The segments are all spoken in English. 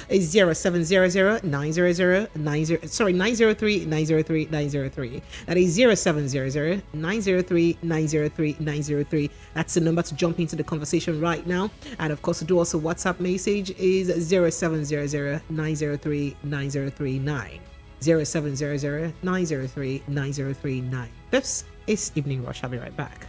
is 0700-903-903. That is 0700-903-903. That's the number to jump into the conversation right now. And of course, to do also WhatsApp message is 0700-903-9039. 0700-903-9039. This is Evening Rush. I'll be right back.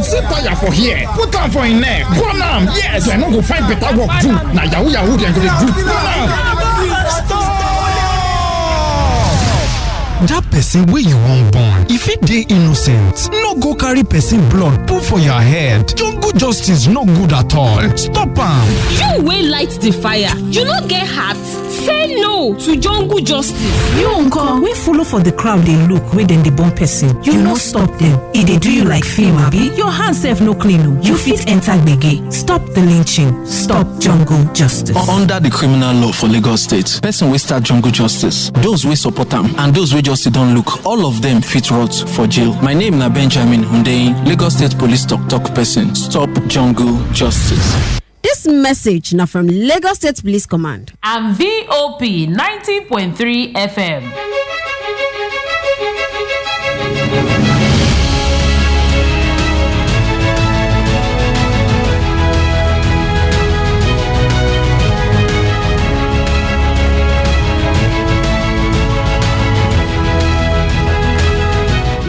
Sit tire for here, put am for him neck, burn am. Yes, I no go find better work do. Na yahoo dem go dey do. Burn am. Stop! That person wey you wan born, if it dey innocent, no go carry person blood put for your head. Jungle justice no good at all. Stop am. You wey light the fire, you no get heart. Say no to jungle justice. You uncle wey follow for the crowd dey look wey dem dey born person, you no stop dem. E dey do you like film abi? Your hand sef no clean o. You fit enter gbege. Stop the lynching. Stop jungle justice. Under the criminal law for Lagos State, person wey start jungle justice, those wey support am and those wey just sit down look, all of them fit rot for jail. My name na Benjamin Hundeyin, Lagos State Police talk person. Stop jungle justice. This message now from Lagos State Police Command and VOP 90.3 FM.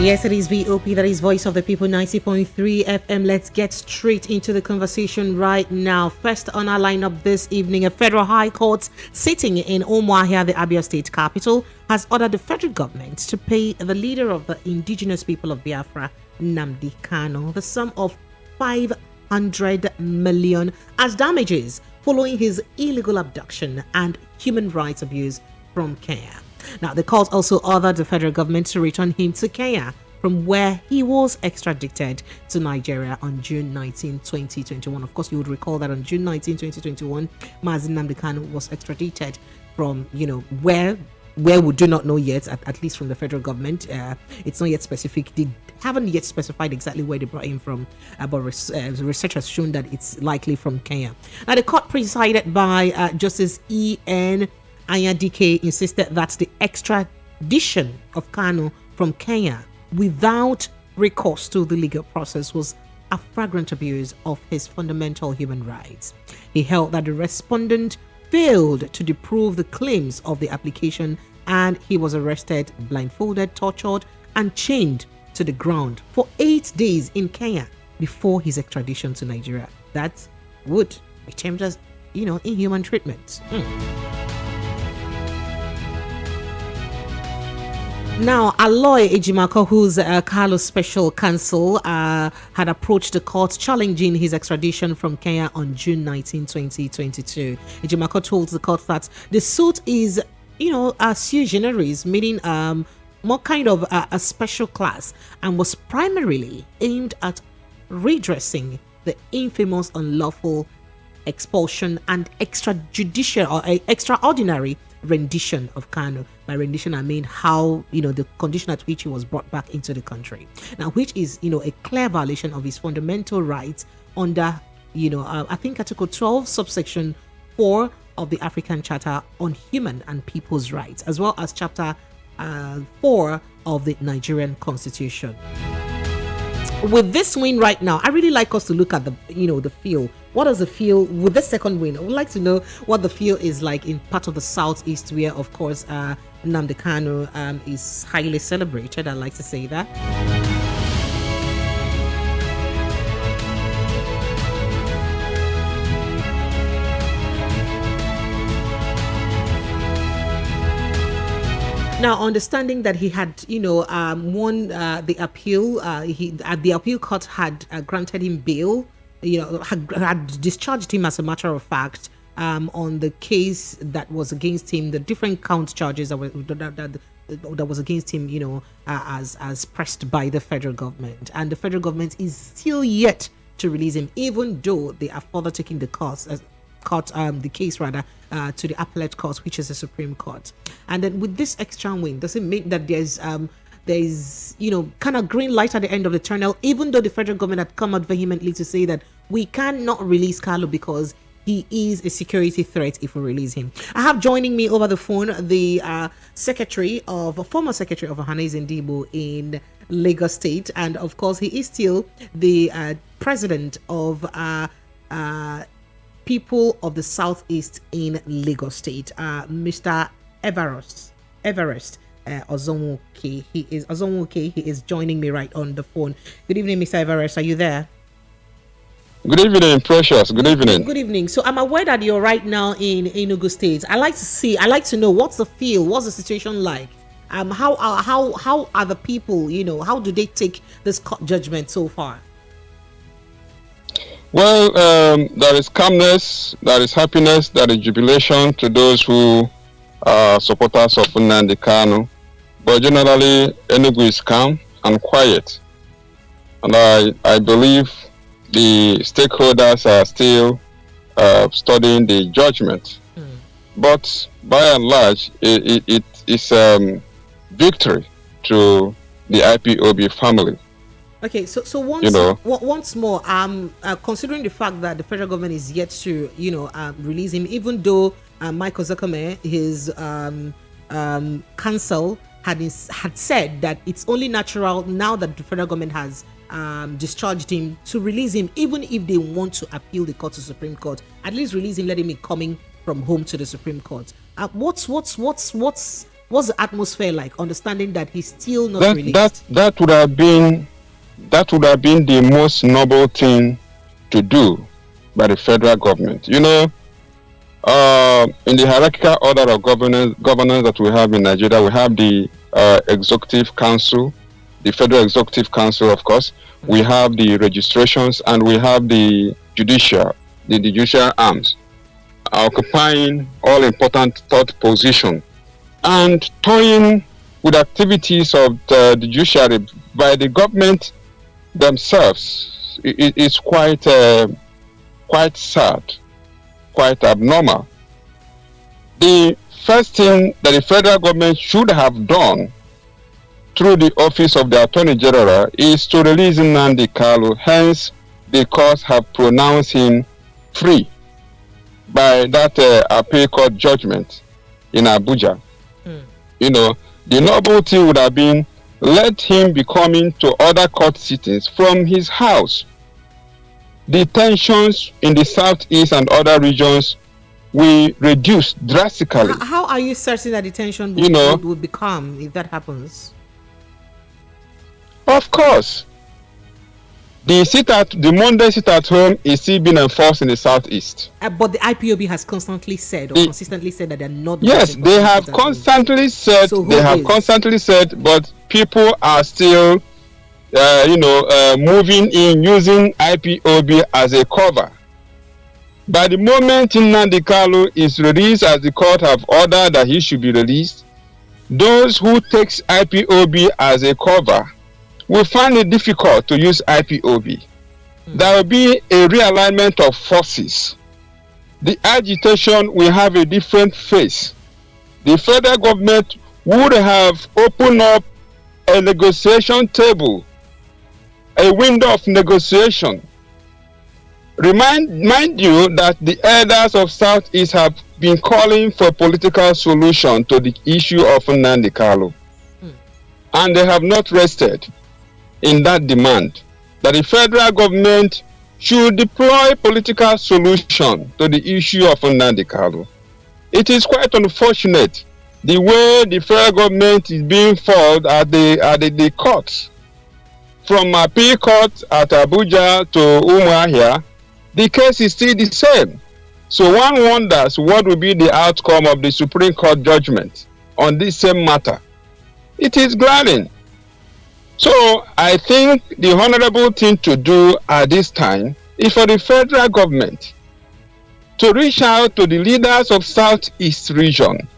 Yes, it is VOP, that is Voice of the People 90.3 FM. Let's get straight into the conversation right now. First on our lineup this evening, a federal high court sitting in Umuahia, the Abia state capital, has ordered the federal government to pay the leader of the indigenous people of Biafra, Nnamdi Kanu, the sum of 500 million as damages following his illegal abduction and human rights abuse from Kenya. Now, the court also ordered the federal government to return him to Kenya from where he was extradited to Nigeria on June 19, 2021. Of course, you would recall that on June 19, 2021, Mazi Nnamdi Kanu was extradited from, where we do not know yet, at least from the federal government. It's not yet specific. They haven't yet specified exactly where they brought him from, but research has shown that it's likely from Kenya. Now, the court presided by Justice E.N. Ayadike insisted that the extradition of Kanu from Kenya without recourse to the legal process was a flagrant abuse of his fundamental human rights. He held that the respondent failed to disprove the claims of the application, and he was arrested, blindfolded, tortured, and chained to the ground for 8 days in Kenya before his extradition to Nigeria. That would be termed as, inhuman treatment. Now, Aloy Ejimako, who's Carlos special counsel, had approached the court challenging his extradition from Kenya on June 19, 2022. Ejimako told the court that the suit is, a sui generis, meaning more kind of a special class, and was primarily aimed at redressing the infamous unlawful expulsion and extrajudicial or extraordinary rendition of Kanu. By rendition, I mean how, the condition at which he was brought back into the country. Now, which is, a clear violation of his fundamental rights under, I think Article 12, subsection 4 of the African Charter on Human and People's Rights, as well as Chapter 4 of the Nigerian Constitution. With this win right now, I really like us to look at the feel. What does the feel with the second win? I would like to know what the feel is like in part of the southeast, where, of course, Nnamdi Kanu is highly celebrated. I like to say that. Now, understanding that he had, won the appeal, the appeal court had granted him bail, had discharged him, as a matter of fact, on the case that was against him, the different count charges that was against him, as pressed by the federal government. And the federal government is still yet to release him, even though they are further taking the case rather to the appellate court, which is the Supreme Court. And then with this extra win, does it mean that there's kind of green light at the end of the tunnel, even though the federal government had come out vehemently to say that we cannot release Kalu because he is a security threat if we release him? I have joining me over the phone the former secretary of Ohanaeze Ndigbo in Lagos State, and of course he is still the president of People of the Southeast in Lagos State, Mr. Everest Ozonwoke. He is joining me right on the phone. Good evening, Mr. Everest. Are you there? Good evening, Precious. Good evening. Good evening. So I'm aware that you're right now in Enugu State. I like to know what's the feel, what's the situation like? How are the people? How do they take this court judgment so far? Well, there is calmness, there is happiness, there is jubilation to those who are supporters of Nnamdi Kanu. But generally, Enugu is calm and quiet. And I believe the stakeholders are still studying the judgment. But by and large, it is victory to the IPOB family. Okay, so once more, considering the fact that the federal government is yet to, release him, even though Michael Zakame, his counsel, had said that it's only natural now that the federal government has discharged him to release him, even if they want to appeal the court to Supreme Court, at least release him, let him be coming from home to the Supreme Court. What's the atmosphere like? Understanding that he's still not released. That would have been the most noble thing to do by the federal government. In the hierarchical order of governance that we have in Nigeria, we have the executive council, the federal executive council, of course. We have the registrations, and we have the judicial arms occupying all important third position and toying with activities of the judiciary by the government themselves. It's quite sad, quite abnormal. The first thing that the federal government should have done through the office of the Attorney General is to release Nnamdi Kanu. Hence, the courts have pronounced him free by that appeal court judgment in Abuja. The noble thing would have been, let him be coming to other court sittings from his house. The tensions in the southeast and other regions will reduce drastically. How are you certain that the tension would become if that happens? Of course. The Monday sit at home is still being enforced in the southeast. But the IPOB has consistently said that they're not. Yes, they have constantly said. Constantly said, but people are still, moving in using IPOB as a cover. By the moment Nnamdi Kanu is released, as the court have ordered that he should be released, those who takes IPOB as a cover will find it difficult to use IPOB. There will be a realignment of forces. The agitation will have a different face. The federal government would have opened up a negotiation table, a window of negotiation. Mind you that the elders of Southeast have been calling for a political solution to the issue of Nnamdi Kanu. And they have not rested in that demand that the federal government should deploy political solution to the issue of Nnamdi Kanu. It is quite unfortunate the way the federal government is being followed at the courts. From appeal court at Abuja to Umuahia, the case is still the same. So one wonders what will be the outcome of the Supreme Court judgment on this same matter. It is glaring. So I think the honorable thing to do at this time is for the federal government to reach out to the leaders of Southeast region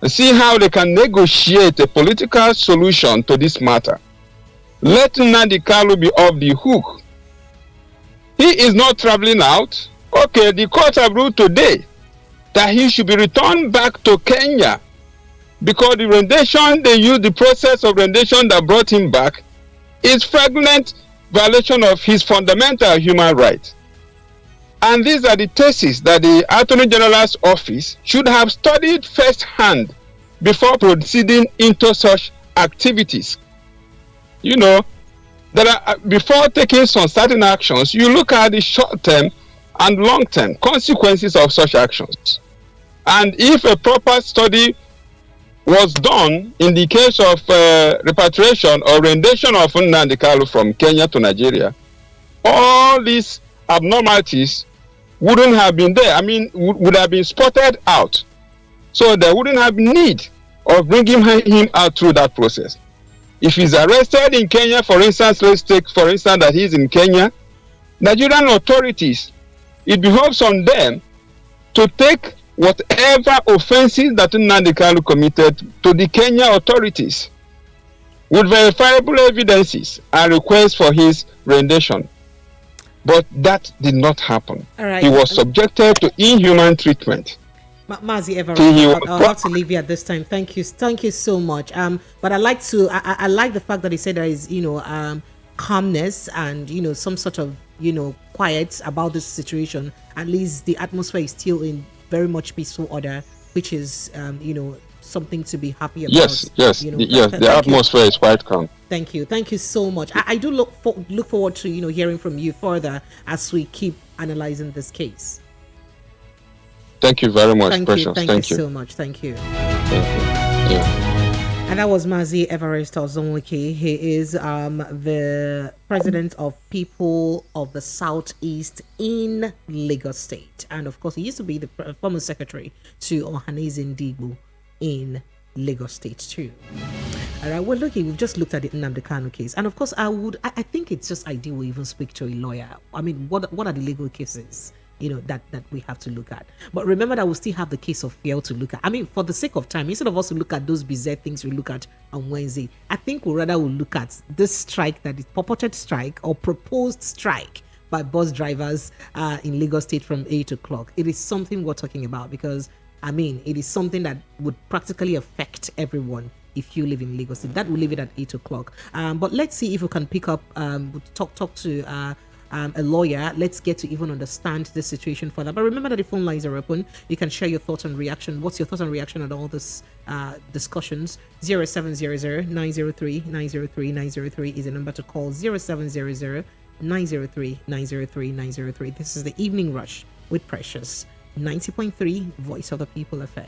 and see how they can negotiate a political solution to this matter. Let Nnamdi Kanu be off the hook. he is not traveling out. Okay, the court have ruled today that he should be returned back to Kenya because the rendition, they use the process of rendition that brought him back is flagrant violation of his fundamental human rights. And these are the theses that the Attorney General's office should have studied firsthand before proceeding into such activities. You know, before taking some certain actions, you look at the short-term and long-term consequences of such actions. And if a proper study was done in the case of repatriation or rendition of Nnamdi Kanu from Kenya to Nigeria, all these abnormalities wouldn't have been there. I mean, would have been spotted out. So there wouldn't have need of bringing him out through that process. If he's arrested in Kenya, for instance, let's take for instance that he's in Kenya, Nigerian authorities, it behoves on them to take whatever offenses that Nnamdi Kanu committed to the Kenya authorities with verifiable evidences and requests for his rendition. But that did not happen. Right. He was subjected to inhuman treatment. Mazi Everest, I'll have to leave you at this time. Thank you so much. But I like the fact that he said there is, calmness and some sort of quiet about this situation. At least the atmosphere is still in very much peaceful order, which is something to be happy about. Yes. The atmosphere is quite calm. Thank you so much. I do look forward to hearing from you further as we keep analyzing this case. Thank you very much, Precious. Thank you so much. Thank you. Yeah. And that was Mazi Everest Ozonwike. He is the president of People of the Southeast in Lagos State. And of course, he used to be the former secretary to Ohanaeze Ndigbo in Lagos State too. All right, well, we've just looked at the Nnamdi Kanu case. And of course, I think it's just ideal we even speak to a lawyer. I mean, what are the legal cases that we have to look at? But remember that we still have the case of Fiel to look at. I mean, for the sake of time, instead of us to look at those bizarre things we look at on Wednesday, I think we'll look at this strike, that is purported strike or proposed strike by bus drivers in Lagos State from 8 o'clock. It is something we're talking about because, I mean, it is something that would practically affect everyone if you live in Lagos State. That will leave it at 8 o'clock. But let's see if we can pick up, talk to a lawyer. Let's get to even understand the situation further. But remember that the phone lines are open. You can share your thoughts and reaction. What's your thoughts and reaction on all this discussions? 0700-903-903-903 is the number to call. 0700-903-903-903. This is the Evening Rush with Precious. 90.3 Voice of the People FM.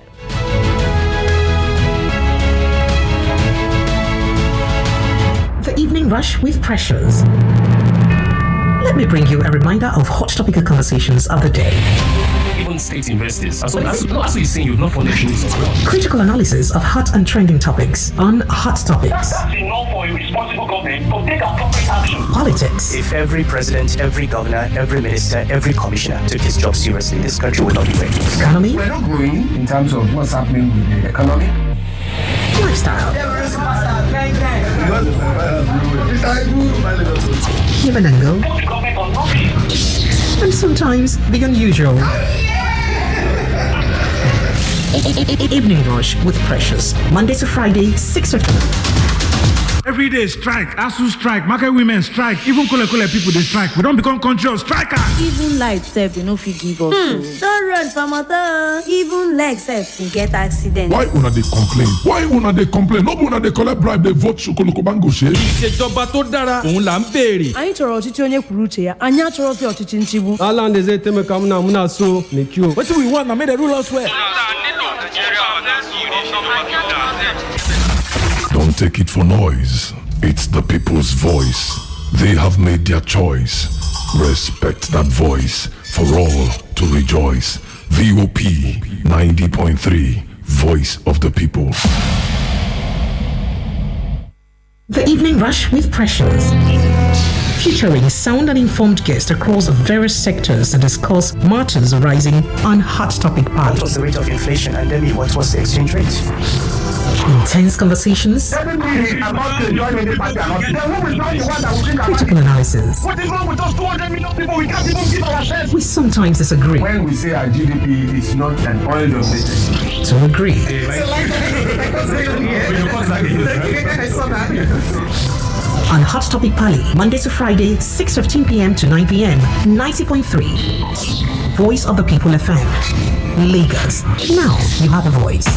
The Evening Rush with Precious. Let me bring you a reminder of hot topical conversations of the day. Even state investors, as you're saying, you've not followed news as well. Critical analysis of hot and trending topics on Hot Topics. That's enough for a responsible government to take appropriate action. Politics. If every president, every governor, every minister, every commissioner took his job seriously, this country would not be ready. Economy. We're not growing in terms of what's happening with the economy. Lifestyle. Human angle. And sometimes the unusual. Evening Rush with Precious. Monday to Friday, 6:15. Every day strike, ASU strike, market women strike, even Kole people they strike. We don't become country of strikers. Even light self, they no fit give us. Don't run from motor. Even leg self, we get accident. Why una they complain? No una they collect bribe, they vote Chokoloko Bango share. Ìṣèjọba tó dára, òun là ń béèrè. Anyị chọrọ ọchịchị onye kwuru uche ya, anyị achọrọzi ọchịchị nchigbu. Ala ndeze teme ka muna so mekio. What do we want? Na make the rule us well. Don't take it for noise. It's the people's voice. They have made their choice. Respect that voice for all to rejoice. VOP 90.3, Voice of the People. The Evening Rush with Precious. Featuring sound and informed guests across various sectors that discuss matters arising on Hot Topic Party. What was the rate of inflation and then what was the exchange rate? Intense conversations, critical analysis. What is wrong with us 200 million people? We can't even give our shares. We sometimes disagree. When we say our GDP is not an oil dominated, To agree. On Hot Topic Pali, Monday to Friday, 6:15 p.m. to 9 p.m. 90.3. Voice of the People FM. Lagos. Now you have a voice.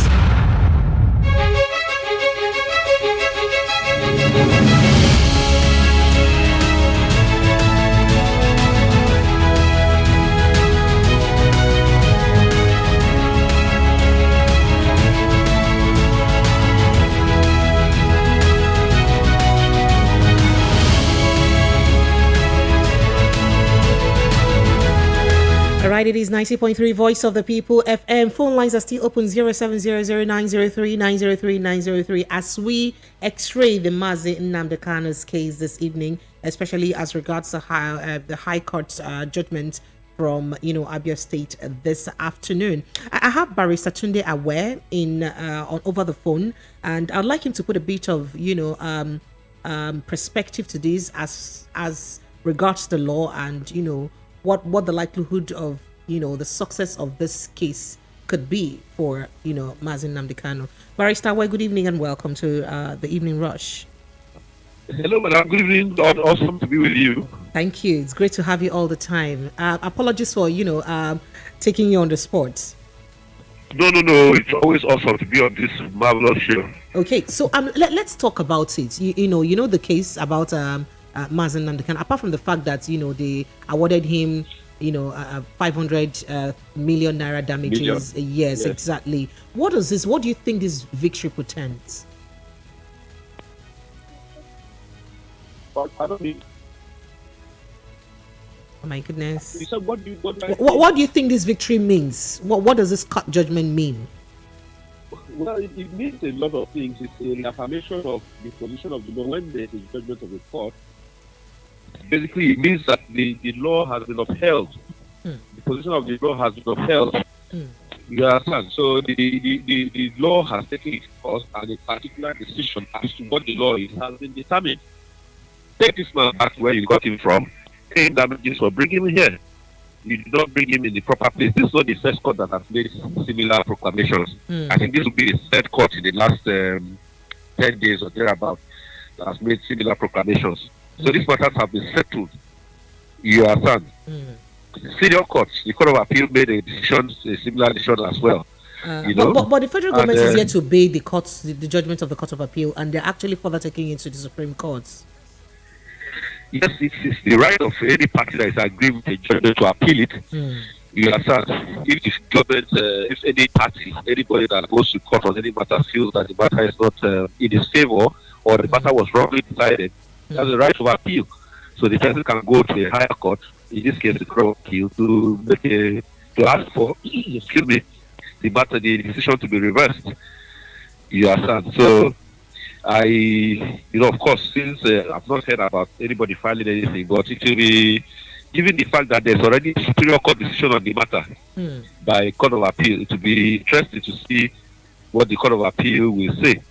Right, it is 90.3 Voice of the People FM. Phone lines are still open 0700-903-903-903 as we x-ray the Mazi Nnamdi Kanu's case this evening, especially as regards the High Court's judgment from Abia State this afternoon. I have Barrister Tunde Aware on over the phone, and I'd like him to put a bit of perspective to this as regards the law and what the likelihood of the success of this case could be for Mazi Nnamdi Kanu. Barrister, well, good evening and welcome to the Evening Rush. Hello, madam. Good evening. Awesome to be with you. Thank you. It's great to have you all the time. Apologies for taking you on the spot. No. It's always awesome to be on this marvelous show. Okay, so let's talk about it. You know the case about Mazi Nnamdi Kanu. Apart from the fact that they awarded him 500 million naira damages. Yes, exactly. What do you think this victory portends? I don't mean. Oh my goodness. So what do you think this victory means? What does this court judgment mean? Well, it means a lot of things. It's a reaffirmation of the position of the law when there's a judgment of the court. Basically, it means that the law has been upheld. The position of the law has been upheld. You understand? So the law has taken its course, and a particular decision as to what the law is has been determined. Take this man back to where you got him from. Paying damages for bringing him here. You did not bring him in the proper place. This is not the first court that has made similar proclamations. I think this will be the third court in the last 10 days or thereabout that has made similar proclamations. So these matters have been settled. You understand? Senior courts, the Court of Appeal made a similar decision as well. But the federal government is yet to obey the judgment of the Court of Appeal, and they're actually further taking it to the Supreme Court. Yes, it's the right of any party that is agreeing with the judgment to appeal it. You understand? If the government, if any party, anybody that goes to court on any matter feels that the matter is not in his favor or the matter was wrongly decided, has the right of appeal. So the person can go to a higher court, in this case the Court of Appeal, to ask for the decision to be reversed. You understand? So of course, since I've not heard about anybody filing anything, but it will be, given the fact that there's already a Superior Court decision on the matter by Court of Appeal, it will be interesting to see what the Court of Appeal will say.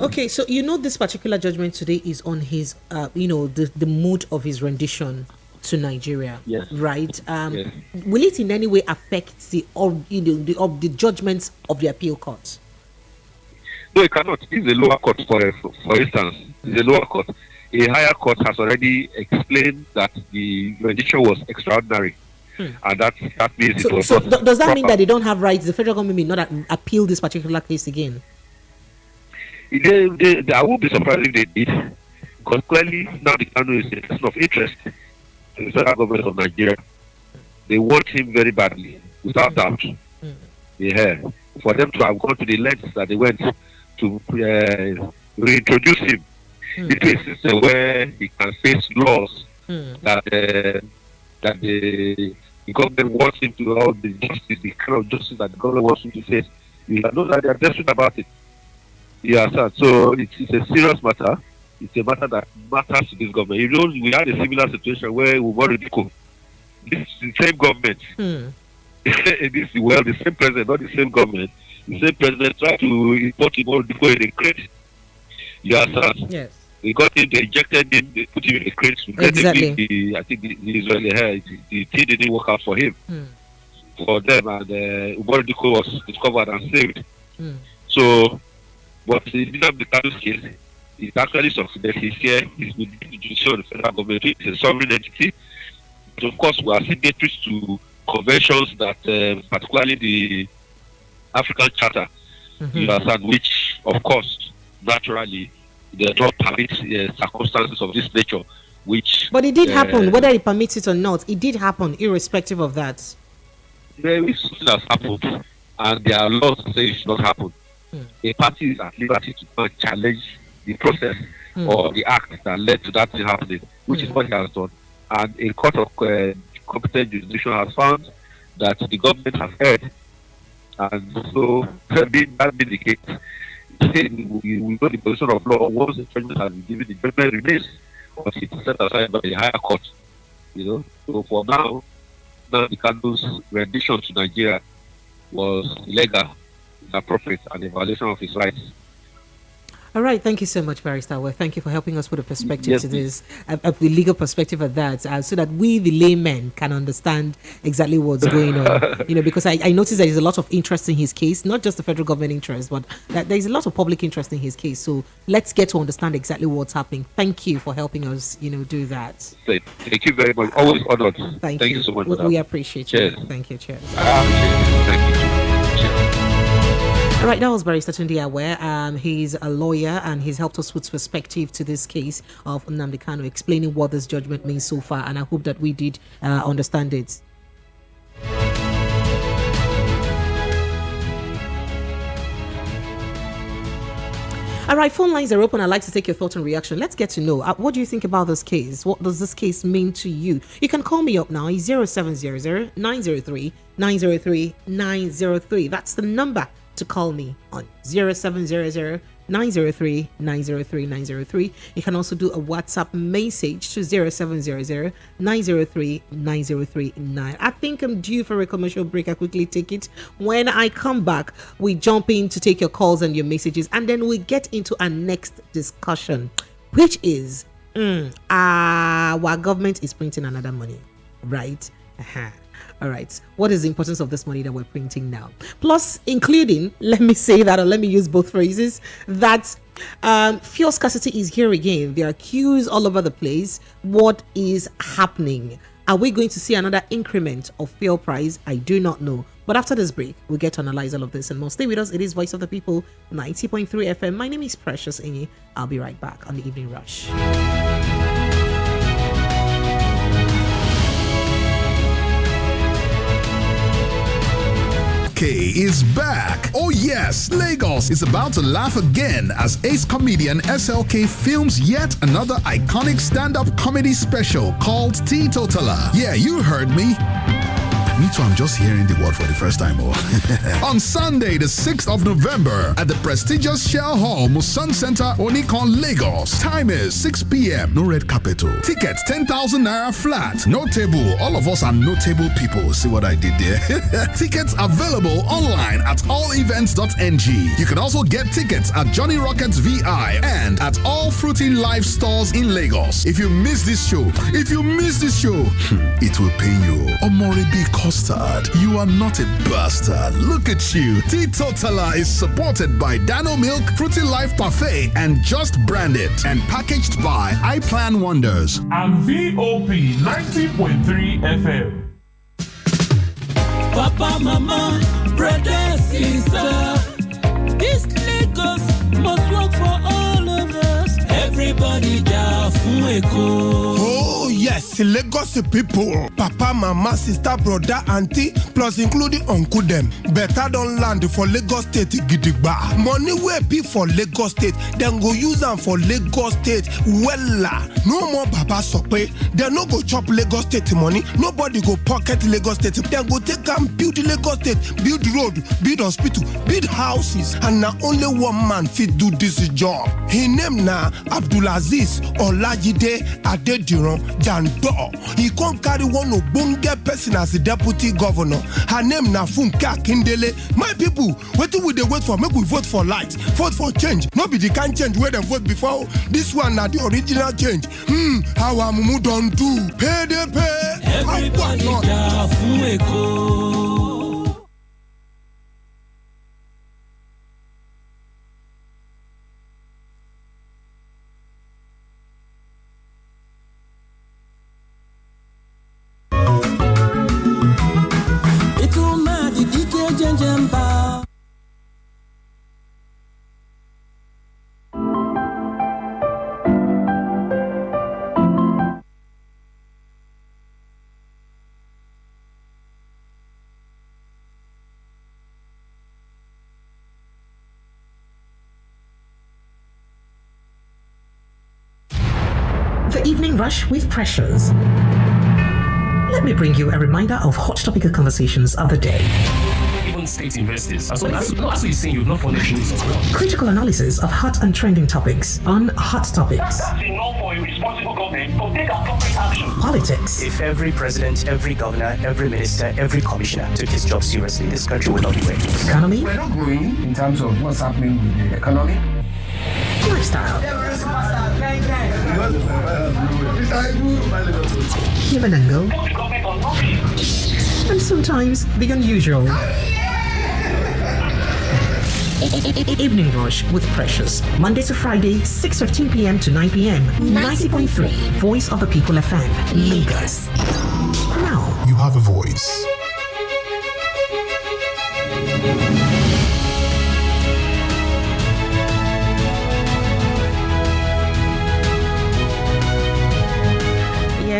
Okay, so this particular judgment today is on his, the mood of his rendition to Nigeria, right? Yes. Will it in any way affect the judgments of the appeal court? No, it cannot. It's a lower court, for instance. It's a lower court. A higher court has already explained that the rendition was extraordinary, and that means it was. So does that mean that they don't have rights? The federal government may not appeal this particular case again? I won't be surprised if they did, because clearly Nnamdi Kanu is a person of interest to the federal government of Nigeria. They want him very badly, without doubt. For them to have gone to the lengths that they went to reintroduce him into a system where he can face laws that the government wants him to have the justice, the kind of justice that the government wants him to face. You know that they are desperate about it. So it's a serious matter. It's a matter that matters to this government. We had a similar situation where we were this is the same government. The same president, not the same government. The same president tried to import him all before in a crate. You understand? Yes. They got him, they injected him, they put him in a crate. Exactly. I think the Israeli the thing didn't work out for him. For them, and Ubordiko was discovered and saved. So, but in Nnamdi Kanu's case, it's actually succeeded. He's here, he's with the judicial the federal government, it's a sovereign entity. But of course, we are signatories to conventions that, particularly the African Charter, you understand, which, of course, naturally, they don't permit circumstances of this nature, which... But it did happen, whether it permits it or not, it did happen, irrespective of that. There is something that's happened, and there are laws that say it should not happen. A party is at liberty to challenge the process or the act that led to that thing happening, which is what he has done. And a court of competent jurisdiction has found that the government has erred. And so, that being the case, we know the position of law. Once the judgment has been given, the judgment remains, but it's set aside by the higher court. So for now, Nnamdi Kanu's rendition to Nigeria was illegal, inappropriate, and a violation of his rights. All right, thank you so much, Barrister. Well, thank you for helping us put a perspective to this, a legal perspective at that, so that we, the laymen, can understand exactly what's going on. Because I noticed there is a lot of interest in his case, not just the federal government interest, but that there is a lot of public interest in his case. So let's get to understand exactly what's happening. Thank you for helping us, do that. Thank you very much. Always honored. Thank you so much. We appreciate you. Thank you. Cheers. I appreciate it. Thank you. All right, that was Barrister Tunde Aware. He's a lawyer and he's helped us with perspective to this case of Nnamdi Kanu, explaining what this judgment means so far, and I hope that we did understand it. All right, phone lines are open. I'd like to take your thoughts and reaction. Let's get to know. What do you think about this case? What does this case mean to you? You can call me up now. 0700 903 903 903. That's the number to call me on. 0700 903 903 903. You can also do a WhatsApp message to 0700 903 9039. I think I'm due for a commercial break. I quickly take it. When I come back, we jump in to take your calls and your messages, and then we get into our next discussion, which is our government is printing another money, right? All right. What is the importance of this money that we're printing now? Plus, including, let me say that, or let me use both phrases, that fuel scarcity is here again. There are queues all over the place. What is happening? Are we going to see another increment of fuel price? I do not know. But after this break, we'll get to analyze all of this and more. Stay with us. It is Voice of the People, 90.3 FM. My name is Precious Inyi. I'll be right back on the Evening Rush. Is back. Oh yes, Lagos is about to laugh again as ace comedian SLK films yet another iconic stand-up comedy special called Teetotaler. Yeah, you heard me. Me too, I'm just hearing the word for the first time. On Sunday, the 6th of November at the prestigious Shell Hall, Musan Center, Onikon, Lagos. Time is 6 p.m. No red carpet. Tickets 10,000 naira flat. No table. All of us are no table people. See what I did there? Tickets available online at allevents.ng. You can also get tickets at Johnny Rockets VI and at all Fruity Life stores in Lagos. If you miss this show, it will pain you. Omoribi Custard, you are not a bastard. Look at you. Teetotaler is supported by Dano Milk, Fruity Life Parfait, and Just Branded, and packaged by iPlan Wonders. And VOP 90.3 FM. Papa, mama, brother, sister, this Lagos must work for all of us. Everybody down for Oh yes, Lagos people, papa, mama, sister, brother, auntie, plus including uncle them. Better don't land for Lagos State gidigba. Money will be for Lagos State, then go use them for Lagos State. Wella, no more baba sope. They no go chop Lagos State money. Nobody go pocket Lagos State. Then go take and build Lagos State, build road, build hospital, build houses, and now only one man fit do this job. He name na Abdulaziz Olajide Adediran Jando. he can't carry one ogbonge person as the deputy governor. Her name na Funke Akindele. My people, what do we dey wait for? Make we vote for light, vote for change. No be the kind change where they vote before. This one na the original change. How Amumu don't do? Pay they pay. Everybody da fún Èkó. The Evening Rush with Pressures. Let me bring you a reminder of hot topical conversations of the day. Even state investors. As you're saying, you've not followed rules of law. Critical analysis of hot and trending topics on Hot Topics. That's enough for a responsible government to take appropriate action. Politics. If every president, every governor, every minister, every commissioner took his job seriously, this country would not be ready. Economy. We're not growing in terms of what's happening with the economy. Lifestyle. Human angle. And sometimes the unusual. Evening Rush with Precious. Monday to Friday, 6:15 p.m. to 9 p.m. 90.3 Voice of the People FM, Lagos. Now, You have a voice.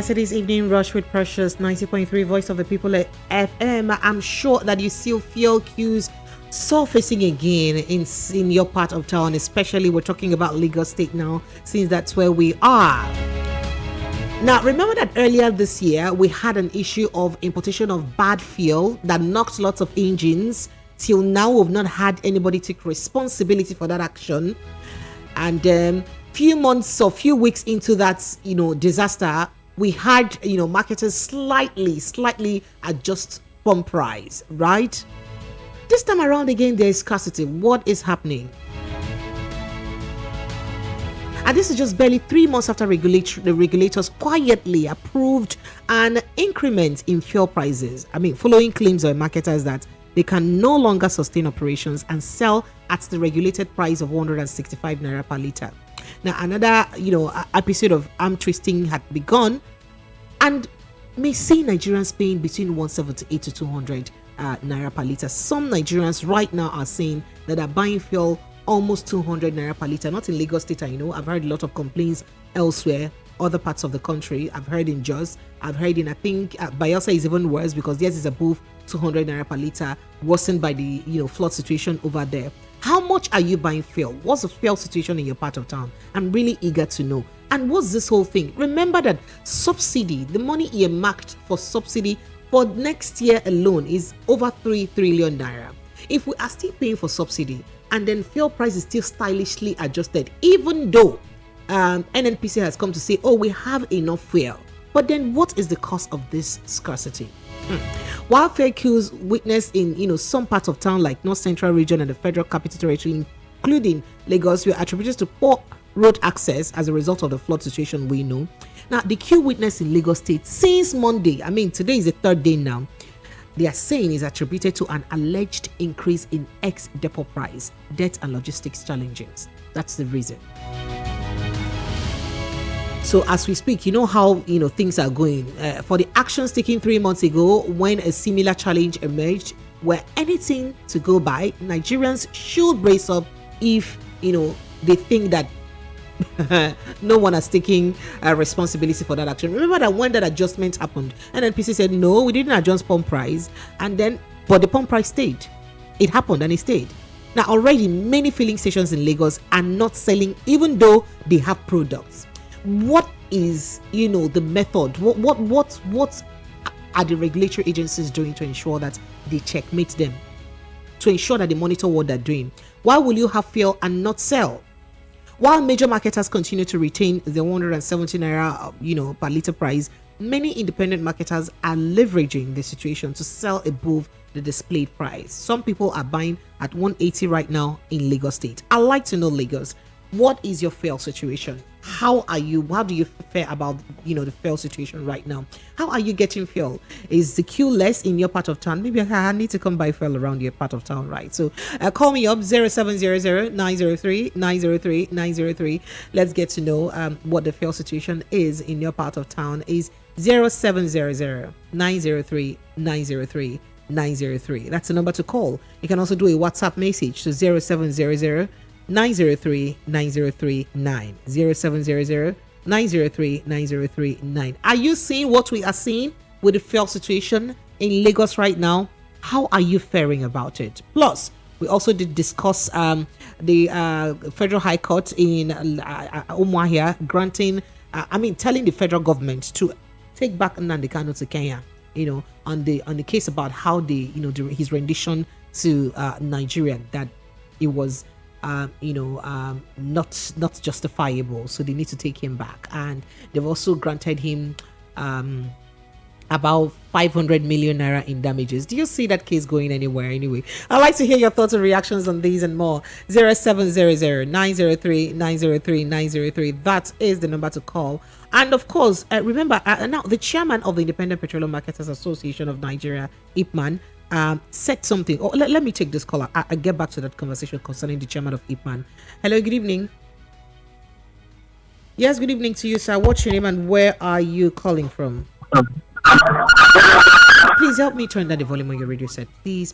yes, it is Evening Rush with Precious, 90.3 Voice of the People FM. I'm sure that you still feel queues surfacing again in your part of town, especially we're talking about Lagos State now, since that's where we are. Now, remember that earlier this year, we had an issue of importation of bad fuel that knocked lots of engines. Till now, we've not had anybody take responsibility for that action. And few months or few weeks into that, disaster, we had, marketers slightly adjust pump price, right? This time around again, there is scarcity. What is happening? And this is just barely 3 months after the regulators quietly approved an increment in fuel prices. Following claims by marketers that they can no longer sustain operations and sell at the regulated price of 165 naira per litre. Now, another, episode of arm twisting had begun and may see Nigerians paying between 178 to 200 naira per litre. Some Nigerians right now are saying that are buying fuel almost 200 naira per litre. Not in Lagos State, I know. I've heard a lot of complaints elsewhere, other parts of the country. I've heard in Jos. I've heard in, I think, Bayelsa is even worse because theirs is above 200 naira per litre, worsened by the, flood situation over there. How much are you buying fuel? What's the fuel situation in your part of town? I'm really eager to know. And what's this whole thing? Remember that subsidy, the money earmarked for subsidy for next year alone is over 3 trillion naira. If we are still paying for subsidy and then fuel price is still stylishly adjusted, even though NNPC has come to say, oh, we have enough fuel. But then what is the cost of this scarcity? While fuel queues witnessed in some parts of town like North Central region and the Federal Capital Territory, including Lagos, were attributed to poor road access as a result of the flood situation we know. Now, the queue witnessed in Lagos State since Monday, today is the third day now, they are saying is attributed to an alleged increase in ex-depot price, debt and logistics challenges. That's the reason. So as we speak, you know how things are going. For the actions taken 3 months ago when a similar challenge emerged, were anything to go by, Nigerians should brace up if they think that no one has taken responsibility for that action. Remember that when that adjustment happened, NNPC said no, we didn't adjust pump price, but the pump price stayed. It happened and it stayed. Now already many filling stations in Lagos are not selling even though they have products. What is the method? What are the regulatory agencies doing to ensure that they checkmate them, to ensure that they monitor what they're doing? Why will you have fuel and not sell? While major marketers continue to retain the 170 naira per litre price, many independent marketers are leveraging the situation to sell above the displayed price. Some people are buying at 180 right now in Lagos State. I'd like to know, Lagos, what is your fuel situation? How do you fare about the fuel situation right now? How are you getting fuel? Is the queue less in your part of town? Maybe I need to come buy fuel around your part of town, right? So call me up 0700-903-903-903. Let's get to know what the fuel situation is in your part of town. Is 0700-903-903-903. That's the number to call. You can also do a WhatsApp message to 0700-903-903-9 0700-903-903-9. Are you seeing what we are seeing with the fuel situation in Lagos right now? How are you faring about it? Plus, we also did discuss the Federal High Court in Umuahia telling the federal government to take back Nnamdi Kanu to Kenya, on the case about how his rendition to Nigeria, that it was not justifiable, so they need to take him back. And they've also granted him about 500 million naira in damages. Do you see that case going anywhere anyway? I'd like to hear your thoughts and reactions on these and more. 0700-903-903-903. That is the number to call. And of course, remember, now the chairman of the Independent Petroleum Marketers Association of Nigeria, IPMAN, said something. Let me take this caller. I'll get back to that conversation concerning the chairman of IPMAN. Hello, good evening. Yes, good evening to you, sir. What's your name and where are you calling from? Please help me turn down the volume on your radio set. Please.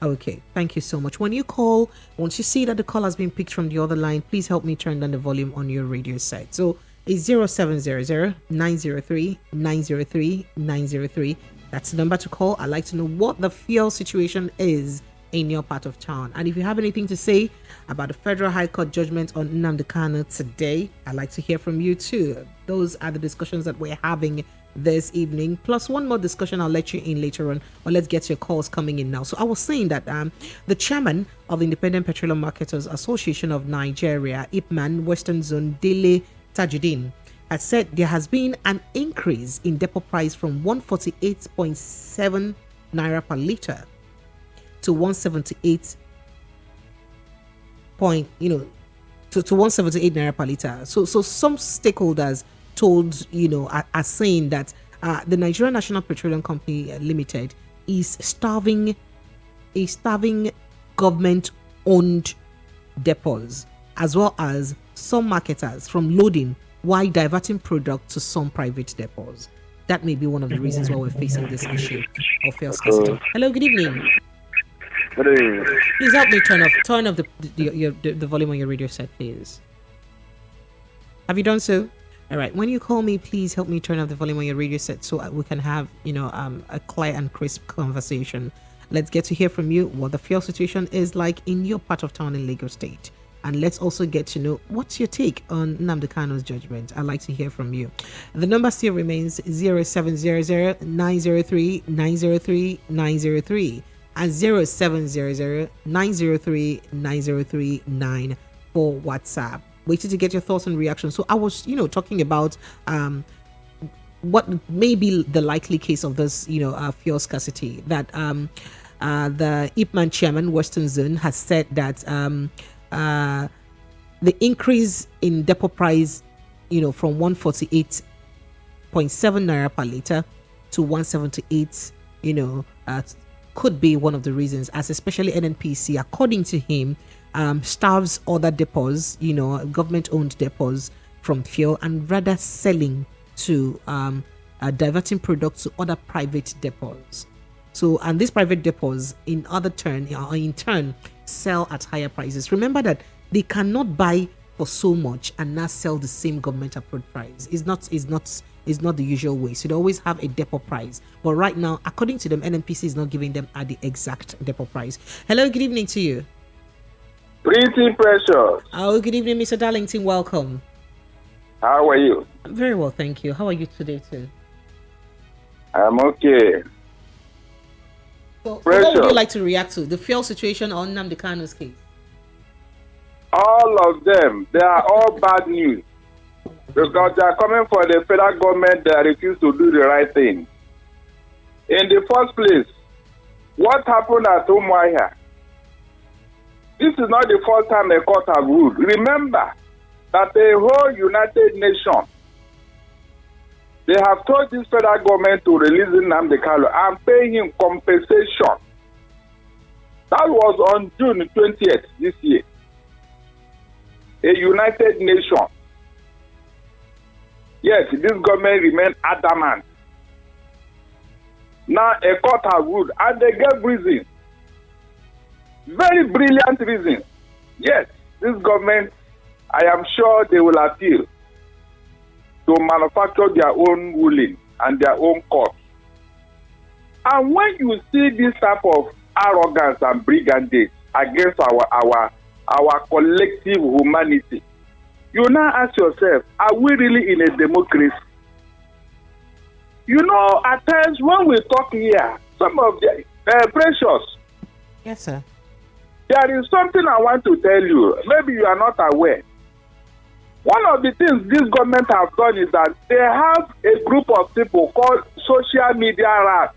Okay, thank you so much. When you call, once you see that the call has been picked from the other line, please help me turn down the volume on your radio set. So it's 0700-903-903-903. That's the number to call. I'd like to know what the fuel situation is in your part of town. And if you have anything to say about the Federal High Court judgment on Nnamdi Kanu today, I'd like to hear from you too. Those are the discussions that we're having this evening, plus one more discussion I'll let you in later on, or let's get your calls coming in now. So I was saying that the chairman of the Independent Petroleum Marketers Association of Nigeria, IPMAN Western Zone, Dele Tajuddin, has said there has been an increase in depot price from 148.7 naira per litre to 178 to 178 naira per litre. So some stakeholders are saying that the Nigerian National Petroleum Company Limited is starving government-owned depots, as well as some marketers from loading while diverting product to some private depots. That may be one of the reasons why we're facing this issue of fuel scarcity. Hello, good evening. Good evening. Please help me turn off the volume on your radio set, please. Have you done so? All right. When you call me, please help me turn off the volume on your radio set so we can have, a clear and crisp conversation. Let's get to hear from you what the fuel situation is like in your part of town in Lagos State. And let's also get to know what's your take on Nnamdi Kanu's judgment. I'd like to hear from you. The number still remains 0700-903-903-903 and 0700-903-903-9 for WhatsApp. Waiting to get your thoughts and reactions. So I was, talking about what may be the likely case of this, fuel scarcity. That the IPMAN chairman, Western Zone, has said that the increase in depot price, from 148.7 naira per litre to 178, could be one of the reasons, as especially NNPC, according to him, starves other depots, government-owned depots from fuel, and rather selling to diverting products to other private depots. So, and these private depots, in turn, sell at higher prices. Remember that they cannot buy for so much and not sell the same government-approved price. It's not the usual way. So they always have a depot price. But right now, according to them, NNPC is not giving them at the exact depot price. Hello, good evening to you. Pretty precious. Oh, good evening, Mr. Darlington. Welcome. How are you? Very well, thank you. How are you today, too? I'm okay. So what would you like to react to? The fuel situation on Nnamdi Kanu's case? All of them. They are all bad news. Because they are coming for the federal government that refuse to do the right thing. In the first place, what happened at Umuahia? This is not the first time a court has ruled. Remember that the whole United Nations, they have told this federal government to release Nnamdi Kanu and pay him compensation. That was on June 20th this year. A United Nations. Yes, this government remained adamant. Now a court has ruled and they gave reason. Very brilliant reason. Yes, this government, I am sure they will appeal to manufacture their own ruling and their own court. And when you see this type of arrogance and brigandage against our collective humanity, you now ask yourself, are we really in a democracy? You know, at times when we talk here, some of the Precious. Yes, sir. There is something I want to tell you. Maybe you are not aware. One of the things this government has done is that they have a group of people called social media rats.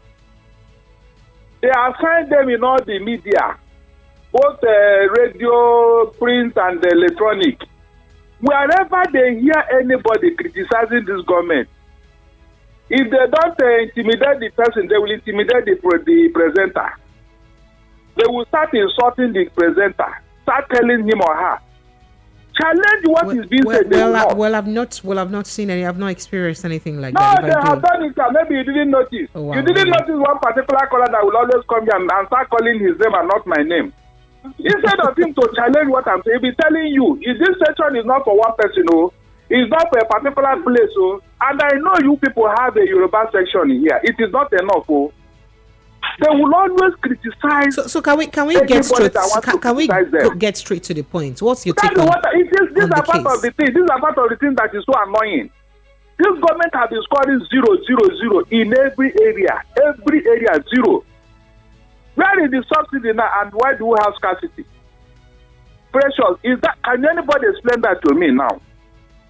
They assign them in all the media, both radio, print, and electronic. Wherever they hear anybody criticizing this government, if they don't intimidate the person, they will intimidate the presenter. They will start insulting the presenter, start telling him or her. Challenge what is being said. I've not seen any. I've not experienced anything like that. No, they have done it. Maybe you didn't notice. Oh, wow. You didn't notice one particular caller that will always come here and start calling his name and not my name. Instead of him to challenge what I'm saying, he'll be telling you, this session is not for one person, it's not for a particular place, and I know you people have a Yoruba section here. It is not enough, They will always criticize. So can we get straight? Can we get straight to the point? What's your take on these are part of the thing. These are part of the thing that is so annoying. This government has been scoring 0, 0, 0 in every area 0. Where is the subsidy now, and why do we have scarcity? Precious, can anybody explain that to me now?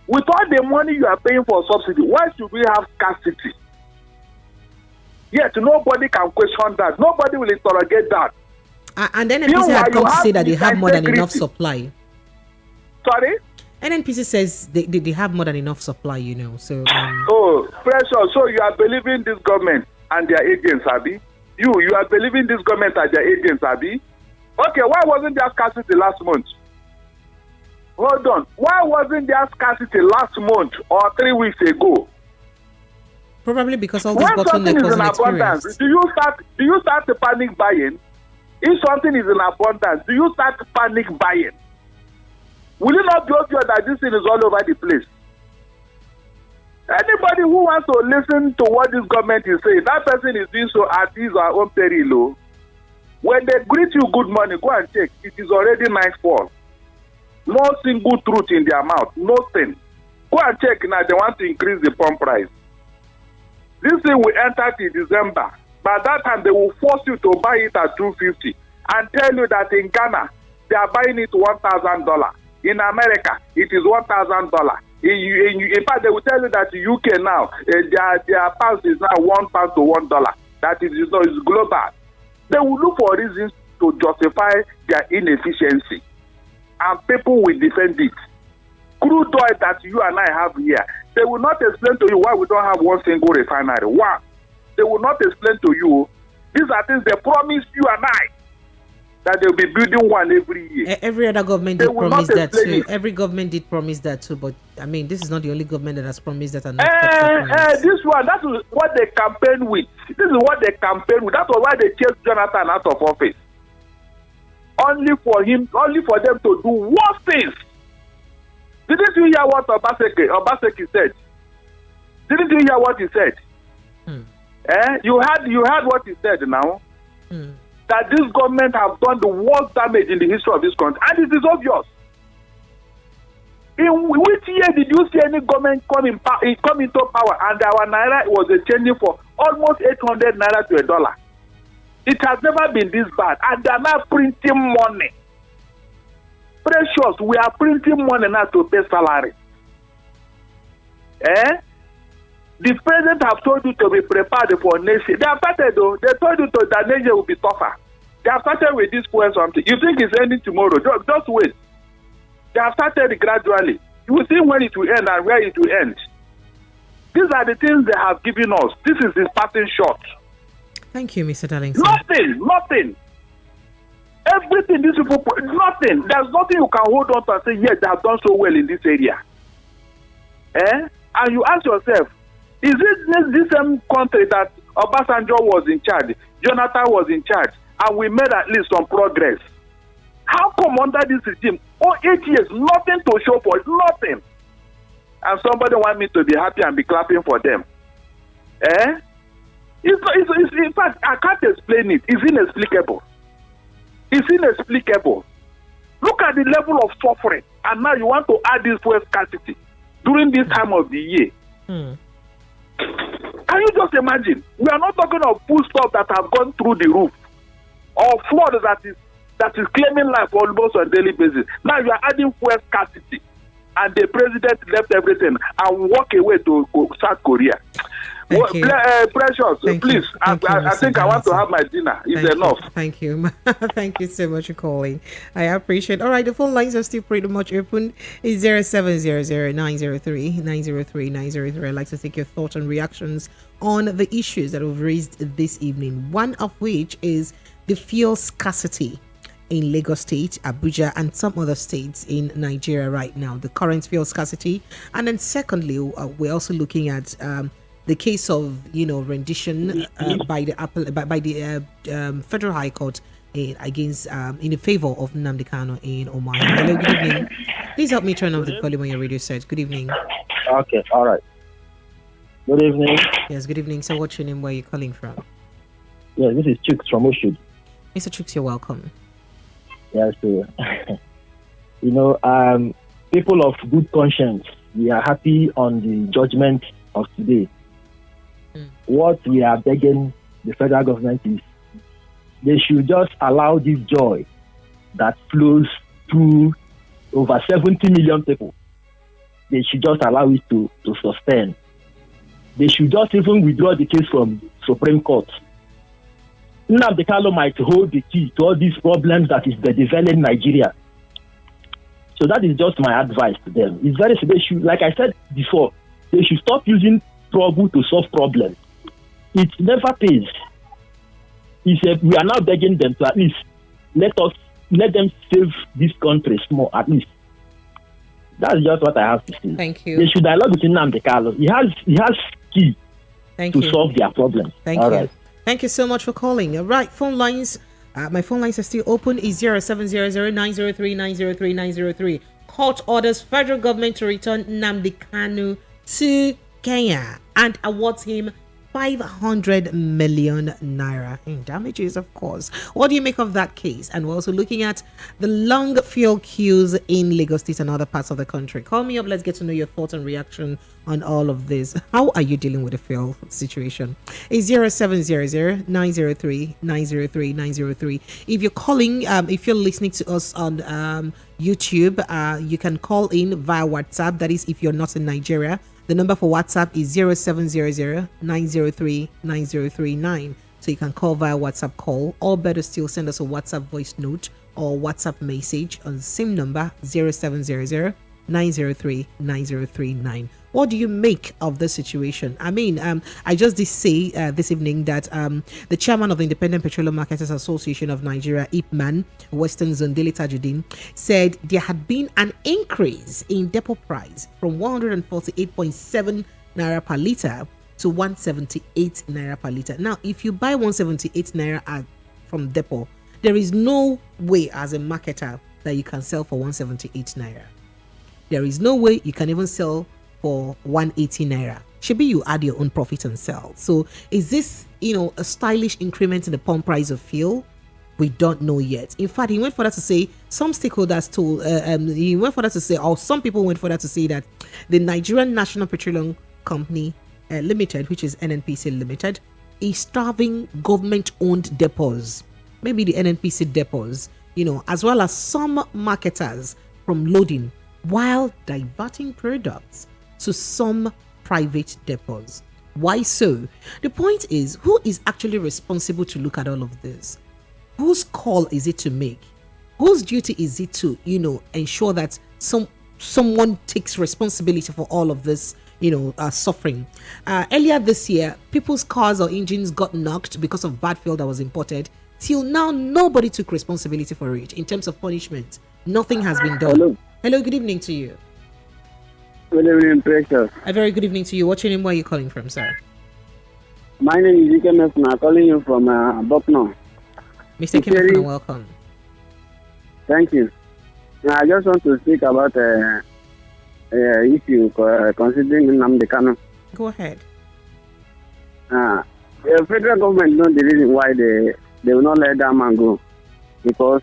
With all the money you are paying for subsidy, why should we have scarcity? Yet nobody can question that. Nobody will interrogate that. And then NNPC had come to say that they have more than enough supply. Sorry? NNPC says they have more than enough supply, So. Precious. So you are believing this government and their agents, Abi? You are believing this government and their agents, Abi? Okay, why wasn't there scarcity last month? Hold on. Why wasn't there scarcity last month or 3 weeks ago? Probably because all this bottleneck wasn't experienced. Do you start the panic buying? If something is in abundance, do you start panic buying? Will it not be obvious that this thing is all over the place? Anybody who wants to listen to what this government is saying, that person is doing so at his or her own peril. When they greet you good morning, go and check. It is already nightfall. No single truth in their mouth. Nothing. Go and check now. They want to increase the pump price. This thing will enter till December. By that time, they will force you to buy it at $250 and tell you that in Ghana, they are buying it $1,000. In America, it is $1,000. In fact, they will tell you that in UK now, their pound is now £1 to $1. That is global. They will look for reasons to justify their inefficiency. And people will defend it. Crude oil that you and I have here, they will not explain to you why we don't have one single refinery. One, they will not explain to you. These are things they promised you and I, that they'll be building one every year. Every other government did promise that too. Every government did promise that too. But I mean, this is not the only government that has promised that. This one, that is what they campaign with. This is what they campaign with. That was why they chased Jonathan out of office. Only for them to do worse things. Didn't you hear what Obaseki said? Didn't you hear what he said? You heard what he said now? That this government have done the worst damage in the history of this country. And it is obvious. In which year did you see any government come into power and our naira was changing for almost 800 naira to $1? It has never been this bad. And they are now printing money. Precious, we are printing money now to pay salary. The president have told you to be prepared for nation. They have started though. They told you that nation will be tougher. They have started with this fuel something. You think it's ending tomorrow? Just wait. They have started gradually. You will see when it will end and where it will end. These are the things they have given us. This is the starting shot. Thank you, Mr. Darlington. Nothing. Everything these people, nothing. There's nothing you can hold on to and say, yes, they have done so well in this area. And you ask yourself, is it this same country that Obasanjo was in charge, Jonathan was in charge, and we made at least some progress? How come under this regime, 8 years, nothing to show for it, nothing? And somebody want me to be happy and be clapping for them? It's, in fact, I can't explain it. It's inexplicable. It's inexplicable. Look at the level of suffering, and now you want to add this fuel scarcity during this time of the year. Can you just imagine? We are not talking of food stuff that have gone through the roof, or flood that is claiming life almost on a daily basis. Now you are adding fuel scarcity, and the president left everything and walk away to South Korea. Precious, please. I think I want to have my dinner. It's enough. Thank you. Thank you so much for calling. I appreciate it. All right, the phone lines are still pretty much open. It's 0700-903-903-903. I'd like to take your thoughts and reactions on the issues that we've raised this evening. One of which is the fuel scarcity in Lagos State, Abuja, and some other states in Nigeria right now. The current fuel scarcity, and then secondly, we're also looking at the case of rendition by the Federal High Court against in favor of Nnamdi Kanu in Omar. Hello, good evening. Please help me turn off the volume on your radio set. Good evening. Okay, all right. Good evening. Yes, good evening. So, what's your name? Where are you calling from? Yeah, this is Chooks from Oshud. Mr. Chooks, you're welcome. Yes, people of good conscience, we are happy on the judgment of today. What we are begging the federal government is they should just allow this joy that flows through over 70 million people. They should just allow it to sustain. They should just even withdraw the case from Supreme Court. Nnamdi Kanu might hold the key to all these problems that is bedeviling Nigeria. So that is just my advice to them. It's very simple. Like I said before, they should stop using trouble to solve problems. It never pays. We are now begging them to at least let them save this country small, at least. That's just what I have to say. Thank you. They should dialogue with Nnamdi Kanu. He has key to solve their problems. Thank you. Right. Thank you so much for calling. All right, phone lines. My phone lines are still open. Is 0700-903-903-903. Court orders federal government to return Nnamdi Kanu to Kenya and awards him 500 million naira in damages, of course. What do you make of that case? And we're also looking at the long fuel queues in Lagos State and other parts of the country. Call me up. Let's get to know your thoughts and reaction on all of this. How are you dealing with the fuel situation? It's 0700-903-903-903. If you're calling, if you're listening to us on YouTube, you can call in via WhatsApp. That is, if you're not in Nigeria. The number for WhatsApp is 0700-903-9039. So you can call via WhatsApp call, or better still, send us a WhatsApp voice note or WhatsApp message on the same number, 0700-903-9039. What do you make of the situation? I mean, I just did say this evening that the chairman of the Independent Petroleum Marketers Association of Nigeria, IPMAN, Western Zone, Dele Tajudeen, said there had been an increase in depot price from 148.7 naira per litre to 178 naira per litre. Now, if you buy 178 naira from depot, there is no way as a marketer that you can sell for 178 naira. There is no way you can even sell for 180 naira. Should be you add your own profit and sell. So is this, a stylish increment in the pump price of fuel? We don't know yet. In fact, he went further to say, some stakeholders told, he went further to say, or some people went further to say that the Nigerian National Petroleum Company Limited, which is NNPC Limited, is starving government-owned depots, maybe the NNPC depots, as well as some marketers from loading while diverting products to some private depots. Why so? The point is, who is actually responsible to look at all of this? Whose call is it to make? Whose duty is it to, ensure that someone takes responsibility for all of this, suffering? Earlier this year, people's cars or engines got knocked because of bad fuel that was imported. Till now, nobody took responsibility for it in terms of punishment. Nothing has been done. Hello, good evening to you. Good evening, Precious. A very good evening to you. What's your name? Where are you calling from, sir? My name is Ike I'm calling you from Bucknor. Mr. Kemefuna, welcome. Thank you. I just want to speak about issue considering Nnamdi Kanu. Go ahead. The federal government knows the reason why they will not let that man go. Because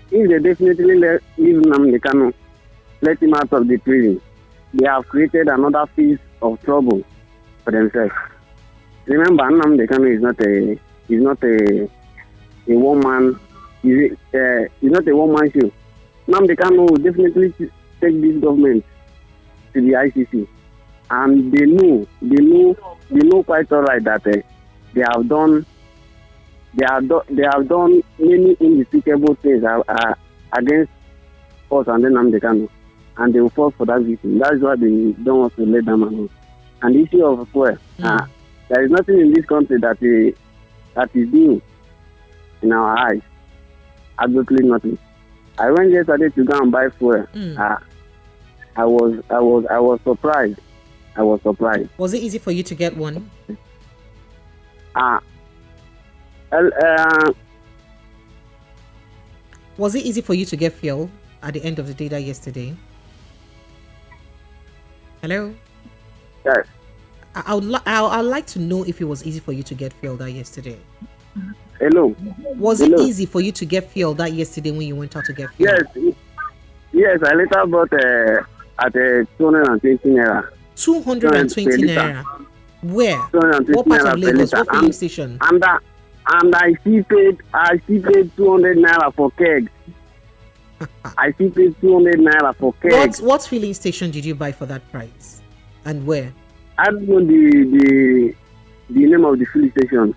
if they definitely leave Nnamdi Kanu, let him out of the prison, they have created another phase of trouble for themselves. Remember, Nnamdi Kanu is not a one man. He's not a one man show. Nnamdi Kanu will definitely take this government to the ICC, and they know quite all right that they have done many indefeasible things against us and then Nnamdi Kanu, and they will fall for that victim. That's why they don't want to let them go. And the issue of fuel, there is nothing in this country that is new in our eyes. Absolutely nothing. I went yesterday to go and buy fuel. I was surprised. Was it easy for you to get one? Was it easy for you to get fuel at the end of the day that yesterday? Hello? Yes. I'd like to know if it was easy for you to get fuel that yesterday. Hello. Was it easy for you to get fuel that yesterday when you went out to get fuel? Yes. I later bought at 220 naira. 220 naira. Where? What part of Lagos? What filling station? And I still paid 200 naira for kegs. I still paid 200 naira for kegs. What filling station did you buy for that price? And where? I don't know the name of the filling station,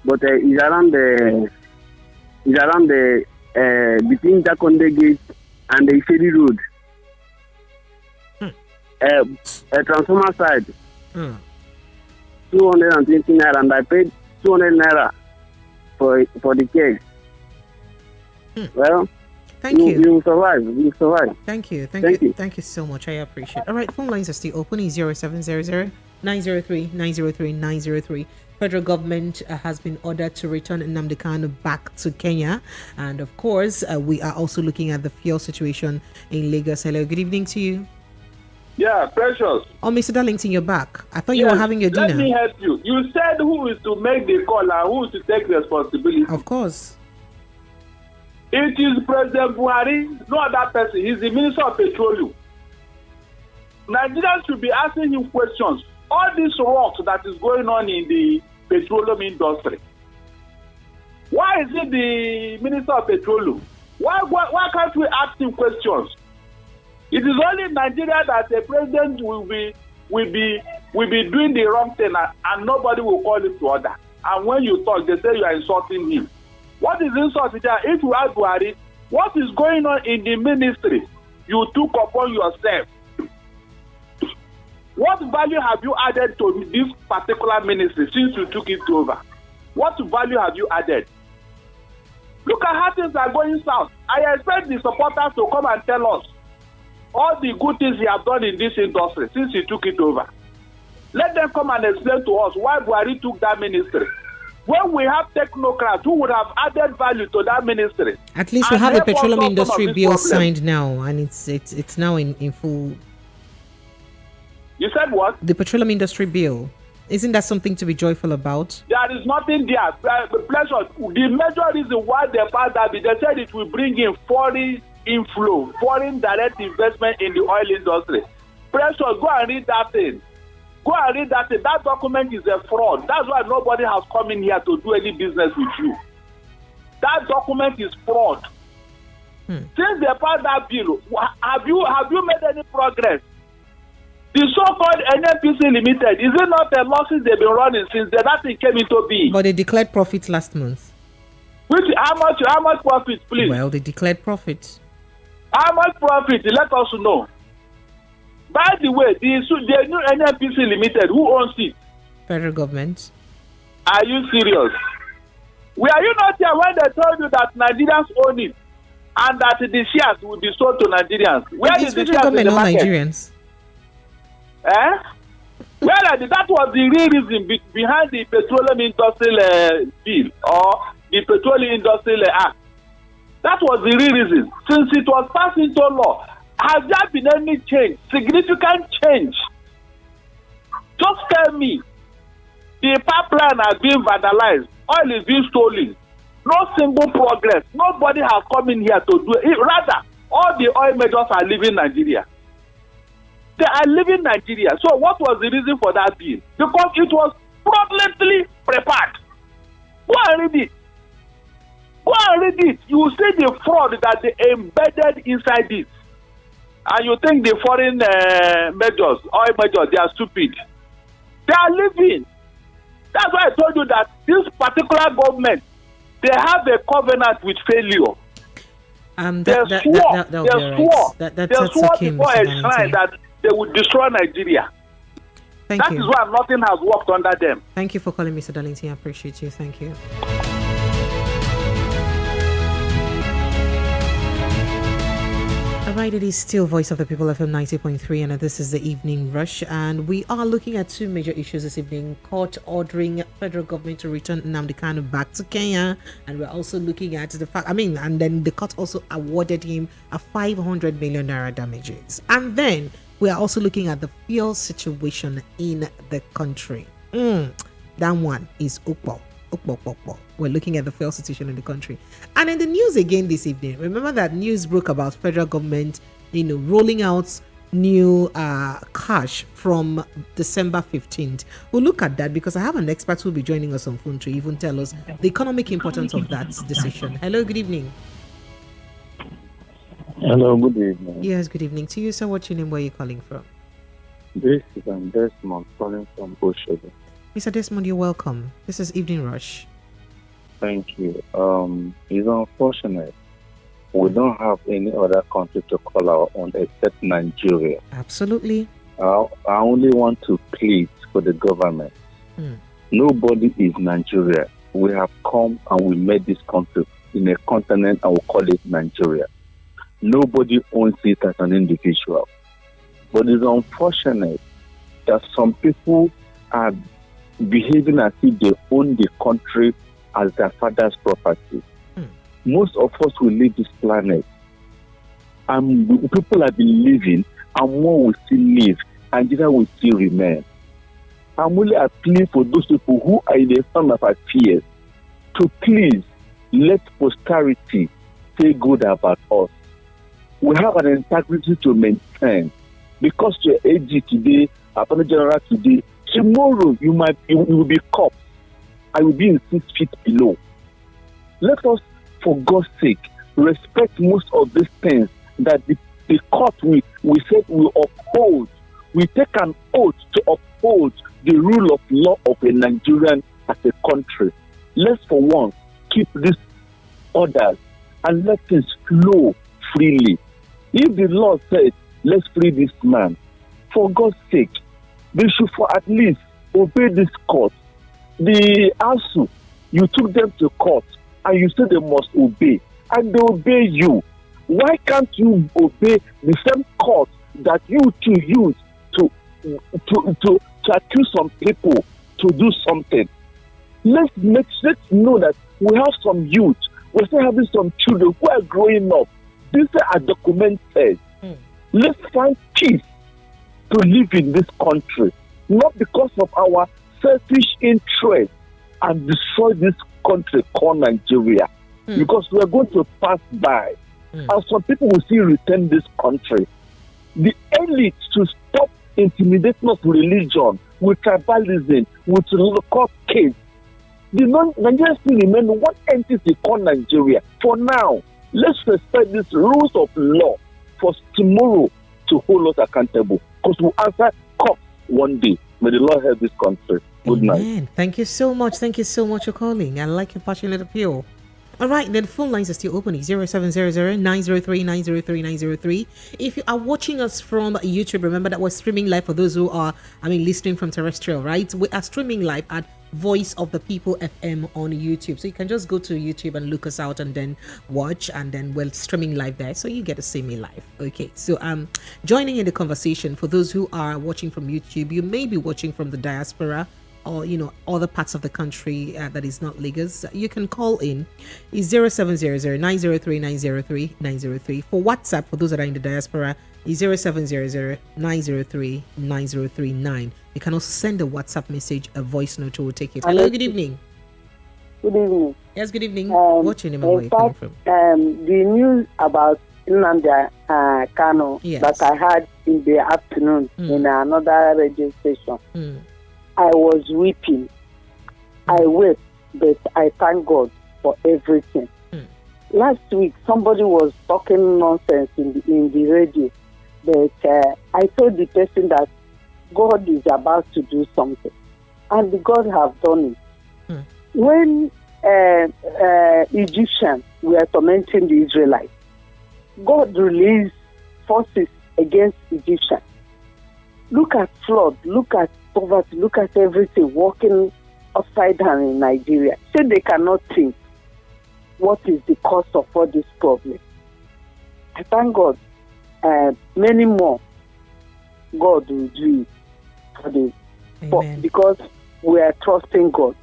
but it's around the between Jakonde Gate and the Ifedi Road. A transformer side. 220 naira, and I paid 200 naira for the cake. Well, thank you. You survive. You survive. Thank you. Thank you so much. I appreciate it. All right, phone lines are still open. 0700 903 903 903. Federal government has been ordered to return Nnamdi Kanu back to Kenya, and of course, we are also looking at the fuel situation in Lagos. Hello, good evening to you. Yeah, Precious. Oh, Mr. Darlington, you're back. I thought you were having your dinner. Let me help you. You said who is to make the call and who is to take responsibility. Of course. It is President Buhari, no other person. He's the Minister of Petroleum. Nigerians should be asking him questions. All this work that is going on in the petroleum industry. Why is it the Minister of Petroleum? Why can't we ask him questions? It is only in Nigeria that the president will be doing the wrong thing and nobody will call him to order. And when you talk, they say you are insulting him. What is insult there? If you ask Buhari, what is going on in the ministry you took upon yourself? What value have you added to this particular ministry since you took it over? What value have you added? Look at how things are going south. I expect the supporters to come and tell us all the good things he has done in this industry since he took it over. Let them come and explain to us why Buhari took that ministry. When we have technocrats who would have added value to that ministry. At least we have the petroleum industry bill signed now, and it's now in full. You said what? The petroleum industry bill. Isn't that something to be joyful about? There is nothing there. Pleasure. The major reason why they passed that bill, they said it will bring in foreign inflow, foreign direct investment in the oil industry. Precious, go and read that thing. Go and read that thing. That document is a fraud. That's why nobody has come in here to do any business with you. That document is fraud. Since they passed that bill, have you made any progress? The so-called NNPC Limited, is it not the losses they've been running since that thing came into being? But they declared profits last month. How much profit, please? Well, they declared profits. How much profit? Let us know. By the way, the new NNPC Limited, who owns it? Federal government. Are you serious? Were you not here when they told you that Nigerians own it and that the shares will be sold to Nigerians? Where is the shares in the market? Nigerians? That was the real reason behind the petroleum industrial bill or the petroleum industrial act. That was the real reason. Since it was passed into law, has there been any change, significant change? Just tell me. The pipeline has been vandalized. Oil is being stolen. No single progress. Nobody has come in here to do it. Rather, all the oil majors are leaving Nigeria. They are leaving Nigeria. So what was the reason for that bill? Because it was fraudulently prepared. Go and read it. Go and read it. You will see the fraud that they embedded inside it. And you think the foreign majors, oil majors, they are stupid. They are leaving. That's why I told you that this particular government, they have a covenant with failure. They swore before a shrine that they would destroy Nigeria. Thank you. That is why nothing has worked under them. Thank you for calling, Mr. Darlington. I appreciate you. Thank you. Alright, it is still Voice of the People FM 90.3, and this is the Evening Rush, and we are looking at two major issues this evening: court ordering federal government to return Nnamdi Kanu back to Kenya, and we're also looking at the fact, and then the court also awarded him a 500 million naira damages, and then we are also looking at the fuel situation in the country. That one is Ukpo. We're looking at the fuel situation in the country. And in the news again this evening, remember that news broke about federal government, rolling out new cash from December 15th. We'll look at that because I have an expert who will be joining us on phone to even tell us the economic importance of that decision. Hello, good evening. Hello, good evening. Yes, good evening to you, sir. What's your name? Where are you calling from? This is Desmond calling from Oshogo. Mr. Desmond, you're welcome. This is Evening Rush. Thank you. It's unfortunate we don't have any other country to call our own except Nigeria. Absolutely. I only want to plead for the government. Nobody is Nigeria. We have come and we made this country in a continent and we call it Nigeria. Nobody owns it as an individual. But it's unfortunate that some people are behaving as if they own the country as their father's property. Most of us will leave this planet, and people have been living, and more will still live, and Nigeria will still remain. I'm only appealing for those people who are in the front of affairs to please let posterity say good about us. We have an integrity to maintain, because you're AG today, Attorney General today. Tomorrow you will be caught. I will be in 6 feet below. Let us, for God's sake, respect most of these things that the court we said will uphold. We take an oath to uphold the rule of law of a Nigerian as a country. Let's for once keep these orders and let things flow freely. If the law says, let's free this man, for God's sake, they should for at least obey this court. The ASU, you took them to court and you said they must obey, and they obey you. Why can't you obey the same court that you two use to accuse some people to do something? Let's know that we have some youth, we're still having some children who are growing up. These are documented. Let's find peace to live in this country, not because of our selfish interest, and destroy this country called Nigeria, because we are going to pass by, and some people will still return this country. The elite to stop intimidating us with religion, with tribalism, with local case. The Nigerians still remain one entity called Nigeria. For now, let's respect these rules of law for tomorrow to hold us accountable. because we'll answer cops one day. May the Lord help this country. Good night. Thank you so much. Thank you so much for calling. I like your passionate appeal. All right, then phone lines are still open. 0700-903-903-903. If you are watching us from YouTube, remember that we're streaming live for those who are, listening from terrestrial, right? We are streaming live at Voice of the People FM on YouTube. So you can just go to YouTube and look us out and then watch, and then we're streaming live there. So you get to see me live. Okay, so joining in the conversation for those who are watching from YouTube, you may be watching from the diaspora or other parts of the country that is not Lagos. You can call in. It's 0700-903-903-903. For WhatsApp, for those that are in the diaspora, is 0700-903-9039. You can also send a WhatsApp message, a voice note, we'll take it. Hello, good evening. Good evening. Yes, good evening. What's your name and where you coming from? The news about Nnamdi Kanu that I had in the afternoon in another radio station. I was weeping. I wept, but I thank God for everything. Last week, somebody was talking nonsense in the radio, but I told the person that God is about to do something, and God have done it. When Egyptians were tormenting the Israelites, God released forces against Egyptians. Look at flood, look at poverty, look at everything walking upside down in Nigeria. So they cannot think what is the cause of all this problem. I thank God. Many more God will do it because we are trusting God.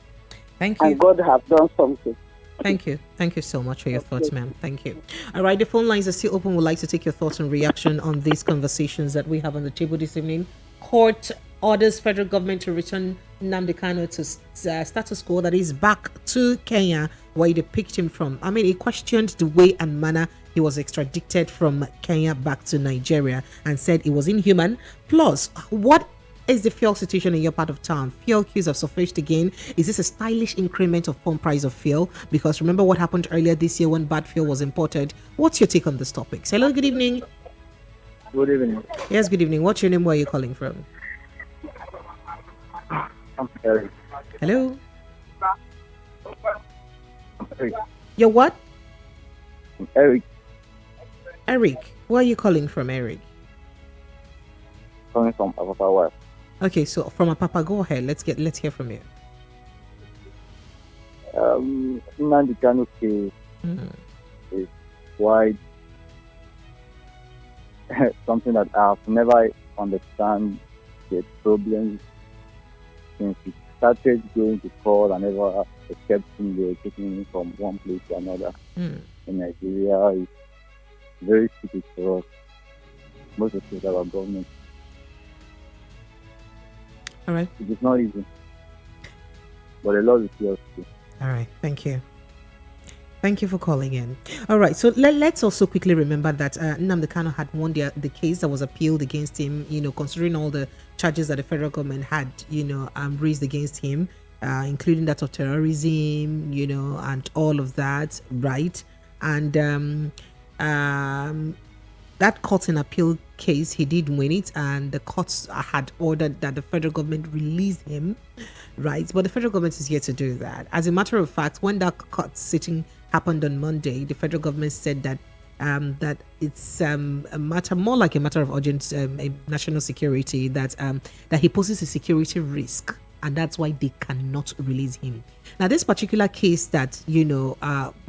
Thank you. And God have done something. Thank you. Thank you so much for your thoughts, ma'am. Thank you. All right, the phone lines are still open. We'd like to take your thoughts and reaction on these conversations that we have on the table this evening. Court orders federal government to return Nnamdi Kanu to status quo, that is back to Kenya, where they picked him from. He questioned the way and manner he was extradited from Kenya back to Nigeria and said it was inhuman. Plus, what is the fuel situation in your part of town? Fuel queues have surfaced again. Is this a stylish increment of pump price of fuel? Because remember what happened earlier this year when bad fuel was imported. What's your take on this topic? Hello, good evening. Good evening. Yes, good evening. What's your name? Where are you calling from? I'm Eric. Hello? Eric. You're what? Eric. Eric. Where are you calling from, Eric? Calling from Apapa. Okay, so from Apapa, go ahead. Let's hear from you. Nnamdi Kanu case is wide. Something that I've never understand the problems since it started going to court and never accepting the taking him from one place to another in Nigeria. It's very stupid for us. Most of it our government. All right. It is not easy. But the law is here too. All right. Thank you. Thank you for calling in. All right. So let's also quickly remember that Nnamdi Kanu had won the case that was appealed against him, considering all the charges that the federal government had, raised against him, including that of terrorism, and all of that, right? And that court and appeal case, he did win it, and the courts had ordered that the federal government release him, right? But the federal government is yet to do that. As a matter of fact, when that court sitting happened on Monday, the federal government said that that it's a matter more like a matter of urgent national security, that he poses a security risk, and that's why they cannot release him. Now, this particular case that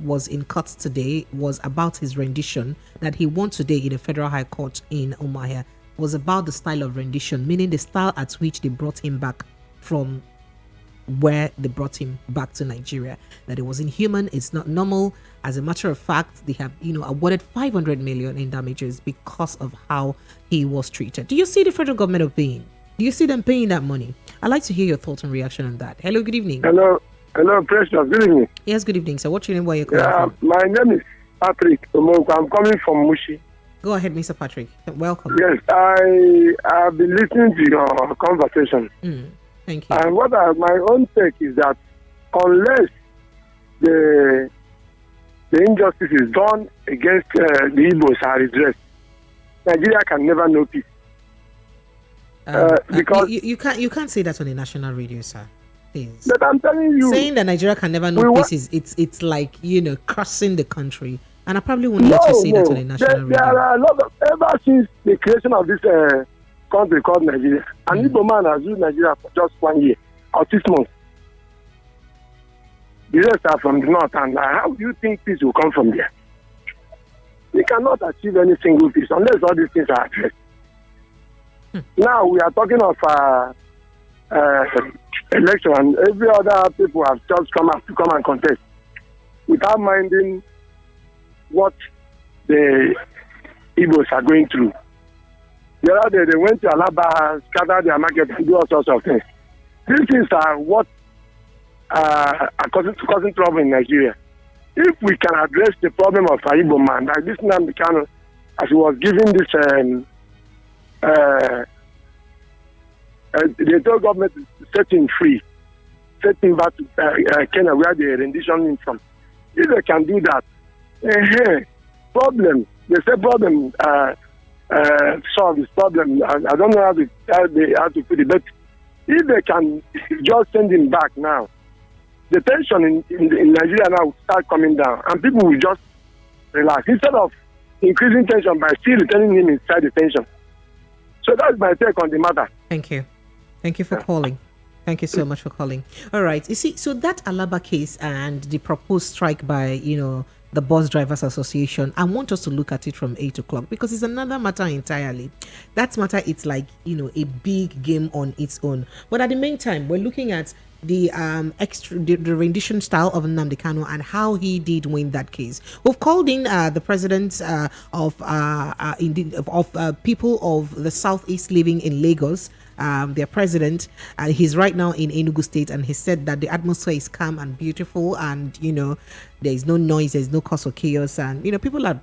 was in court today was about his rendition that he won today in a federal high court in Umuahia. Was about the style of rendition, meaning the style at which they brought him back from where they brought him back to Nigeria. That it was inhuman, it's not normal. As a matter of fact, they have awarded 500 million in damages because of how he was treated. Do you see the federal government obeying? Do you see them paying that money? I'd like to hear your thoughts and reaction on that. Hello, good evening. Hello, Precious. Good evening. Yes, good evening, sir. What's your name? Where are you calling from? My name is Patrick. I'm coming from Mushi. Go ahead, Mr. Patrick. Welcome. Yes, I have been listening to your conversation. Thank you. And my own take is that unless the injustice is done against the Igbos are redressed, Nigeria can never know peace. Because you can't say that on a national radio, sir. Please. But I'm telling you, saying that Nigeria can never know peace is it's like crossing the country, and I probably won't let you say that on a national radio. There are a lot of ever since the creation of this country called Nigeria, an Igbo man has used Nigeria for just 1 year or 6 months. The rest are from the north, and how do you think peace will come from there? We cannot achieve any single peace unless all these things are addressed. Now we are talking of election, and every other people have just come up to come and contest without minding what the Igbos are going through. The other day they went to Alaba, scattered their market, and do all sorts of things. These things are what are causing trouble in Nigeria. If we can address the problem of Igbo man, like this Nnamdi Kanu, as he was giving this, the told government to set him free, set him back to Kenya where the rendition is from. If they can do that, problem, they say problem solve this problem. I don't know how to put it, but if they can just send him back now, the tension in Nigeria now will start coming down, and people will just relax instead of increasing tension by still retaining him inside the tension. So that's my take on the matter. Thank you for calling. Thank you so much for calling. All right, you see, so that Alaba case and the proposed strike by the Bus Drivers Association, I want us to look at it from 8 o'clock because it's another matter entirely. That matter, it's like a big game on its own. But at the meantime, we're looking at the rendition style of Nnamdi Kanu and how he did win that case. We've called in the presidents of people of the southeast living in Lagos. Their president, he's right now in Enugu State, and he said that the atmosphere is calm and beautiful, and there is no noise, there's no cause of chaos, and people are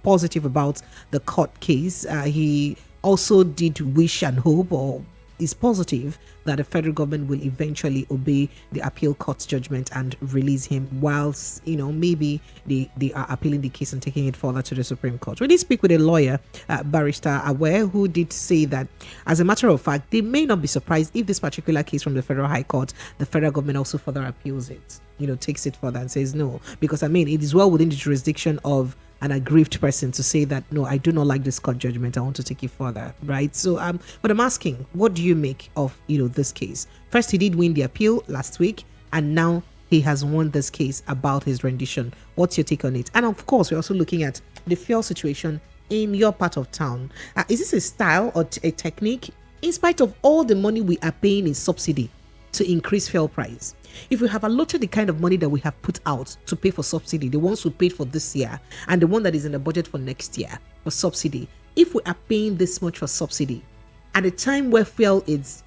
positive about the court case. He also did wish and hope, or is positive, that the federal government will eventually obey the appeal court's judgment and release him, whilst maybe they are appealing the case and taking it further to the Supreme Court. We did speak with a lawyer, Barrister Aware, who did say that, as a matter of fact, they may not be surprised if this particular case from the Federal High Court, the federal government also further appeals it, takes it further and says no, because it is well within the jurisdiction of an aggrieved person to say that, no, I do not like this court judgment, I want to take it further, right? So but I'm asking, what do you make of this case? First, he did win the appeal last week, and now he has won this case about his rendition. What's your take on it? And of course, we're also looking at the fuel situation in your part of town. Is this a style or a technique, in spite of all the money we are paying in subsidy to increase fuel price? If we have allotted the kind of money that we have put out to pay for subsidy, the ones we paid for this year and the one that is in the budget for next year for subsidy, if we are paying this much for subsidy at a time where fuel is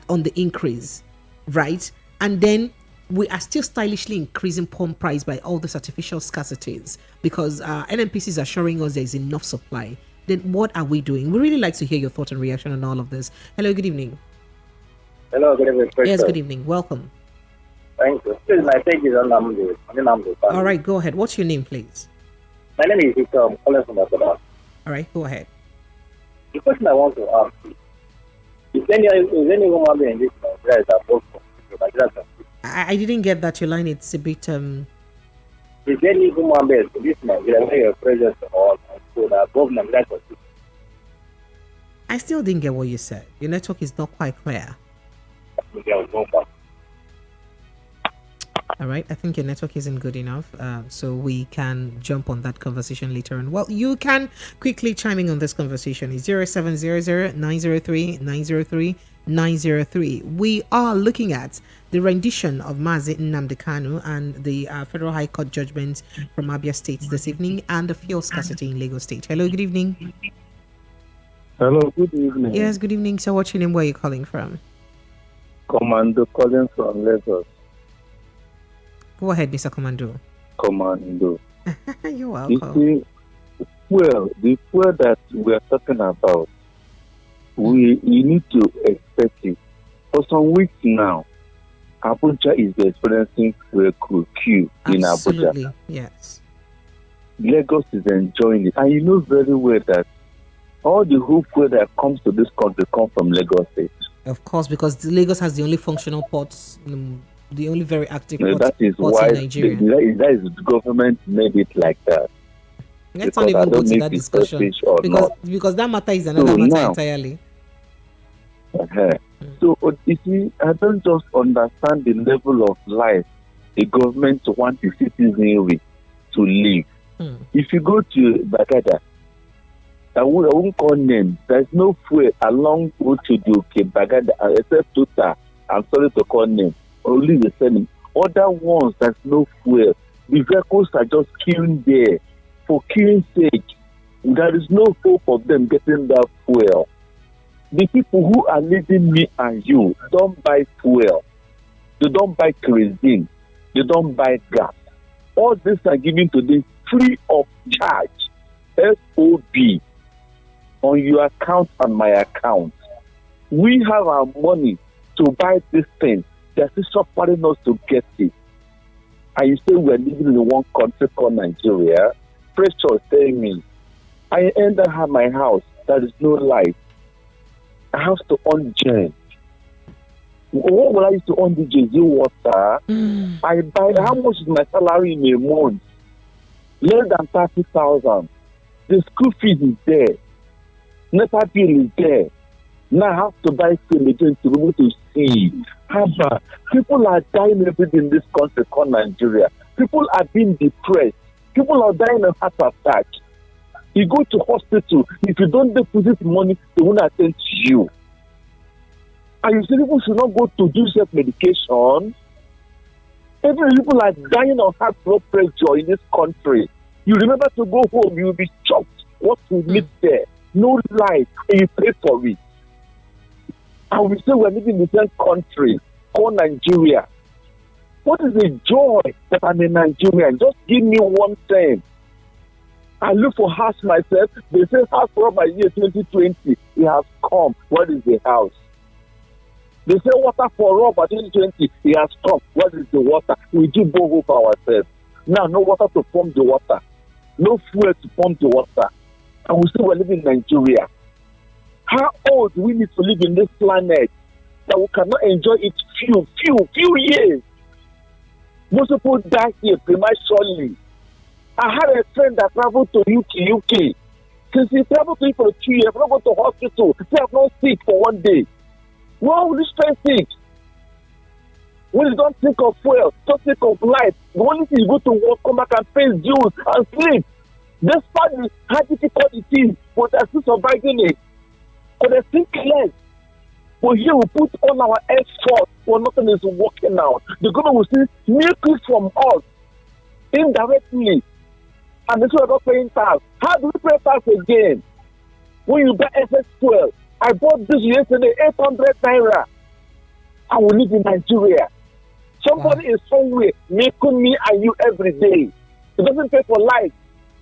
on the increase, right, and then we are still stylishly increasing pump price by all this artificial scarcities because NNPCs are showing us there is enough supply, then what are we doing? We really like to hear your thought and reaction on all of this. Hello, good evening. Hello, good evening. Yes, good evening. Welcome. Thank you. Please, my take is on Nnamdi. All right, go ahead. What's your name, please? My name is Victor. I'm calling from Abuja. All right, go ahead. The question I want to ask is any human being in this Nigeria is above Nigeria? I didn't get that. Your line, it's a bit... Is any human being in this Nigeria where your presence or above Nigeria? I still didn't get what you said. Your network is not quite clear. All right, I think your network isn't good enough, so we can jump on that conversation later on. Well, you can quickly chime in on this conversation. It's 0700-903-903-903. We are looking at the rendition of Mazi Nnamdi Kanu and the Federal High Court judgment from Abia State this evening, and the fuel scarcity in Lagos State. Hello, good evening. Hello, good evening. Yes, good evening. So what's your name? Where are you calling from? Commando calling from Lagos. Go ahead, Mr. Commando. Commando. You're welcome. You see, the fuel that we are talking about, we need to expect it. For some weeks now, Abuja is experiencing fuel queue in Abuja. Absolutely, yes. Lagos is enjoying it. And you know very well that All the whole fuel that comes to this country come from Lagos State. Of course, because Lagos has the only functional ports, the only very active ports, that is ports why in Nigeria. That is the government made it like that. Let's not even go to that discussion because that matter is another matter entirely. So you see, I don't just understand the level of life a government wants the citizenry to live. If you go to Bagada, I won't call names. There's no fuel along Ochuduke, Bagada, except Tota. I'm sorry to call names. Only the same. Other ones, there's no fuel. The vehicles are just queuing there for queuing sake. There is no hope of them getting that fuel. The people who are leading me and you don't buy fuel. They don't buy kerosene. They don't buy gas. All this are given to them free of charge. FOB. On your account and my account. We have our money to buy this thing. They're still suffering us to get it. And you say we're living in one country called Nigeria. Pressure is telling me, I enter my house, there is no light. I have to on gen. What will I use to on the JZ water? I buy, how much is my salary in a month? Less than 30,000. The school fees is there. NEPA bill is there. Now I have to buy film again to be able to see. However, people are dying every day in this country called Nigeria. People are being depressed. People are dying of heart attack. You go to hospital, if you don't deposit money, they won't attend to you. And you say people should not go to do self-medication. Every people are dying of high blood pressure in this country. You remember to go home, you'll be shocked what you meet there. No life, and you pay for it. And we say we're living in the same country called Nigeria. What is the joy that I'm a Nigerian? Just give me one thing. I look for house myself. They say house for by year 2020. It has come. What is the house? They say water for all by 2020. It has come. What is the water? We do borrow for ourselves. Now, no water to pump the water. No fuel to pump the water. And we say we're living in Nigeria. How old do we need to live in this planet that we cannot enjoy it few years? Most people die here prematurely. I had a friend that traveled to UK. Since he traveled to it for 2 years, not go to hospital. They have not sick for 1 day. Why would you stay sick? When you don't think of fuel, don't think of life. The only thing you go to work, come back and face dues and sleep. Despite how difficult it is, but they're still surviving it. But they think less. But here we put all our effort when nothing is working out. The government will see miracles from us indirectly. And this is not paying tax. How do we pay tax again? When you buy SS 12, I bought this yesterday, 800 naira. I will live in Nigeria. Somebody is somewhere making me and you every day. It doesn't pay for life.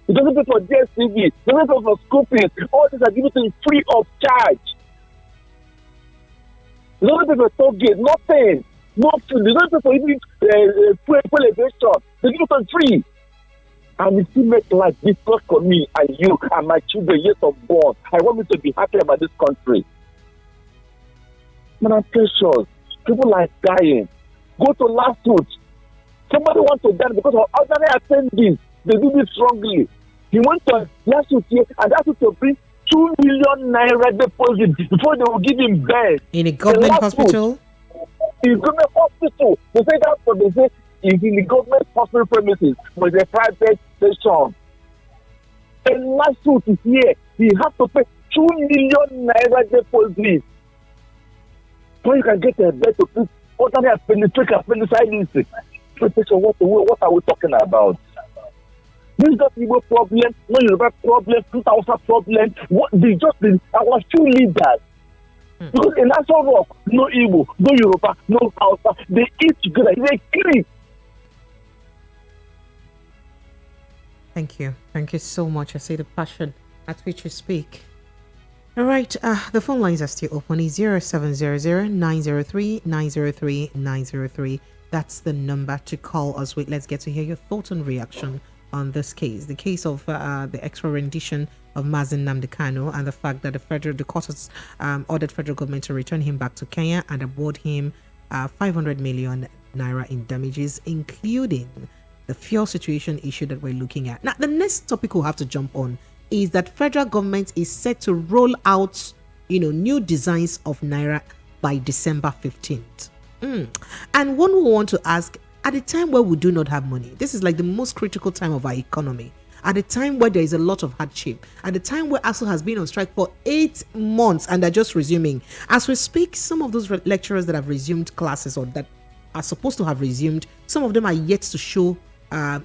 It doesn't pay for DSTV. It doesn't pay for school fees. All these are given to you free of charge. It doesn't pay for toll gate, nothing. Nothing. They don't pay for even fuel elevation. They give it for free. And it still makes life difficult for me and you and my children years of born. I want me to be happy about this country. Man, I'm precious. People are dying. Go to last week. Somebody wants to die because of ordinary attendees. They do this wrongly. He went to last week here and asked to bring 2 million naira deposit before they will give him bed. In a government hospital? In a government hospital. They say that's what they say. Is in the government hospital premises, but the private station. And last week is here. He has to pay 2 million naira deposit. So you can get a bed to put ordinary appendicitis. What are we talking about? This is not Igbo problem, no Yoruba problem, Hausa problem. What they just been our few leaders. Because in National Rock, no Igbo, no Yoruba, no Hausa, they eat together, they kill. Thank you. Thank you so much. I see the passion at which you speak. All right. The phone lines are still open. It's 0700 903 903 903. That's the number to call us with. Let's get to hear your thoughts and reaction on this case. The case of the extra rendition of Nnamdi Kanu and the fact that the court has ordered federal government to return him back to Kenya and award him 500 million naira in damages, including the fuel situation issue that we're looking at. Now, the next topic we'll have to jump on is that federal government is set to roll out, new designs of naira by December 15th. And one will want to ask, at a time where we do not have money, this is like the most critical time of our economy, at a time where there is a lot of hardship, at a time where ASU has been on strike for 8 months and they're just resuming. As we speak, some of those lecturers that have resumed classes or that are supposed to have resumed, some of them are yet to show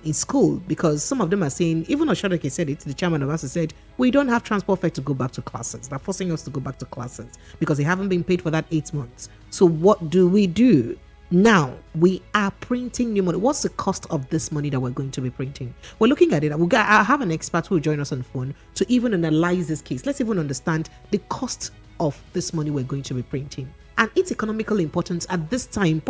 in school, because some of them are saying, even Oshodoke said it, the chairman of ASU said, we don't have transport fare to go back to classes. They're forcing us to go back to classes because they haven't been paid for that 8 months. So what do we do? Now, we are printing new money. What's the cost of this money that we're going to be printing? We're looking at it. I have an expert who will join us on the phone to even analyze this case. Let's even understand the cost of this money we're going to be printing and its economical importance at this time,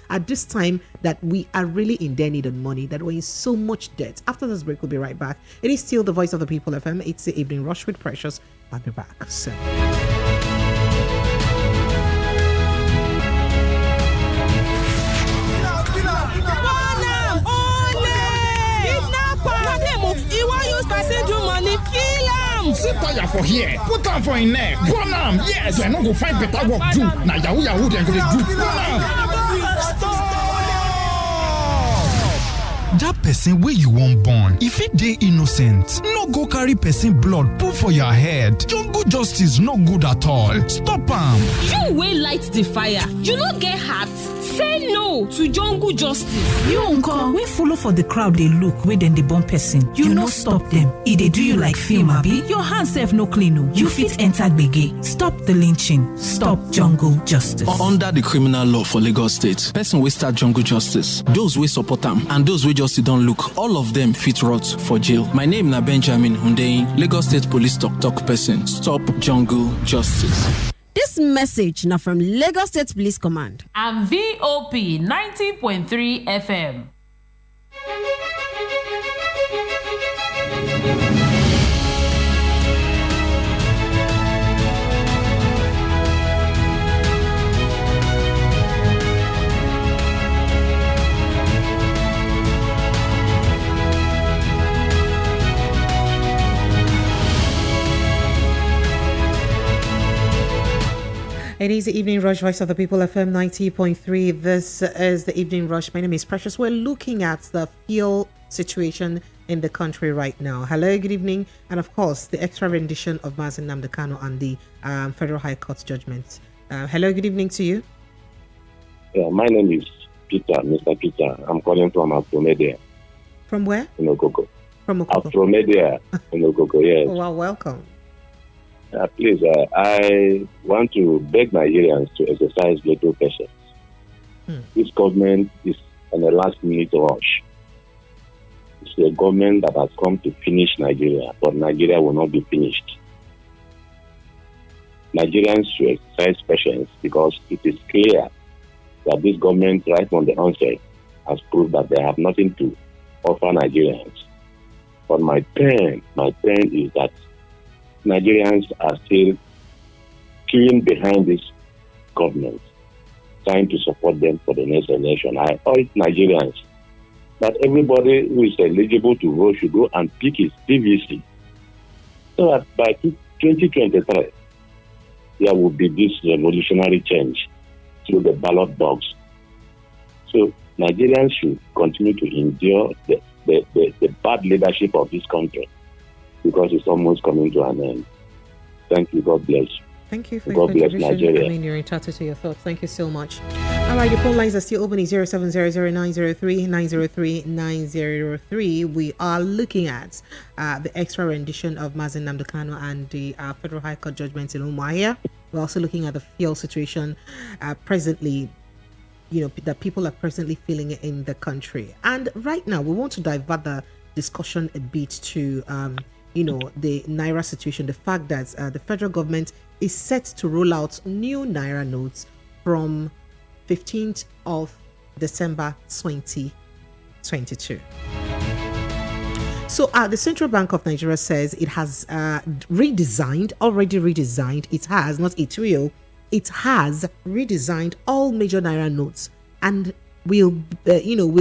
at this time that we are really in their need of money, that we're in so much debt. After this break, we'll be right back. It is still the Voice of the People FM. It's the Evening Rush with Precious. I'll be back soon. Sit tire for here. Put am for in neck. Burn am. Yes, I no go find better work do. Na yahoo dem go dey do. Burn am. Dat person wey you wan born, if it dey innocent, no go carry person blood put for your head. Jungle justice no good at all. Stop am. You wey light the fire, you no get heart. Say no to jungle justice. You uncle, we follow for the crowd they look wey dem dey born person. You no stop them. E dey do you like film, abi? Your hands sef no clean o. You fit enter gbege. Stop the lynching. Stop jungle justice. Under the criminal law for Lagos State, person wey start jungle justice, those wey support am, and those wey just don't look, all of them fit rot for jail. My name na Benjamin Hundeyin, Lagos State Police talk person. Stop jungle justice. This message now from Lagos State Police Command and VOP 90.3 FM. It is the Evening Rush, Voice of the People, FM 90.3. This is the Evening Rush. My name is Precious. We're looking at the fuel situation in the country right now. Hello, good evening. And of course, the extra rendition of Nnamdi Kanu and the Federal High Court judgment. Hello, good evening to you. Yeah, my name is Peter, Mr. Peter. I'm calling from Afromedia. From where? In Ogogo. From Ogogo. Afromedia in Ogogo, yes. Oh, well, welcome. Please, I want to beg Nigerians to exercise little patience. This government is on a last-minute rush. It's a government that has come to finish Nigeria, but Nigeria will not be finished. Nigerians should exercise patience because it is clear that this government, right from the onset, has proved that they have nothing to offer Nigerians. But my pain is that Nigerians are still queuing behind this government, trying to support them for the next election. I urge Nigerians that everybody who is eligible to vote should go and pick his PVC, so that by 2023, there will be this revolutionary change through the ballot box. So Nigerians should continue to endure the bad leadership of this country, because it's almost coming to an end. Thank you. God bless you. Thank you for your contribution. I mean, you're entitled to your thoughts. Thank you so much. All right, your phone lines are still open. 0700-903-903. We are looking at the extra rendition of Nnamdi Kanu and the Federal High Court judgment in Umuahia. We're also looking at the fuel situation presently, that people are presently feeling in the country. And right now, we want to divert the discussion a bit to the naira situation, the fact that the federal government is set to roll out new naira notes from 15th of December 2022. So the Central Bank of Nigeria says it has already redesigned. It has, not it will, it has redesigned all major naira notes and will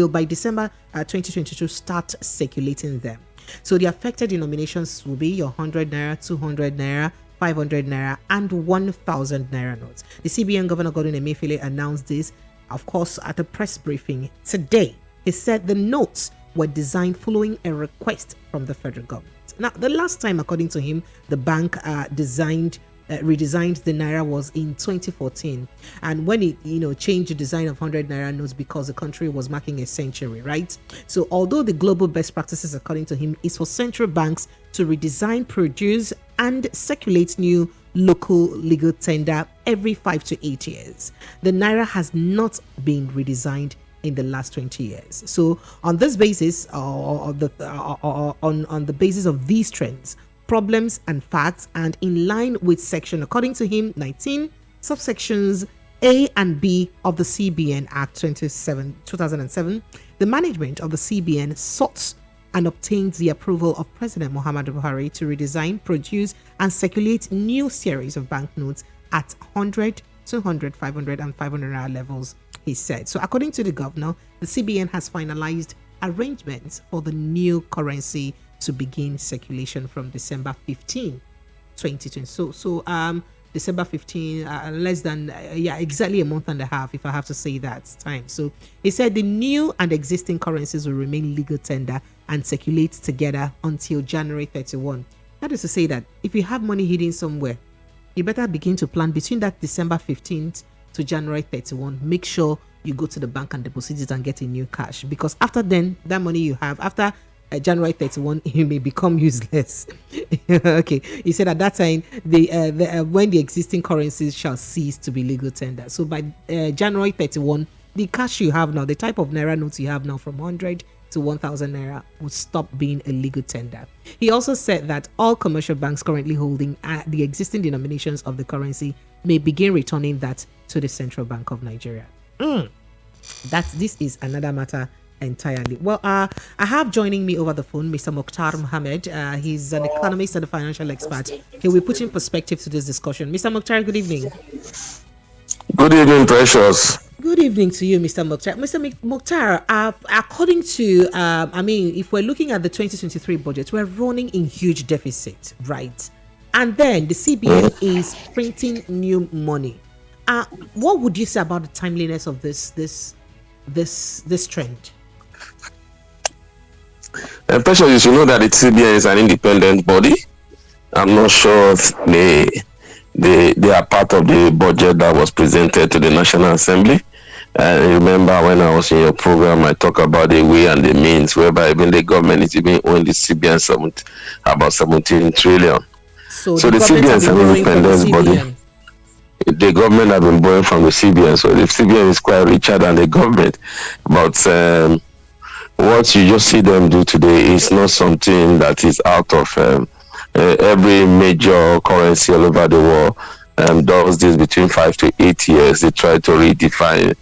by December 2022 start circulating them. So the affected denominations will be your 100 naira, 200 naira, 500 naira, and 1,000 naira notes. The CBN Governor Godwin Emefiele announced this, of course, at a press briefing today. He said the notes were designed following a request from the federal government. Now, the last time, according to him, the bank redesigned the naira was in 2014, and when it changed the design of 100 naira notes because the country was marking a century, right? So although the global best practices, according to him, is for central banks to redesign, produce, and circulate new local legal tender every 5 to 8 years, the naira has not been redesigned in the last 20 years. So on this basis, on the basis of these trends, problems and facts, and in line with section, according to him, 19 subsections A and B of the CBN Act 2007, the management of the CBN sought and obtained the approval of President Muhammadu Buhari to redesign, produce, and circulate new series of banknotes at 100, 200, 500, and 500 naira levels, he said. So according to the governor, the CBN has finalized arrangements for the new currency to begin circulation from December 15, 2020. So December 15, less than exactly a month and a half, if I have to say that time. So he said the new and existing currencies will remain legal tender and circulate together until January 31. That is to say that if you have money hidden somewhere, you better begin to plan between that December 15th to January 31. Make sure you go to the bank and deposit it and get a new cash, because after then, that money you have after January 31, it may become useless. Okay, he said at that time, when the existing currencies shall cease to be legal tender. So by January 31, the cash you have now, the type of naira notes you have now from 100 to 1,000 naira will stop being a legal tender. He also said that all commercial banks currently holding the existing denominations of the currency may begin returning that to the Central Bank of Nigeria. This is another matter entirely. Well, I have joining me over the phone Mr. Mukhtar Mohammed. He's an economist and a financial expert. He will put in perspective to this discussion. Mr. Mukhtar, good evening. Good evening, Precious. Good evening to you, Mr. Mukhtar. Mr. Mukhtar, according to, if we're looking at the 2023 budget, we're running in huge deficit, right? And then the CBN is printing new money. What would you say about the timeliness of this trend? Precious, you should know that the CBN is an independent body. I'm not sure if they are part of the budget that was presented to the National Assembly. I remember when I was in your program, I talked about the way and the means whereby even the government is even owing the CBN about 17 trillion. So the CBN is an independent body. The government have been borrowing from the CBN, so the CBN is quite richer than the government. But what you just see them do today is not something that is out of every major currency all over the world. Does this between 5 to 8 years. They try to redesign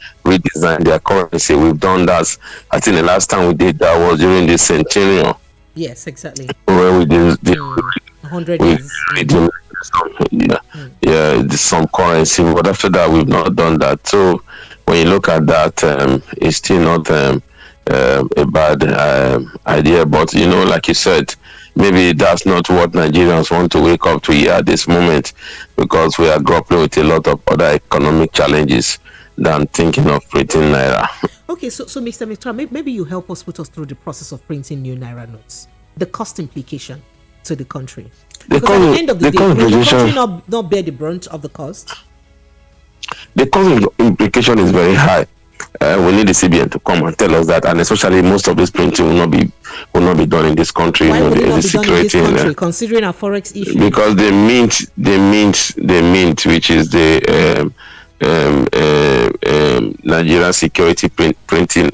their currency. We've done that. I think the last time we did that was during the centennial. Yes, exactly. Where we did 100 years. Some currency, but after that we've not done that. So when you look at that, it's still not a bad idea. But like you said, maybe that's not what Nigerians want to wake up to here at this moment, because we are grappling with a lot of other economic challenges than thinking of printing naira. Okay, so Mr. Mitra, maybe you help us put us through the process of printing new naira notes, the cost implication to the country. Because at the end of the day, will the country not bear the brunt of the cost? The cost implication is very high. We need the CBN to come and tell us that, and especially most of this printing will not be done in this country. Why would it not be done in this country, considering our forex issue? Because the mint, which is the Nigerian security printing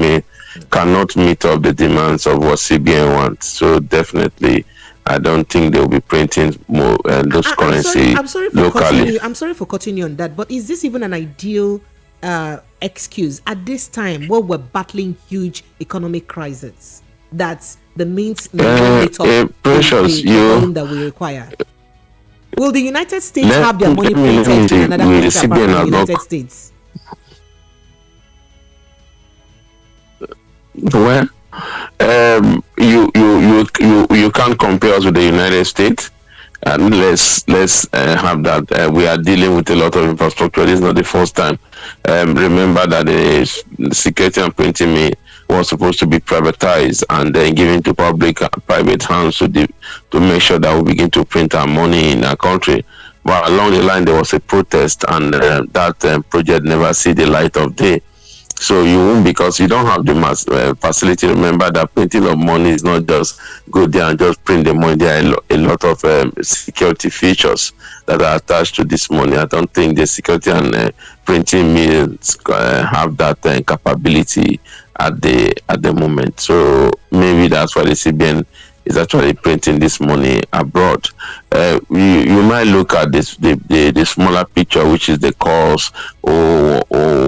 mint, cannot meet up the demands of what CBN wants. So definitely, I don't think they'll be printing more those currency locally. I'm sorry for cutting you on that, but is this even an ideal excuse at this time where we're battling huge economic crisis? that the means may not Precious, the volume that we require. Will the United States have their money printed in another country apart from the United States? Well, you can't compare us with the United States. And let's have that. We are dealing with a lot of infrastructure. This is not the first time. Remember that the security and printing me was supposed to be privatized and then given to private hands to make sure that we begin to print our money in our country. But along the line, there was a protest, and that project never see the light of day. So you won't, because you don't have the facility. Remember that printing of money is not just go there and just print the money. There are a lot of security features that are attached to this money. I don't think the security and printing mills have that capability at the moment. So maybe that's why the CBN is actually printing this money abroad. You might look at this the smaller picture, which is the cost or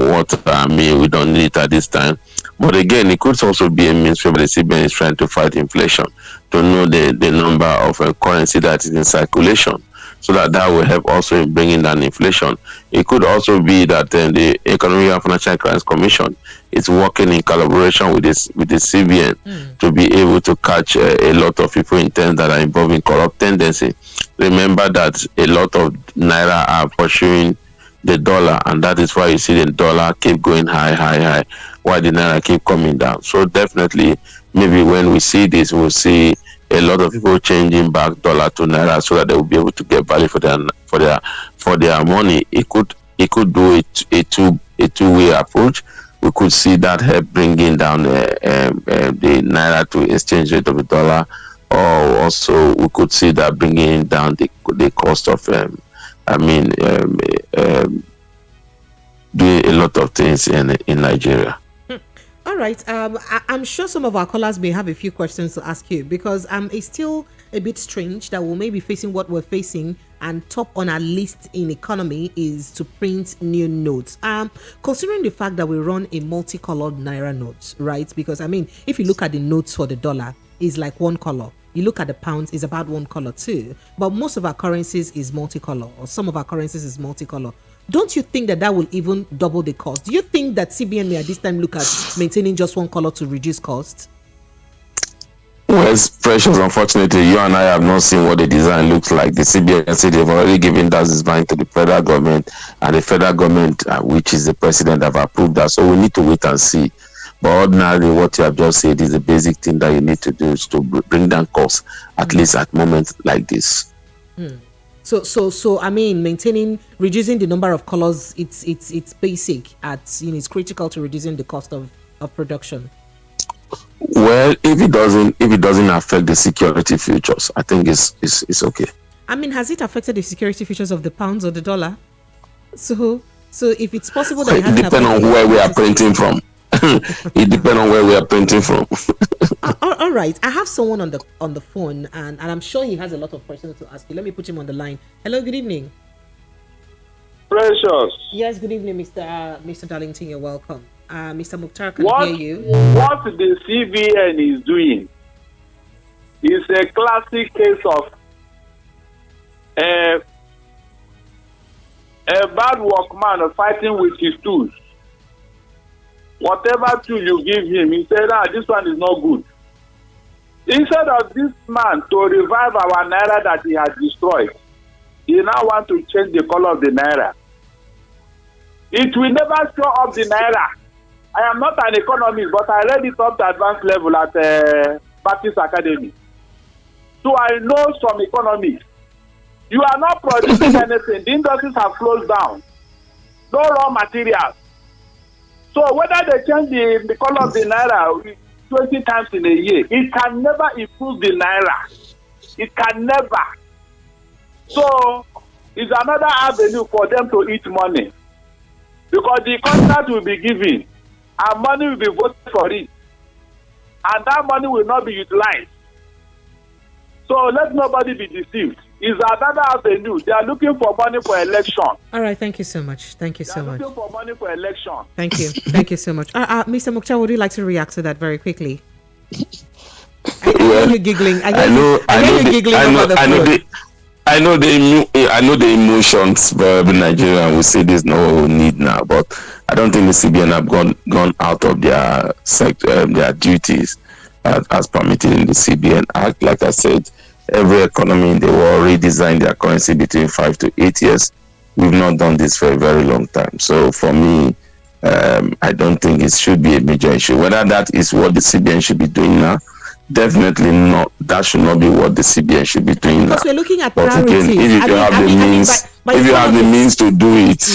what I mean. We don't need it at this time. But again, it could also be a means where the CBN is trying to fight inflation, to know the number of currency that is in circulation, so that will help also in bringing down inflation. It could also be that the Economic and Financial Crimes Commission is working in collaboration with the CBN to be able to catch a lot of people in terms that are involved in corrupt tendency. Remember that a lot of naira are pursuing the dollar, and that is why you see the dollar keep going high, while the naira keep coming down. So definitely, maybe when we see this, we'll see a lot of people changing back dollar to naira so that they will be able to get value for their money. It could do a two-way approach. We could see that help bringing down the naira to exchange rate of the dollar, or also we could see that bringing down the cost of doing a lot of things in Nigeria. All right. I'm sure some of our callers may have a few questions to ask you, because it's still a bit strange that we may be facing what we're facing, and top on our list in economy is to print new notes. Considering the fact that we run a multicolored naira notes, right? Because if you look at the notes for the dollar, it's like one color. You look at the pounds, it's about one color too. But most of our currencies is multicolor, or some of our currencies is multicolor. Don't you think that will even double the cost? Do you think that CBN may at this time look at maintaining just one color to reduce costs? Well, it's precious. Unfortunately, you and I have not seen what the design looks like. The CBN said they've already given that design to the federal government, and the federal government, which is the president, have approved that. So we need to wait and see. But ordinarily, what you have just said is the basic thing that you need to do is to bring down costs, at least at moments like this. So reducing the number of colors, it's basic. It's critical to reducing the cost of production. Well, if it doesn't affect the security features, I think it's okay. Has it affected the security features of the pounds or the dollar? So if it's possible that it depends on where we are printing from. It depends on where we are printing from. All right. I have someone on the phone, and I'm sure he has a lot of questions to ask you. Let me put him on the line. Hello, good evening. Precious. Yes, good evening, Mr. Darlington. You're welcome. Mr. Mukhtar can hear you. What the CBN is doing is a classic case of a bad workman fighting with his tools. Whatever tool you give him, he said, this one is not good. Instead of this man to revive our naira that he has destroyed, he now wants to change the color of the naira. It will never show up the naira. I am not an economist, but I read it up to advanced level at Baptist Academy. So I know some economics. You are not producing anything. The industries have closed down. No raw materials. So whether they change the color of the naira 20 times in a year, it can never improve the naira. It can never. So it's another avenue for them to eat money. Because the contract will be given and money will be voted for it. And that money will not be utilized. So let nobody be deceived. It's another avenue. They are looking for money for election. All right, thank you so much. Thank you so much. Looking for money for election. Thank you. Thank you so much. Mr. Mukhtar, would you like to react to that very quickly? hear you giggling. I hear you giggling over the phone. I know the emotions, but Nigeria will say this is not what we need now. But I don't think the CBN have gone out of their duties as permitted in the CBN Act. Like I said, every economy in the world redesigned their currency between 5 to 8 years. We've not done this for a very long time. So for me, I don't think it should be a major issue. Whether that is what the CBN should be doing now, definitely not. That should not be what the CBN should be doing because now. We're looking at but priorities. Again, if you have the means to do it,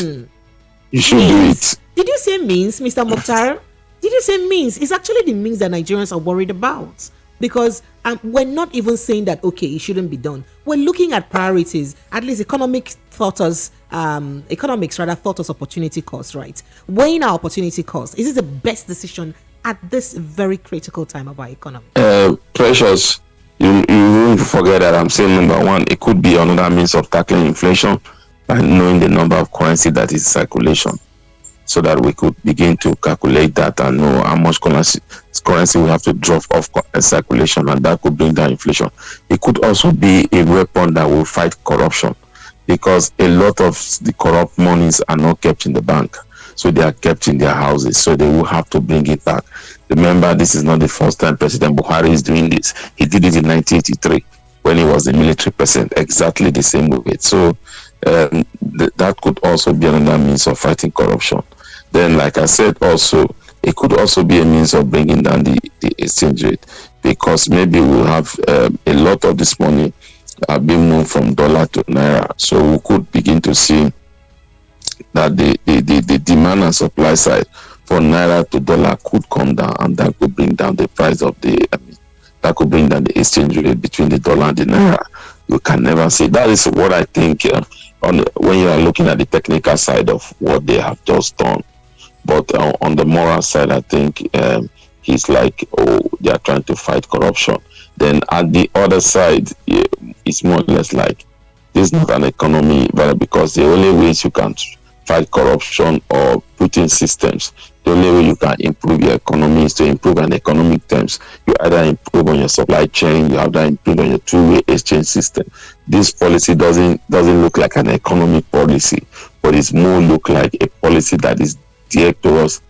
you should do it. Did you say means, Mr. Mokhtar? Did you say means? It's actually the means that Nigerians are worried about. Because we're not even saying that, okay, it shouldn't be done. We're looking at priorities. At least economics thought us opportunity cost, right? Weighing our opportunity cost. Is this the best decision at this very critical time of our economy? Precious, you won't forget that I'm saying number one, it could be another means of tackling inflation by knowing the number of currency that is in circulation, so that we could begin to calculate that and know how much currency we have to drop off circulation, and that could bring down inflation. It could also be a weapon that will fight corruption, because a lot of the corrupt monies are not kept in the bank. So they are kept in their houses, so they will have to bring it back. Remember, this is not the first time President Buhari is doing this. He did it in 1983 when he was the military president, exactly the same way. So that could also be another means of fighting corruption. Then, like I said, also, it could also be a means of bringing down the exchange rate, because maybe we'll have a lot of this money being moved from dollar to naira. So we could begin to see that the demand and supply side for naira to dollar could come down, and that could bring down the price of that could bring down the exchange rate between the dollar and the naira. You can never say. That is what I think when you are looking at the technical side of what they have just done. But on the moral side, I think he's like, they are trying to fight corruption. Then at the other side, it's more or less like, this is not an economy, but because the only ways you can fight corruption or put in systems, the only way you can improve your economy is to improve on economic terms. You either improve on your supply chain, you either improve on your two-way exchange system. This policy doesn't look like an economic policy, but it's more look like a policy that is geared towards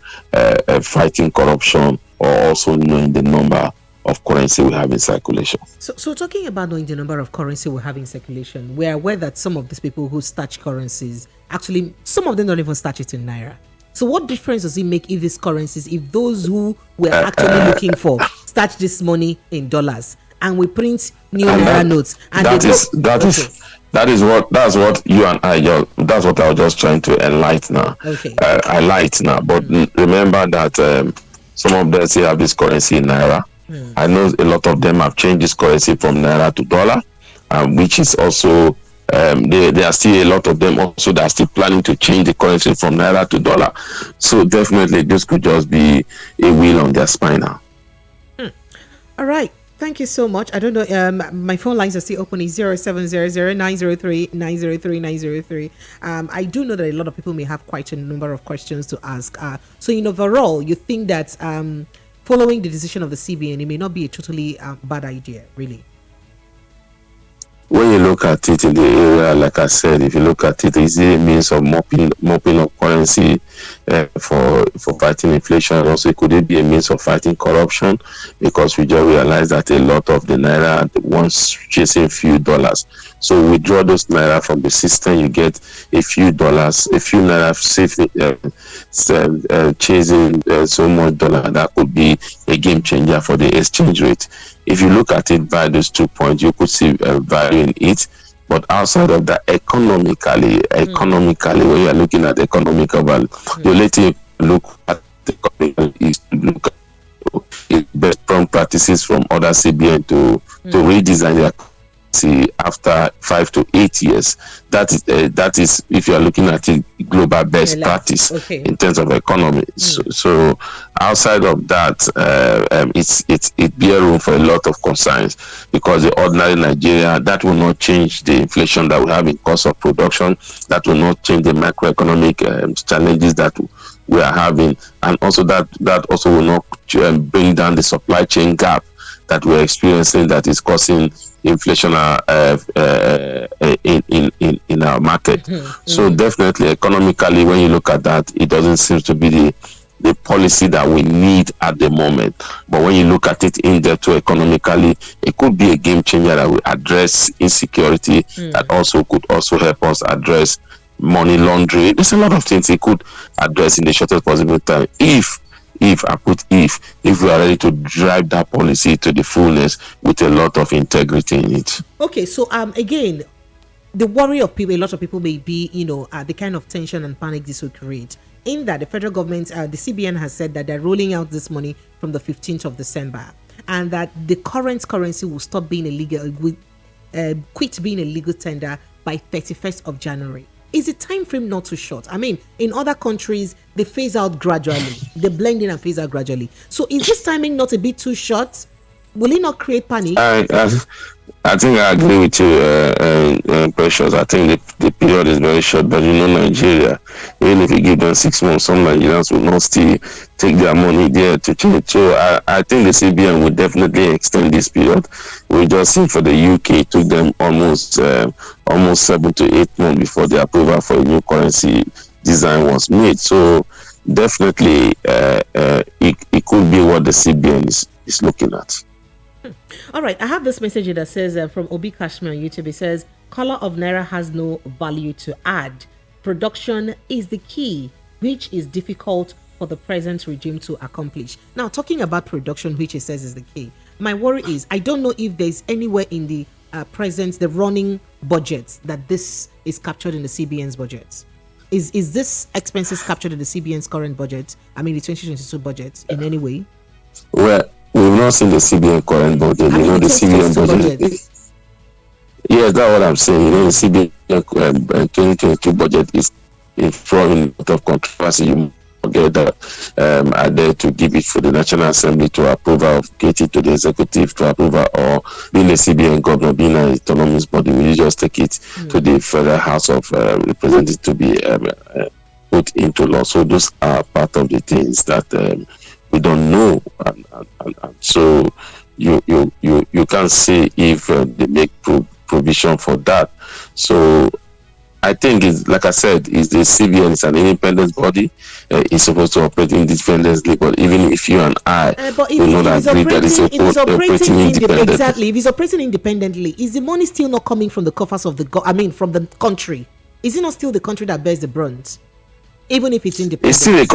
fighting corruption, or also knowing the number of currency we have in circulation. So talking about knowing the number of currency we have in circulation, we're aware that some of these people who starch currencies, actually, some of them don't even starch it in naira. So what difference does it make if these currencies, if those who we're actually looking for starch this money in dollars, and we print new naira notes? And that's what you and I that's what I was just trying to enlighten now. Okay. Highlight now. But remember that some of them still have this currency in naira. I know a lot of them have changed this currency from naira to dollar, which is also there are still a lot of them also that are still planning to change the currency from naira to dollar. So definitely this could just be a wheel on their spine now. All right. Thank you so much. I don't know. My phone lines are still open. It's 0700-903-903-903. I do know that a lot of people may have quite a number of questions to ask. So in overall, you think that following the decision of the CBN, it may not be a totally bad idea, really? When you look at it in the area, like I said, if you look at it, it's a means of mopping up currency for fighting inflation. Also, could it be a means of fighting corruption? Because we just realized that a lot of the naira wants chasing few dollars. So withdraw those naira from the system, you get a few dollars, a few naira chasing so much dollar. That could be a game changer for the exchange rate. If you look at it by those 2 points, you could see value in it. But outside of that, economically, when you are looking at economical value, the only thing you look at is to look at best practices from other CBN to redesign their currency after 5 to 8 years. That is if you are looking at it, global best practice in terms of economy. So outside of that, it bear room for a lot of concerns, because the ordinary Nigeria, that will not change the inflation that we have in cost of production. That will not change the macroeconomic challenges that we are having, and also that also will not bring down the supply chain gap that we're experiencing that is causing inflation in our market. So definitely economically, when you look at that, it doesn't seem to be the policy that we need at the moment. But when you look at it in depth economically, it could be a game changer that will address insecurity, that also could also help us address money laundering. There's a lot of things it could address in the shortest possible time if we are ready to drive that policy to the fullness with a lot of integrity in it. Okay, so again, the worry of people, a lot of people may be, the kind of tension and panic this will create. In that the federal government, the CBN has said that they're rolling out this money from the 15th of December, and that the current currency will stop being illegal, quit being a legal tender by 31st of January. Is the time frame not too short? I mean, in other countries, they phase out gradually. They blend in and phase out gradually. So is this timing not a bit too short? Will it not create panic? I think I agree with you, Precious. I think the period is very short, but Nigeria, even if you give them 6 months, some Nigerians will not still take their money there to change. So I think the CBN will definitely extend this period. We just see for the UK, it took them almost 7 to 8 months before the approval for a new currency design was made. So definitely, it could be what the CBN is looking at. All right, I have this message that says from Obi Kashmir on YouTube. It says, color of naira has no value to add. Production is the key, which is difficult for the present regime to accomplish. Now, talking about production, which it says is the key, my worry is I don't know if there's anywhere in the the running budget that this is captured in the CBN's budget. Is this expenses captured in the CBN's current budget? I mean, the 2022 budget in any way? Well, we've not seen the CBN current budget. The CBN budget. Yes, that's what I'm saying. The CBN 2022 budget is from a lot of controversy. You forget that are there to give it for the National Assembly to approval, get it to the executive to approval, or being a CBN governor, being an autonomous body, we just take it to the Federal House of Representatives to be put into law. So those are part of the things that we don't know, and so you can't say if they make provision for that. So I think it's like I said, is the CBN is an independent body. It's supposed to operate independently, but even if you and I will not agree that it's operating independently. Exactly, if it's operating independently, is the money still not coming from the coffers of from the country? Is it not still the country that bears the brunt? Even if it's independent, it's still a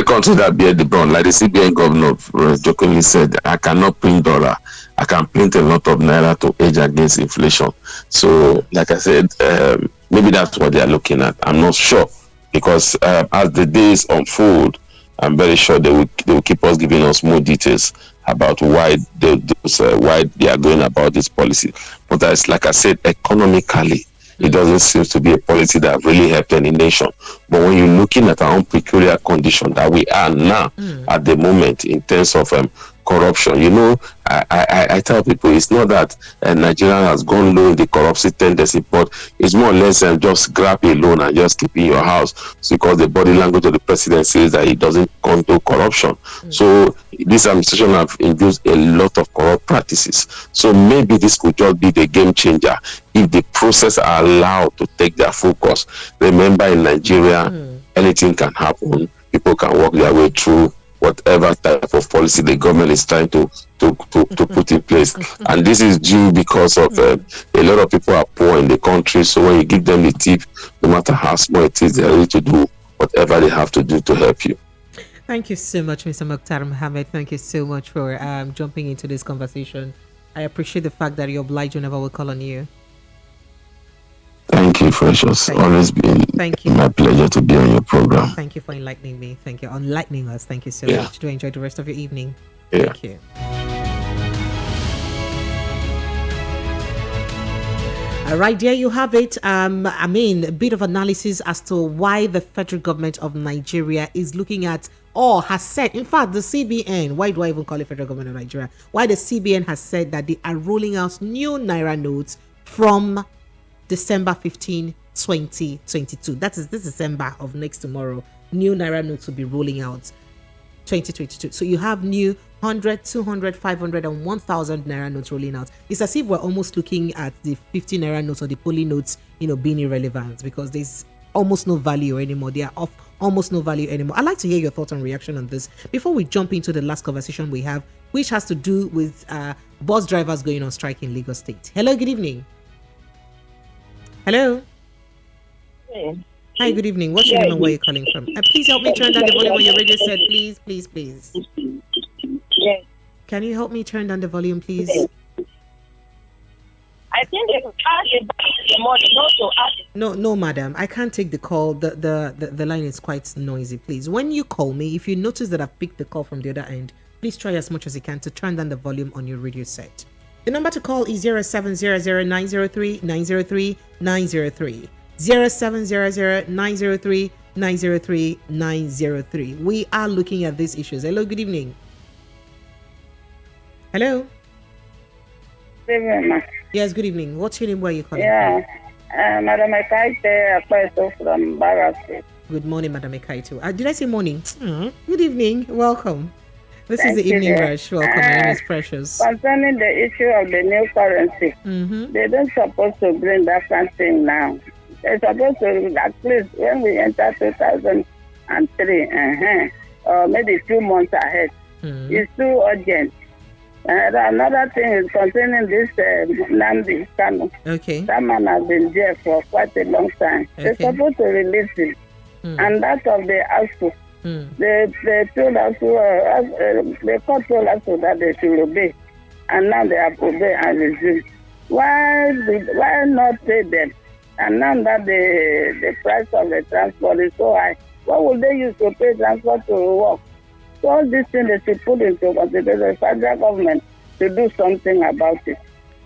country that bears the brunt. Like the CBN governor jokingly said, I cannot print dollar, I can print a lot of naira to hedge against inflation. So, like I said, maybe that's what they are looking at. I'm not sure, because as the days unfold, I'm very sure they will keep us giving us more details about why they are going about this policy. But as like I said, economically, it doesn't seem to be a policy that really helped any nation. But when you're looking at our own peculiar condition that we are now at the moment in terms of corruption, I tell people it's not that Nigeria has gone low in the corruption tendency, but it's more or less just grab a loan and just keep in your house, because the body language of the president says that he doesn't condone corruption. So this administration have induced a lot of corrupt practices. So maybe this could just be the game changer if the process are allowed to take their focus. Remember, in Nigeria, anything can happen. People can walk their way through whatever type of policy the government is trying to put in place. And this is due because of a lot of people are poor in the country. So when you give them the tip, no matter how small it is, they're ready to do whatever they have to do to help you. Thank you so much, Mr. Mukhtar Mohammed. Thank you so much for jumping into this conversation. I appreciate the fact that you're obliged whenever we call on you. Thank you, Precious. Always been my pleasure to be on your program. Thank you for enlightening me. Thank you. Enlightening us. Thank you so much. Do enjoy the rest of your evening. Thank you. All right, there you have it. A bit of analysis as to why the federal government of Nigeria is looking at, or has said, in fact, the CBN, why do I even call it federal government of Nigeria? Why the CBN has said that they are rolling out new naira notes from December 15, 2022. That is this December of next tomorrow. New naira notes will be rolling out 2022. So you have new 100, 200, 500, and 1,000 naira notes rolling out. It's as if we're almost looking at the 50 naira notes or the poly notes, being irrelevant because there's almost no value anymore. They are of almost no value anymore. I'd like to hear your thoughts and reaction on this before we jump into the last conversation we have, which has to do with bus drivers going on strike in Lagos State. Hello, good evening. Hello. Hi, good evening. What's your name and where you're calling from? Please help me turn down the volume on your radio set, please. Yes. Can you help me turn down the volume, please? I think they could ask the money, not to ask. No, madam. I can't take the call. The line is quite noisy, please. When you call me, if you notice that I've picked the call from the other end, please try as much as you can to turn down the volume on your radio set. The number to call is 0700-903-903-903. 0700-903-903-903. We are looking at these issues. Hello, good evening. Hello. Good evening. Yes, good evening. What's your name? Where are you calling from? Madam Ekaite from Barras. Good morning, Madam Ekaite. Did I say morning? Good evening. Welcome. This is the evening rush. Welcome. My name is Precious. Concerning the issue of the new currency, they don't supposed to bring that kind of thing now. They're supposed to, at least when we enter 2003, or maybe 2 months ahead. It's too urgent. Another thing is concerning this Nnamdi Kanu. Okay. That man has been there for quite a long time. Okay. They're supposed to release him. And that of the ASU, they told us the court told us that they should obey. And now they have obeyed and resumed. Why not pay them? And now that the price of the transport is so high, what will they use to pay transport to work? So all these things they should put into consideration the federal government to do something about it.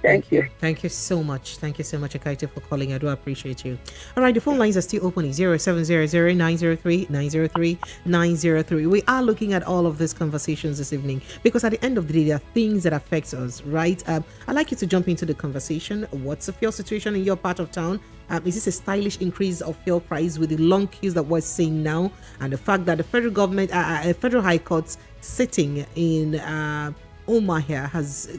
Thank you. Thank you so much. Thank you so much, Ekaite, for calling. I do appreciate you. All right, the phone lines are still open. 0700-903-903-903. We are looking at all of these conversations this evening because at the end of the day, there are things that affect us, right? I'd like you to jump into the conversation. What's the fuel situation in your part of town? Is this a stylish increase of fuel price with the long queues that we're seeing now? And the fact that the federal government, federal high court sitting in Omahia has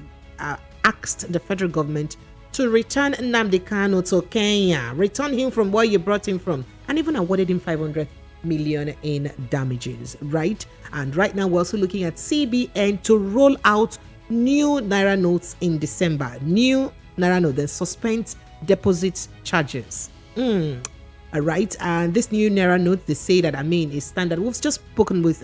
asked the federal government to return Nnamdi Kanu to Kenya, return him from where you brought him from, and even awarded him 500 million in damages, right? And right now we're also looking at CBN to roll out new naira notes in December. New naira note, then suspend deposit charges. All right, and this new naira note, they say that is standard. We've just spoken with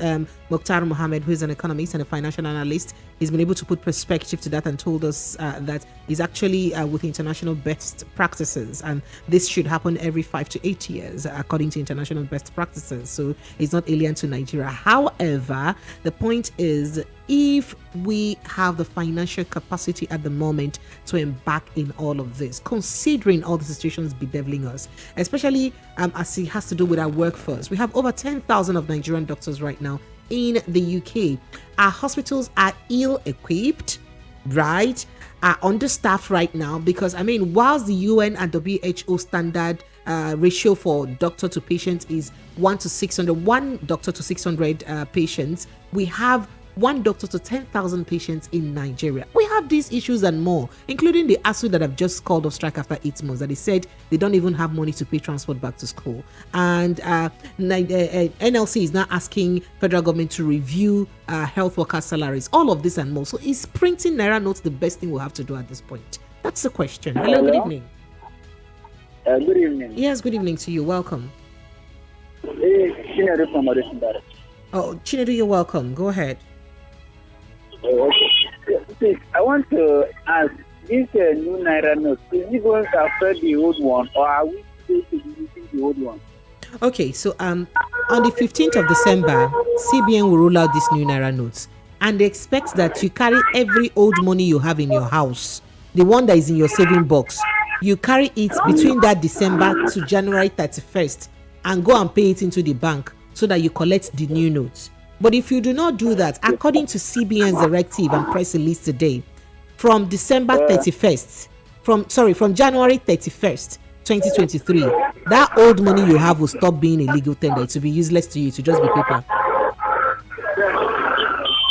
Mukhtar Mohammed, who is an economist and a financial analyst. He's been able to put perspective to that and told us that is actually with international best practices, and this should happen every 5 to 8 years according to international best practices. So it's not alien to Nigeria. However, the point is, if we have the financial capacity at the moment to embark in all of this, considering all the situations bedeviling us, especially as it has to do with our workforce. We have over 10,000 of Nigerian doctors right now in the UK. Our hospitals are ill-equipped, right? Are understaffed right now because, whilst the UN and WHO standard ratio for doctor to patient is 1 to 600, 1 doctor to 600 patients, we have 1 doctor to 10,000 patients in Nigeria. We have these issues and more, including the ASU that have just called off strike after 8 months, that they said they don't even have money to pay transport back to school. And NLC is now asking federal government to review health workers' salaries. All of this and more. So is printing naira notes the best thing we'll have to do at this point? That's the question. Hello, good evening. Good evening. Yes, good evening to you. Welcome. Chinedu from Odessa. Oh, Chinedu, you're welcome. Go ahead. Okay. I want to ask, this new naira note, is it going to affect the old one, or are we still using the old one? Okay, so on the 15th of December, CBN will roll out these new naira notes, and they expect that you carry every old money you have in your house, the one that is in your saving box, you carry it between that December to January 31st and go and pay it into the bank so that you collect the new notes. But if you do not do that, according to CBN's directive and press release today, from December 31st, from January 31st, 2023, that old money you have will stop being a legal tender. It will be useless to you. To just be paper.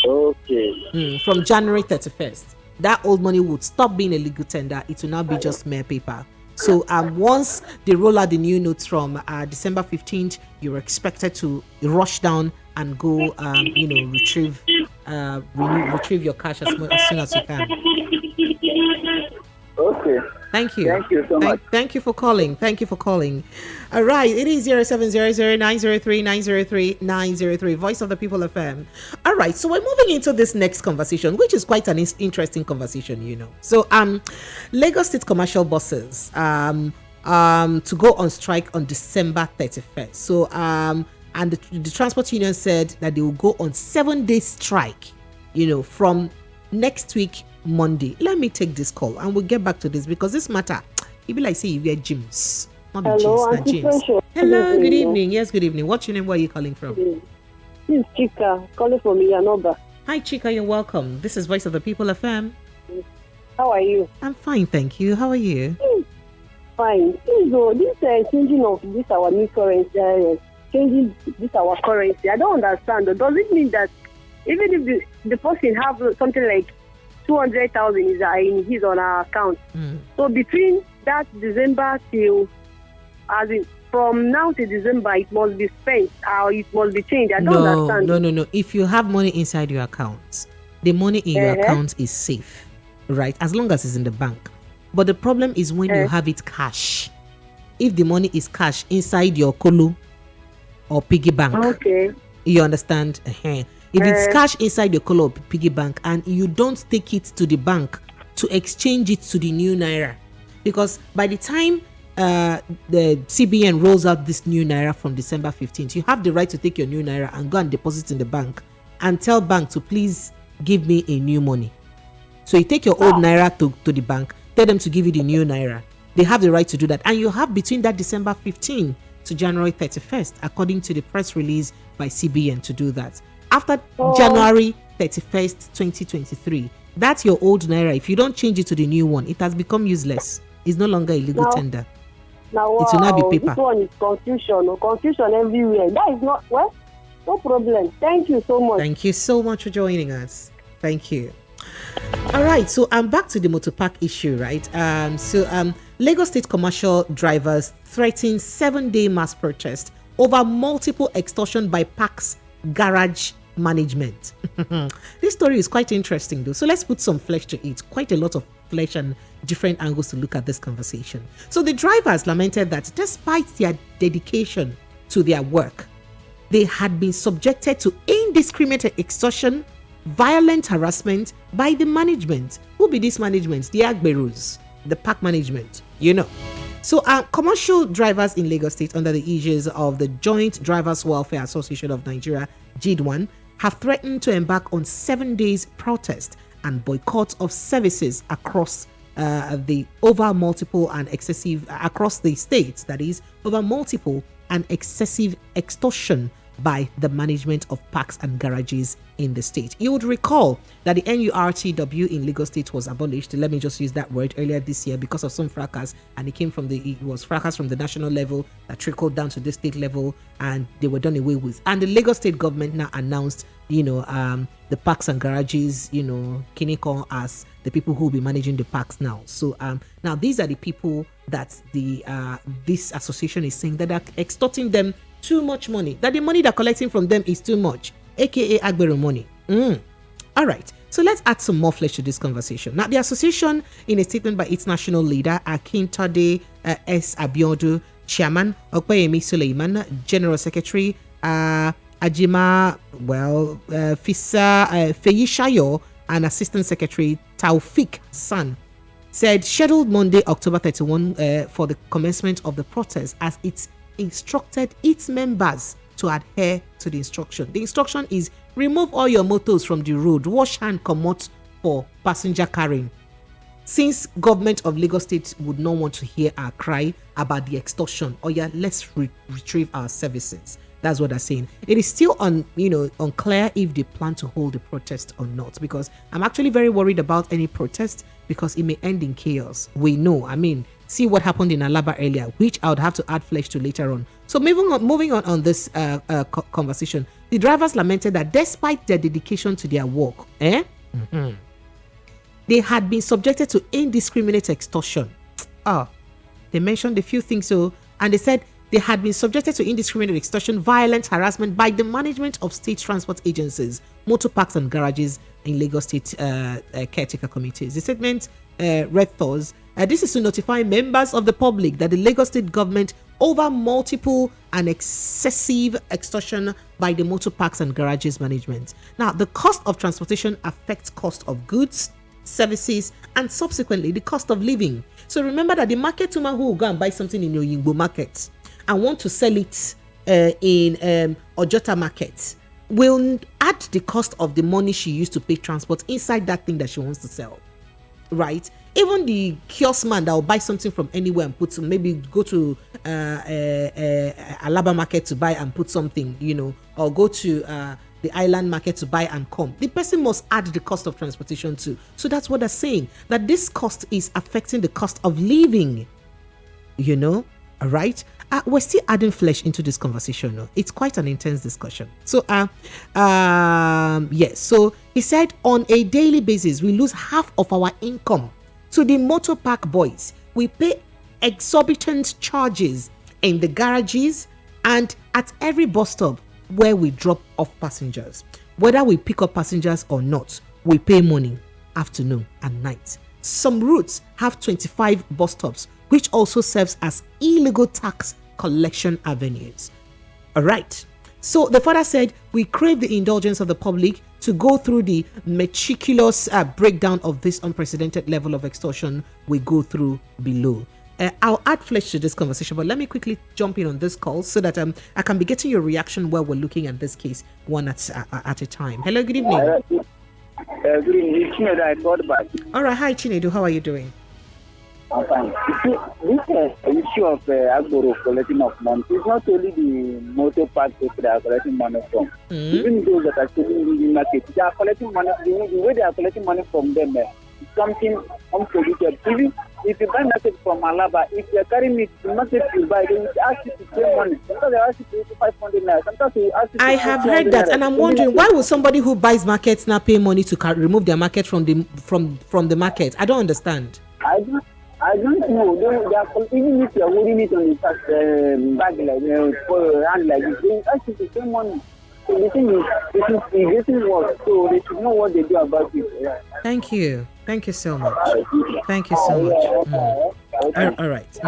Okay. From January 31st. That old money would stop being a legal tender. It will now be just mere paper. So once they roll out the new notes from December 15th, you're expected to rush down and go, retrieve your cash as soon as you can. Okay. Thank you. Thank you so much. Thank you for calling. All right. It is 0700-903-903-903. Voice of the People FM. All right. So we're moving into this next conversation, which is quite an interesting conversation, So Lagos State commercial buses to go on strike on December 31st. So and the transport union said that they will go on 7-day strike, from next week Monday. Let me take this call and we'll get back to this because this matter, it be like say you wear gyms. Hello, Auntie Precious. Hello, good evening. Yes, good evening. What's your name? Where are you calling from? This is Chika, calling from Yanoba. Hi Chika, you're welcome. This is Voice of the People FM. How are you? I'm fine, thank you. How are you? Fine. This changing of this our new currency, changing this our currency, I don't understand. Does it mean that even if the person have something like 200,000 is in his on our account, so between that December till, as in from now to December, it must be spent or it must be changed? I don't understand. No. If you have money inside your account, the money in your account is safe, right? As long as it's in the bank. But the problem is when you have it cash. If the money is cash inside your kolo or piggy bank, okay, you understand? If it's cash inside your kolo or piggy bank and you don't take it to the bank to exchange it to the new naira, because by the time the CBN rolls out this new naira from December 15th, you have the right to take your new naira and go and deposit in the bank and tell bank to please give me a new money. So you take your old naira to the bank, tell them to give you the new naira. They have the right to do that, and you have between that December 15th to January 31st, according to the press release by CBN, to do that. After January 31st, 2023, that's your old naira. If you don't change it to the new one, it has become useless. It's no longer a legal tender. Now, it will not be paper. This one is confusion everywhere. That is not, no problem. Thank you so much. Thank you so much for joining us. Thank you. All right, so I'm back to the motor park issue, right? Lagos State commercial drivers threaten 7-day mass protest over multiple extortion by parks garage management. This story is quite interesting though, so let's put some flesh to it. Quite a lot of flesh and different angles to look at this conversation. So the drivers lamented that despite their dedication to their work, they had been subjected to indiscriminate extortion, violent harassment by the management. Who be this management? The Agberus, the park management, So commercial drivers in Lagos State, under the aegis of the Joint Drivers Welfare Association of Nigeria, JIDWAN, have threatened to embark on 7 days protest and boycott of services across across the states, that is, over multiple and excessive extortion by the management of parks and garages in the state. You would recall that the NURTW in Lagos State was abolished, let me just use that word, earlier this year because of some fracas, and it was fracas from the national level that trickled down to the state level, and they were done away with. And the Lagos State government now announced, the parks and garages, Kiniko, as the people who will be managing the parks now. So now these are the people that this association is saying that are extorting them too much money, that the money they're collecting from them is too much, aka Agbero money. All right, so let's add some more flesh to this conversation. Now, the association, in a statement by its national leader, Akintade S. Abiodu, Chairman, Okpeyemi Suleiman, General Secretary, Ajima, Fisa Feyishayo, and Assistant Secretary Taufik San, said scheduled Monday, October 31 for the commencement of the protest, as it's instructed its members to adhere to the instruction. The instruction is remove all your motors from the road, wash hand, comot for passenger carrying. Since government of Lagos State would not want to hear our cry about the extortion, let's retrieve our services. That's what they're saying. It is still unclear if they plan to hold the protest or not, because I'm actually very worried about any protest, because it may end in chaos. We know, see what happened in Alaba earlier, which I would have to add flesh to later on. So moving on this conversation, The drivers lamented that despite their dedication to their work, they had been subjected to indiscriminate extortion. They mentioned a few things, and they said they had been subjected to indiscriminate extortion, violent harassment by the management of state transport agencies, motor parks and garages in Lagos State caretaker committees. The statement read thus, this is to notify members of the public that the Lagos State government over multiple and excessive extortion by the motor parks and garages management. Now, the cost of transportation affects cost of goods, services, and subsequently the cost of living. So remember that the market woman who will go and buy something in your Yingbo market and want to sell it in Ojota market will add the cost of the money she used to pay transport inside that thing that she wants to sell, right? Even the kiosk man that will buy something from anywhere and put some, maybe go to Alaba market to buy and put something, or go to the island market to buy and come. The person must add the cost of transportation too. So that's what they're saying, that this cost is affecting the cost of living, all right? We're still adding flesh into this conversation. It's quite an intense discussion. So, yes. So he said on a daily basis, we lose half of our income to the motor park boys. We pay exorbitant charges in the garages and at every bus stop where we drop off passengers. Whether we pick up passengers or not, we pay money afternoon and night. Some routes have 25 bus stops, which also serves as illegal tax collection avenues. All right. So the father said, we crave the indulgence of the public to go through the meticulous breakdown of this unprecedented level of extortion we go through below. I'll add flesh to this conversation, but let me quickly jump in on this call so that I can be getting your reaction while we're looking at this case one at a time. Hello, good evening. Good evening, Chinedu. I called back. All right, hi Chinedu, how are you doing? I'm fine. This issue of Agboro collecting of money is not only the motor park people that are collecting money from. Even those that are selling in the market, they are collecting money. The way they are collecting money from them is something unpredictable. Even if you buy market from Alaba, if you are carrying it to market you buy, they will ask you to pay money. Sometimes they ask you to pay 500 naira. Sometimes they ask you to I have heard that, and I'm wondering why would somebody who buys markets now pay money to remove their market from the market? I don't understand. I don't know. They are, even if you are holding it on the bag like hand like this, they ask you to pay money. So the thing is, it doesn't work. So they should know what they do about it. Yeah. Thank you so much. Thank you so much. All right.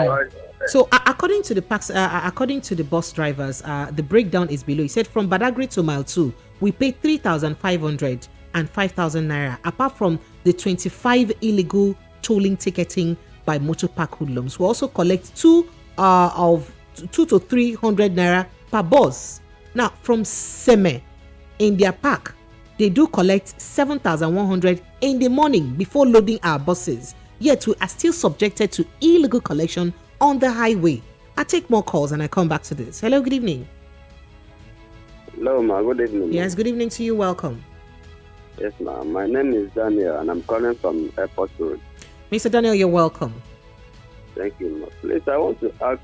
So according to the bus drivers, the breakdown is below. He said from Badagry to Mile 2, we pay 3,500 and 5,000 naira. Apart from the 25 illegal tolling ticketing by motor park hoodlums, we also collect 2 to 300 naira per bus. Now from Seme in their park, they do collect 7,100 in the morning before loading our buses. Yet we are still subjected to illegal collection on the highway. I take more calls and I come back to this. Hello, good evening. Hello, ma. Good evening. Yes, good evening to you. Welcome. Yes, ma'am. My name is Daniel and I'm calling from Airport Road. Mr. Daniel, you're welcome. Thank you, ma'am. Please, I want to ask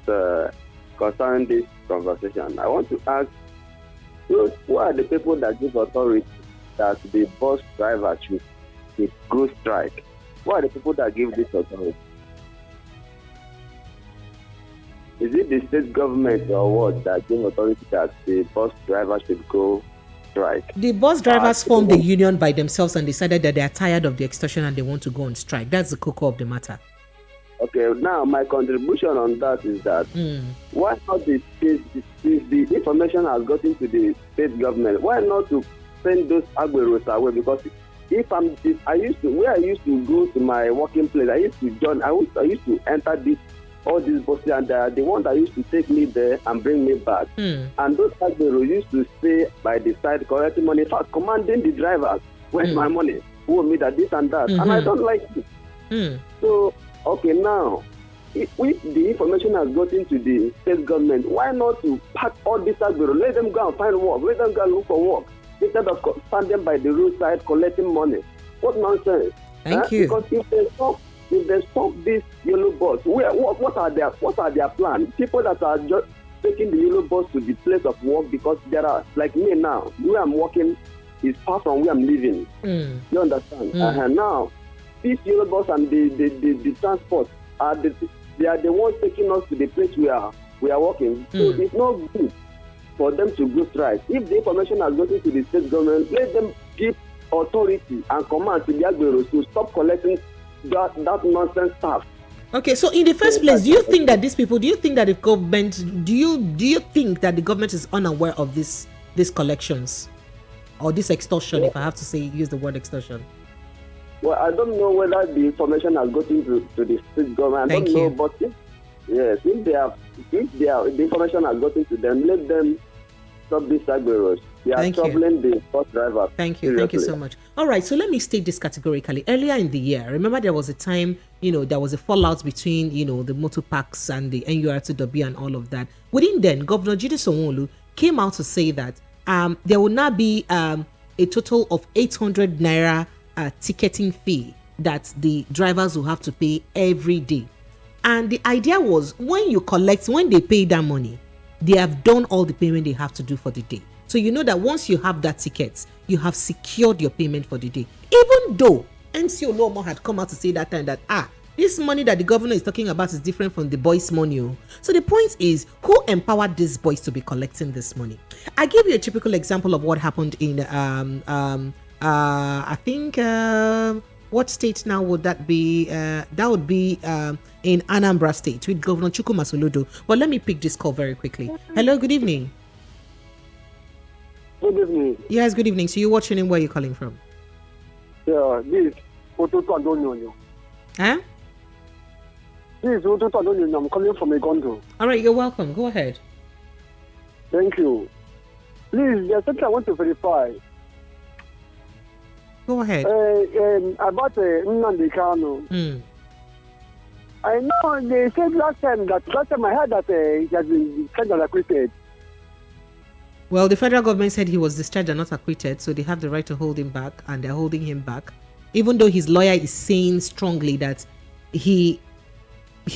concerning this conversation. I want to ask, who are the people that give authority that the bus driver should go strike? Who are the people that give this authority? Is it the state government or what that give authority that the bus driver should go strike? The bus drivers formed the union by themselves and decided that they are tired of the extortion and they want to go on strike. That's the core of the matter. Okay, now my contribution on that is that why not the information has gotten to the state government? Why not to send those Agberos away? Because I used to go to my working place, I used to enter all these buses, and the one that used to take me there and bring me back. And those Agberos used to stay by the side collecting money, in fact, commanding the drivers, where's my money? Who owe me that, this and that? And I don't like it. So, okay, now, if the information has gotten to the state government, why not to pack all these Agberos? Let them go and find work. Let them go and look for work. Instead of standing by the roadside collecting money. What nonsense. Thank you. Because if they stop this yellow bus, what are their plans? People that are just taking the yellow bus to the place of work because there are, like me now, where I'm working is far from where I'm living. You understand? Now, this yellow bus and the transport they are the ones taking us to the place we are working. So it's not good for them to go strike. If the information has gotten to the state government, let them give authority and command to the Agberos to stop collecting that nonsense stuff. Okay, so in the first place, do you think that the government, do you think that the government is unaware of these collections or this extortion, if I have to use the word extortion? Well, I don't know whether the information has gotten to the state government. I don't know, but if the information has gotten to them, let them stop these Agberos. They are troubling the bus driver. Thank you so much. All right, so let me state this categorically. Earlier in the year, remember there was a time, there was a fallout between, the motor parks and the NURTW and all of that. Within then, Governor Jide Sanwo-Olu came out to say that there will now be a total of 800 naira ticketing fee that the drivers will have to pay every day. And the idea was when they pay that money, they have done all the payment they have to do for the day. So you know that once you have that ticket, you have secured your payment for the day. Even though NCO Lomo had come out to say that time that this money that the governor is talking about is different from the boys' money. So the point is, who empowered these boys to be collecting this money? I give you a typical example of what happened in I think what state now would that be? That would be in Anambra State with Governor Chukwuma Soludo. But let me pick this call very quickly. Hello, good evening. Good evening. Yes, good evening. So you're watching in where you're calling from? Yeah, this is Ototo Adonyo. Huh? This is Ototo Adonyo. I'm calling from Egondo. All right, you're welcome. Go ahead. Thank you. Please, there's something I want to verify. Go ahead. About Nnamdi Kanu. I know they said last time I heard that he has been kind of acquitted. Well, the federal government said he was discharged and not acquitted, so they have the right to hold him back, and they're holding him back. Even though his lawyer is saying strongly that he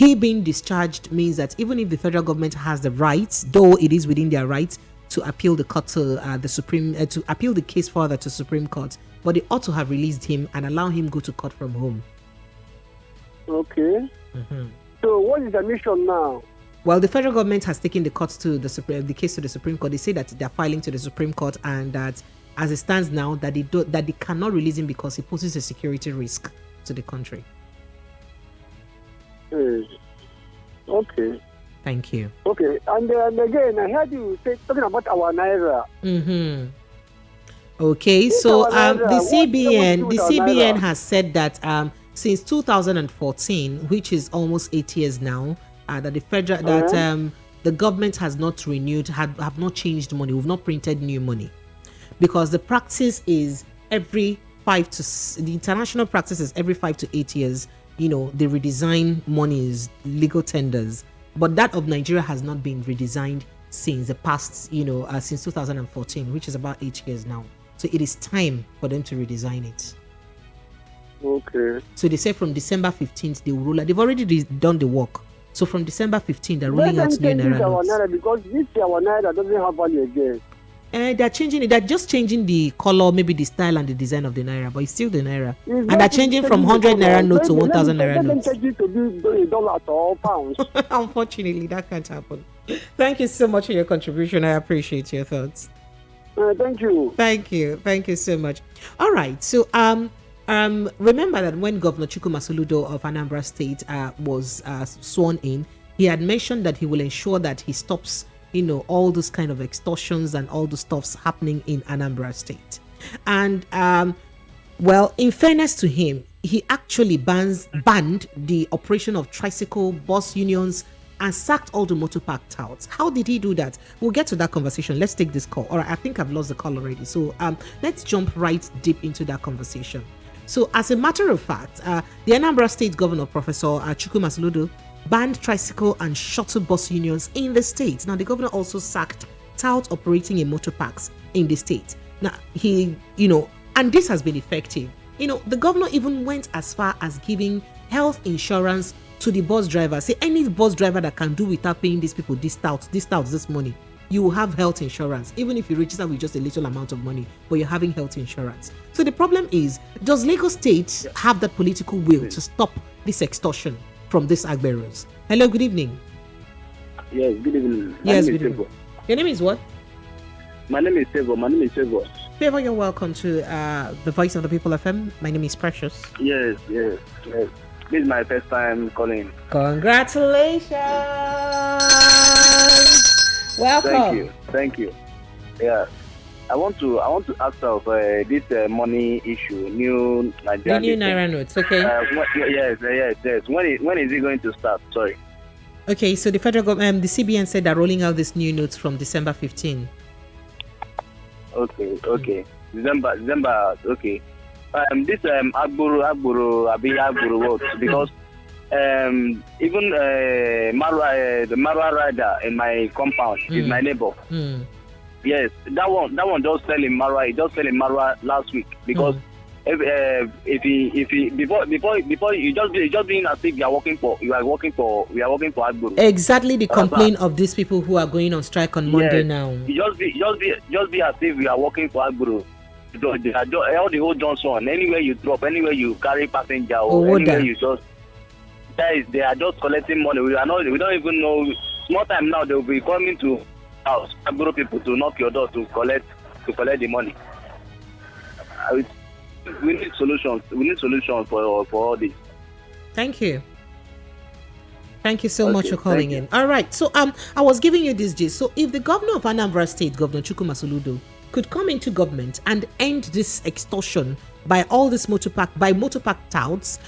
being discharged means that even if the federal government has the rights, though it is within their rights to appeal the court to the Supreme, to appeal the case further to Supreme Court, but they ought to have released him and allow him go to court from home. Okay. So what is the mission now? Well, the federal government has taken the case to the Supreme Court. They say that they're filing to the Supreme Court, and that as it stands now, that they cannot release him because he poses a security risk to the country. Okay. Thank you. Okay, and again, I heard you talking about our naira. Okay, so the CBN has said that since 2014, which is almost 8 years now, that the government has not renewed, have not changed money. We've not printed new money, because the practice is the international practice is every 5 to 8 years. They redesign monies, legal tenders, but that of Nigeria has not been redesigned since the past, since 2014, which is about 8 years now. So it is time for them to redesign it. Okay. So they say from December 15th they will roll out. They've already done the work. So from December 15th they're rolling out new naira notes. Because this year our naira doesn't have value again. They're changing it. They're just changing the color, maybe the style and the design of the naira, but it's still the naira. And they're changing from 100 naira notes to 1,000 naira notes. They change it to be dollars or pounds. Unfortunately, that can't happen. Thank you so much for your contribution. I appreciate your thoughts. Thank you. Thank you so much. All right. So remember that when Governor Chukwuma Soludo of Anambra State was sworn in, he had mentioned that he will ensure that he stops all those kind of extortions and all the stuffs happening in Anambra State. And well, in fairness to him, he actually banned the operation of tricycle bus unions and sacked all the motor park touts. How did he do that? We'll get to that conversation. Let's take this call. All right, I think I've lost the call already. So let's jump right deep into that conversation. So as a matter of fact, the Anambra State Governor, Professor Chukwuma Soludo, banned tricycle and shuttle bus unions in the state. Now, the governor also sacked touts operating in motor parks in the state. Now, and this has been effective. The governor even went as far as giving health insurance to the bus driver. Say any bus driver that can do without paying these people this money, you will have health insurance, even if you register with just a little amount of money, but you're having health insurance. So the problem is, does Lagos State have that political will to stop this extortion from these agberos? Hello, good evening. Yes, good evening. Yes, good evening. Your name is what? My name is Favor. Favor, you're welcome to the Voice of the People FM. My name is Precious. Yes. This is my first time calling. Congratulations. Welcome. Thank you. Yeah. I want to ask of this money issue, new Nigeria. The new naira notes, okay? Yes. When is it going to start? Sorry. Okay, so the federal government, the CBN said they're rolling out these new notes from December 15. Okay. December. Okay. This Agboro works because even the Marwa rider in my compound is my neighbor. Yes, that one just selling Marwa. He just selling Marwa last week because if he before you just being as if we are working for Agboro. Exactly the complaint of these people who are going on strike on Monday now. Just be as if we are working for Agboro. All the whole Johnson, anywhere you drop, anywhere you carry passenger, or anywhere you just they are just collecting money. We don't even know. Small time now they will be coming to house, Agboro people to knock your door to collect the money. We need solutions. We need solutions for all this. Thank you. Thank you so much for calling in. All right. So I was giving you this gist. So if the governor of Anambra State, Governor Chukwuma Soludo, could come into government and end this extortion by all this motor park touts,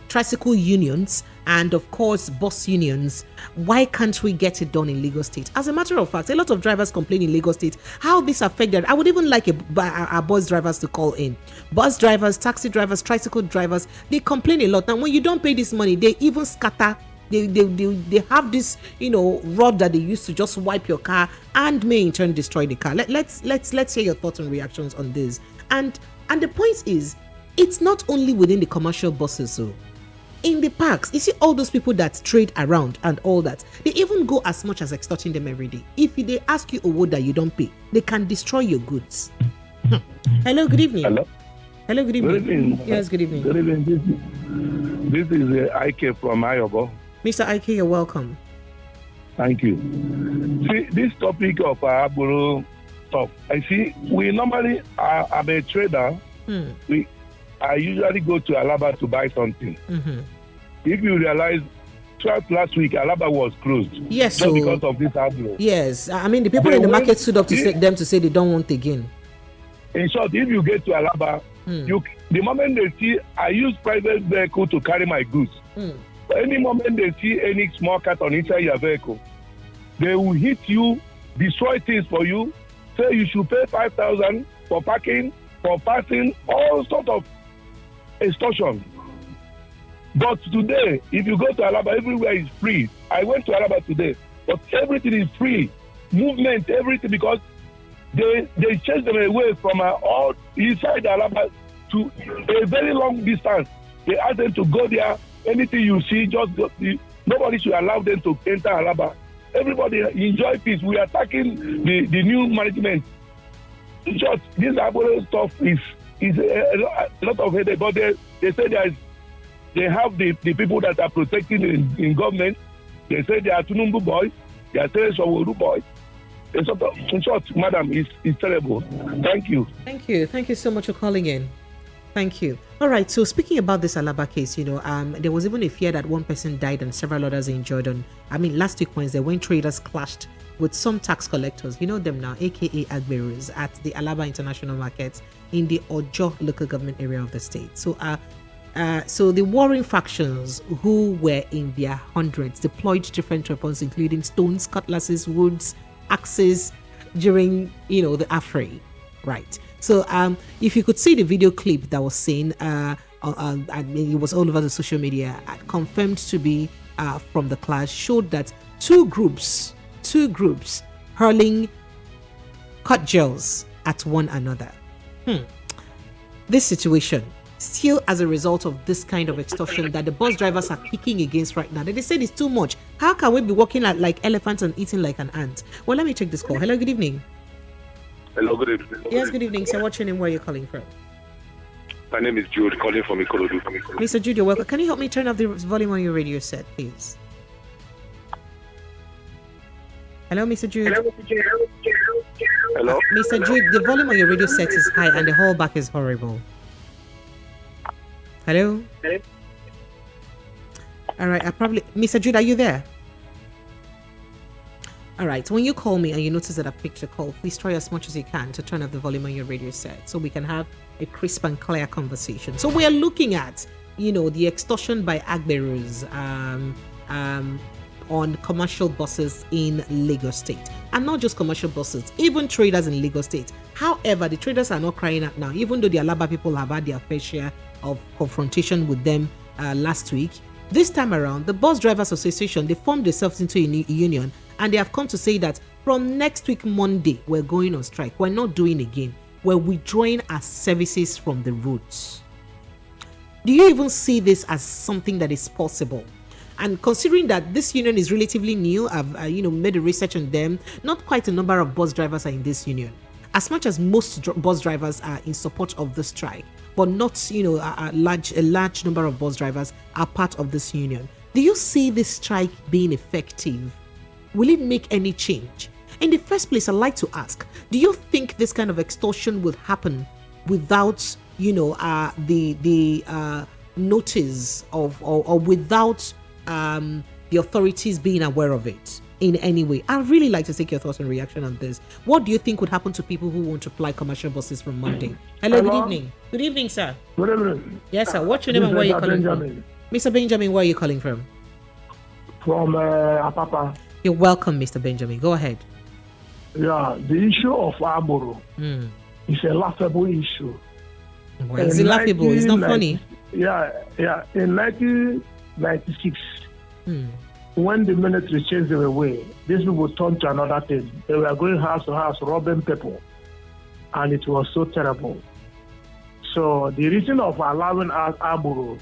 tricycle unions, and of course bus unions, why can't we get it done in Lagos State? As a matter of fact, a lot of drivers complain in Lagos State how this affected. I would even like our bus drivers to call in. Bus drivers, taxi drivers, tricycle drivers, they complain a lot. And when you don't pay this money, they even scatter. They have this, rod that they use to just wipe your car and may in turn destroy the car. Let's hear your thoughts and reactions on this. And the point is, it's not only within the commercial buses. So in the parks, you see all those people that trade around and all that, they even go as much as extorting them every day. If they ask you a word that you don't pay, they can destroy your goods. Hello, good evening. Hello, good evening. Good evening. Yes, good evening. Good evening. This is Ike from Ayobo. Mr. Ike, you're welcome. Thank you. See, this topic of Agboro stuff, I see, I'm a trader. I usually go to Alaba to buy something. If you realize, last week, Alaba was closed. Yes, just because of this Agboro. Yes, I mean, the people in the market stood up to them to say they don't want again. In short, if you get to Alaba, the moment they see, I use private vehicle to carry my goods. Any moment they see any small carton inside your vehicle, they will hit you, destroy things for you, say you should pay 5,000 for parking, for passing, all sort of extortion. But today, if you go to Alaba, everywhere is free. I went to Alaba today, but everything is free. Movement, everything, because they chase them away from all inside Alaba to a very long distance. They ask them to go there. Anything you see, just go. Nobody should allow them to enter Alaba. Everybody enjoy peace. We are attacking the new management. In short, this Agboro stuff is a lot of headache. But they say they have the people that are protecting in government. They say they are Tunumbu boys. They are Teresaworu boys. In short, madam, it's terrible. Thank you. Thank you. Thank you so much for calling in. Thank you. All right. So speaking about this Alaba case, there was even a fear that one person died and several others injured. Last week Wednesday, when traders clashed with some tax collectors, you know them now, aka Agberos, at the Alaba International Market in the Ojo local government area of the state. So the warring factions, who were in their hundreds, deployed different weapons, including stones, cutlasses, woods, axes, during the affray, right? So if you could see the video clip that was seen, it was all over the social media, confirmed to be from the clash, showed that two groups hurling cut gels at one another. This situation still as a result of this kind of extortion that the bus drivers are kicking against right now. They said it's too much. How can we be walking like elephants and eating like an ant? Well, let me take this call. Hello, good evening. Hello, good evening. Yes, good evening. So what's your name? Where are you calling from? My name is Jude, calling from Ikorodu. Mr. Jude, you're welcome. Can you help me turn off the volume on your radio set, please? Hello, Mr. Jude. Hello? Mr. Jude, the volume on your radio set is high and the whole back is horrible. Hello? All right, Mr. Jude, are you there? All right, when you call me and you notice that I picked the call, please try as much as you can to turn up the volume on your radio set so we can have a crisp and clear conversation. So we are looking at, the extortion by agberos on commercial buses in Lagos State. And not just commercial buses, even traders in Lagos State. However, the traders are not crying out now, even though the Alaba people have had their fair share of confrontation with them last week. This time around, the Bus Drivers Association, they formed themselves into a union, and they have come to say that from next week, Monday, we're going on strike. We're not doing again. We're withdrawing our services from the routes. Do you even see this as something that is possible? And considering that this union is relatively new, I've made a research on them. Not quite a number of bus drivers are in this union. As much as most bus drivers are in support of the strike, but not a large number of bus drivers are part of this union. Do you see this strike being effective? Will it make any change? In the first place, I'd like to ask, do you think this kind of extortion would happen without the notice of or without the authorities being aware of it in any way? I'd really like to take your thoughts and reaction on this. What do you think would happen to people who want to fly commercial buses from Monday? Hello, good evening. Good evening, sir. Good evening. Yes, sir. What's your name and where are you calling from? Mr. Benjamin, where are you calling from? From Apapa. You're welcome, Mr. Benjamin. Go ahead. Yeah, the issue of Arboro is a laughable issue. Why is it laughable? It's not funny. Yeah. In 1996, when the military chased them away, these people turned to another thing. They were going house to house, robbing people. And it was so terrible. So the reason of allowing Arboro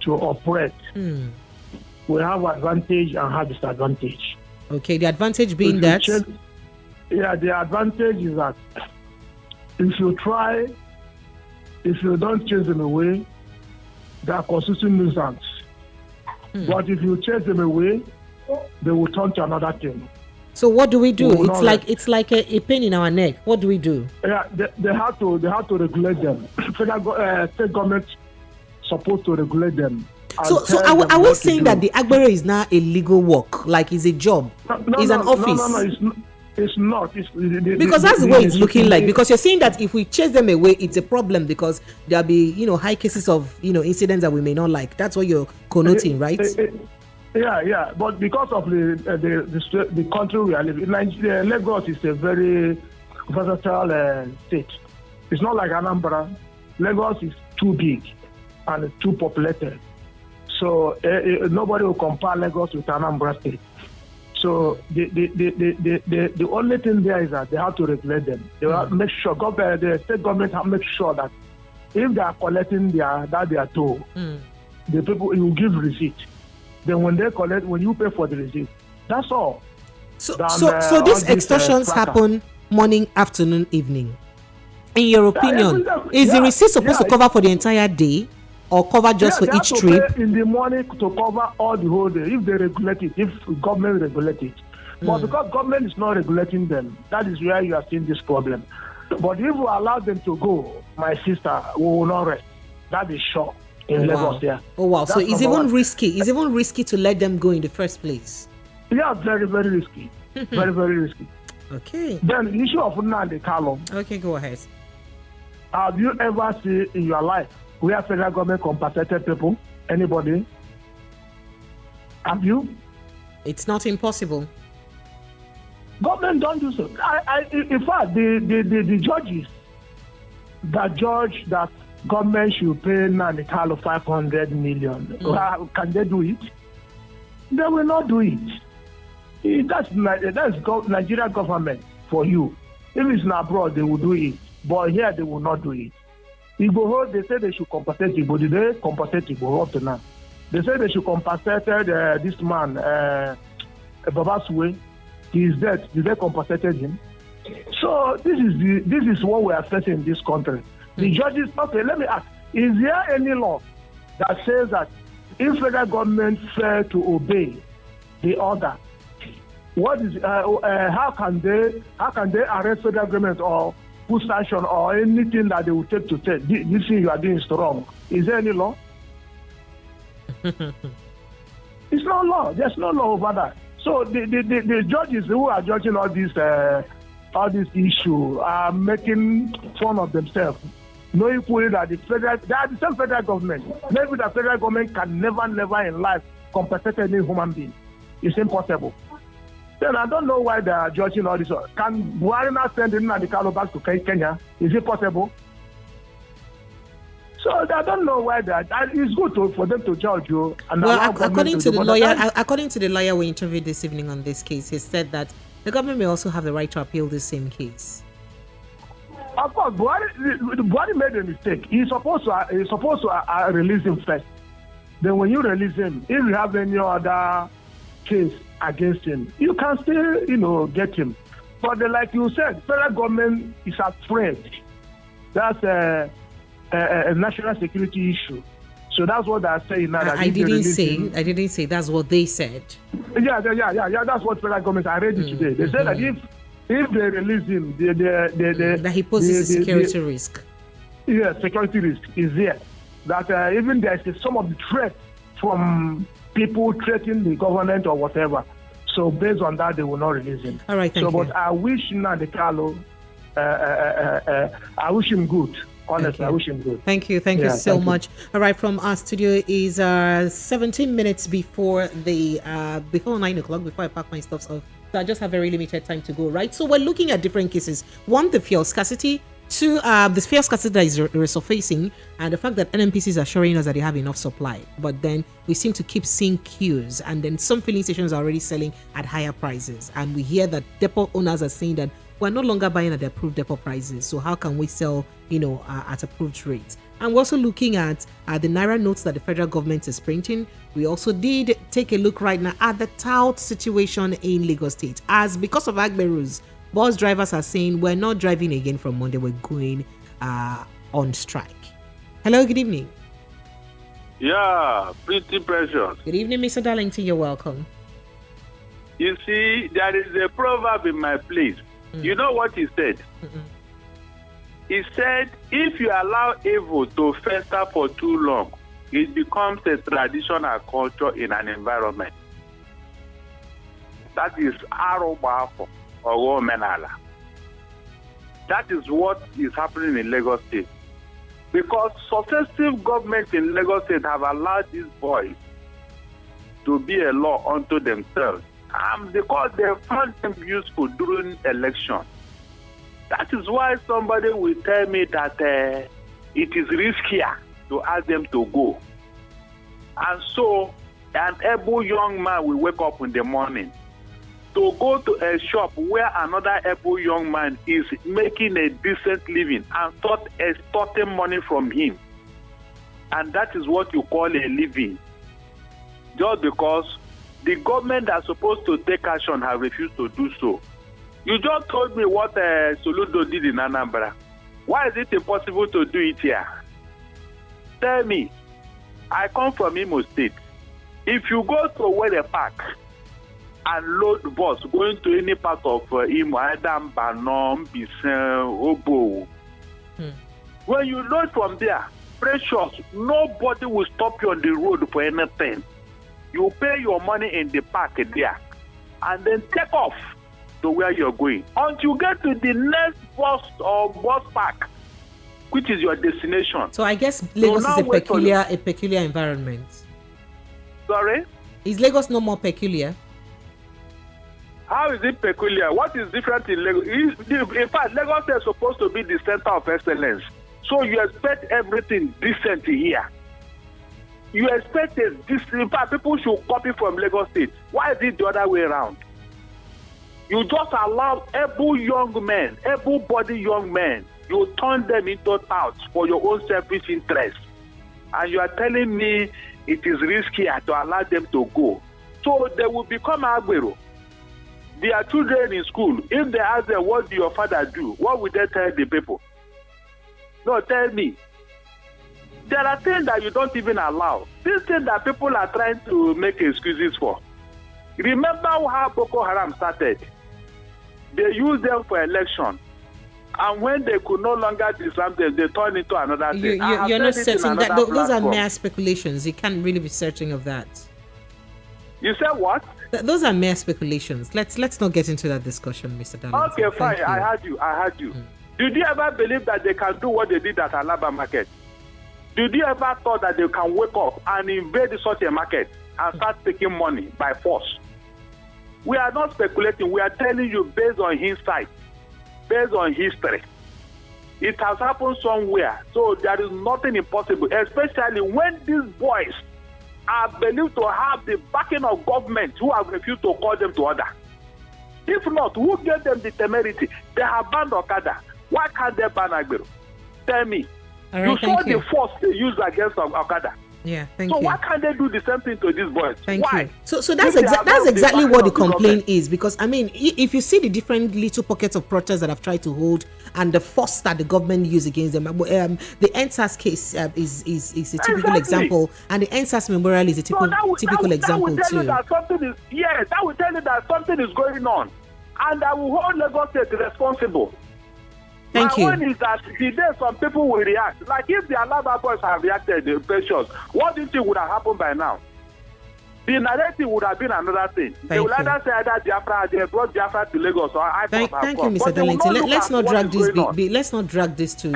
to operate, we have advantage and have disadvantage. Okay, the advantage being that? The advantage is that if you don't chase them away, they are constituting nuisance. But if you chase them away, they will turn to another thing. So what do we do? It's like a pain in our neck. What do we do? Yeah, they have to regulate them. State government supposed to regulate them. So are we saying that the Agbero is now a legal work, like it's a job? It's an office? No, it's not. Because that's the way it's looking like. Because you're saying that if we chase them away, it's a problem because there'll be, high cases of, incidents that we may not like. That's what you're connoting, right? Yeah. But because of the country we are living in, Lagos is a very versatile state. It's not like Anambra. Lagos is too big and too populated. So nobody will compare Lagos with Anambra State. So the only thing there is that they have to regulate them. They have to make sure the state government have to make sure that if they are collecting their toll, the people will give receipt. Then when you pay for the receipt, that's all. So these extortions happen morning, afternoon, evening. In your opinion, is the receipt supposed to cover for the entire day? Or cover just for each trip? In the morning to cover all the whole day if they regulate it, if government regulate it. But because government is not regulating them, that is where you are seeing this problem. But if we allow them to go, my sister, we will not rest. That is sure in Lagos there. Oh wow! So it's even risky. It's even risky to let them go in the first place. Yeah, very, very risky. Very, very risky. Okay. Then the issue of Nnamdi Kanu. Okay, go ahead. Have you ever seen in your life where federal government compensated people? Anybody? Have you? It's not impossible. Government don't do so. In fact, the judges that judge that government should pay Nnamdi Kanu 500 million. Can they do it? They will not do it. That's Nigeria government for you. If it's not abroad, they will do it. But here, they will not do it. Igbo, they say they should compensate Igbo. Did they compensate Igbo up to now? They say they should compensate this man, Babaswe. He is dead. Did they compensate him? So this is what we are facing in this country. The judges, okay, let me ask, is there any law that says that if federal government fail to obey the order, what is how can they arrest federal government or put sanction or anything that they will take to say this thing you are doing is wrong? Is there any law? It's no law. There's no law over that. So the judges who are judging all this issue are making fun of themselves, knowing fully that they are the same federal government. Maybe the federal government can never in life compensate any human being. It's impossible. Then I don't know why they are judging all this. Can Buhari not send Nnamdi Kanu back to Kenya? Is it possible? So I don't know why that. It's good for them to judge you. According to the lawyer we interviewed this evening on this case, he said that the government may also have the right to appeal the same case. Of course, Buhari made a mistake. He's supposed to release him first. Then when you release him, if you have any other case against him, you can still, get him. But like you said, federal government is afraid. That's a national security issue. So that's what they're saying now. I didn't say. That's what they said. Yeah. That's what federal government are ready today. They said that if they release him, that he poses a security risk. Yeah, security risk is there. That even there is some of the threat from people threatening the government or whatever. So based on that, they will not release him. All right, thank you. But I wish Nnamdi Kanu, I wish him good. Honestly, I wish him good. Thank you so much. All right, from our studio is 17 minutes before 9 o'clock, before I pack my stuff off. So I just have very limited time to go, right? So we're looking at different cases. One, the fuel scarcity. Two, the fuel scarcity that is resurfacing, and the fact that NNPCs are showing us that they have enough supply. But then we seem to keep seeing queues, and then some filling stations are already selling at higher prices. And we hear that depot owners are saying that we're no longer buying at the approved depot prices. So how can we sell, at approved rates? And we're also looking at the naira notes that the federal government is printing. We also did take a look right now at the tout situation in Lagos State, as because of Agberu's, bus drivers are saying we're not driving again from Monday, we're going on strike. Hello, good evening. Yeah, pretty precious. Good evening, Mr. Darlington, you're welcome. You see, there is a proverb in my place. You know what he said? He said, if you allow evil to fester for too long, it becomes a traditional culture in an environment. That is Arobafo or Menala. That is what is happening in Lagos State. Because successive governments in Lagos State have allowed these boys to be a law unto themselves. Because they found them useful during election. That is why somebody will tell me that it is riskier to ask them to go. And so an able young man will wake up in the morning to go to a shop where another able young man is making a decent living and start extorting money from him. And that is what you call a living. Just because the government that's supposed to take action have refused to do so. You just told me what Soludo did in Anambra. Why is it impossible to do it here? Tell me. I come from Imo State. If you go to Wede Park and load bus going to any part of Imo, either Banom, Bisen, Obo, when you load from there, precious, nobody will stop you on the road for anything. You pay your money in the park there and then take off to where you're going until you get to the next bus or bus park, which is your destination. So I guess Lagos is a peculiar environment. Sorry? Is Lagos no more peculiar? How is it peculiar? What is different in Lagos? In fact, Lagos is supposed to be the center of excellence. So you expect everything decent here. You expect this. In fact, people should copy from Lagos State. Why is it the other way around? You just allow able-bodied young men You turn them into touts for your own selfish interest. And you are telling me it is riskier to allow them to go. So they will become agbero. Their children in school, if they ask them, what do your father do? What will they tell the people? No, tell me. There are things that you don't even allow. These things that people are trying to make excuses for. Remember how Boko Haram started? They used them for election. And when they could no longer disarm them, they turned into another thing. You're not certain that those are mere speculations. You can't really be certain of that. You said what? Those are mere speculations. Let's not get into that discussion, Mr. Darlington. Okay, fine. I heard you. Did you ever believe that they can do what they did at Alaba market? Did you ever thought that they can wake up and invade such a market and start taking money by force? We are not speculating. We are telling you based on insight, based on history. It has happened somewhere. So there is nothing impossible, especially when these boys are believed to have the backing of government who have refused to call them to order. If not, who gave them the temerity? They have banned Okada. Why can't they ban Agbero? Tell me. Right, you saw the force they used against Okada. Yeah, thank you. you. So why can't they do the same thing to these boys? Thank why? you. So that's exactly what the complaint is, because I mean, if you see the different little pockets of protests that have tried to hold and the force that the government used against them, the NSAS case is a typical example, and the NSAS memorial is a typical example too. That will tell you that something is going on, and I will hold Lagos State responsible. Thank you. My one is that the day some people will react. Like if the Alaba boys have reacted, the precious, what do you think would have happened by now? The narrative would have been another thing. They will either say that Biafra, they brought Biafra to Lagos, or I Thank you, Mr. Darlington. Let's not drag this. Let's not drag this to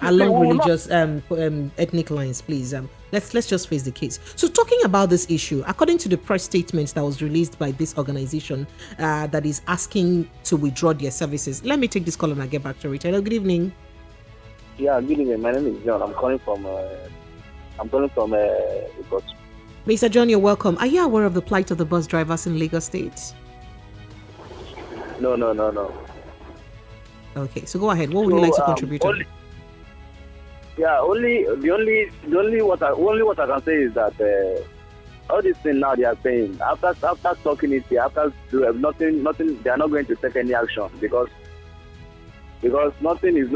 along religious ethnic lines, please. Let's just face the case. So, talking about this issue, according to the press statement that was released by this organization that is asking to withdraw their services, let me take this call and I'll get back to it. Hello, good evening. Yeah, good evening. My name is John. I'm calling from Lagos. Mr. John, you're welcome. Are you aware of the plight of the bus drivers in Lagos State? No. Okay, so go ahead. What would you like to contribute on? Only what I can say is that all these things now they are saying after talking it here, after nothing, they are not going to take any action because nothing is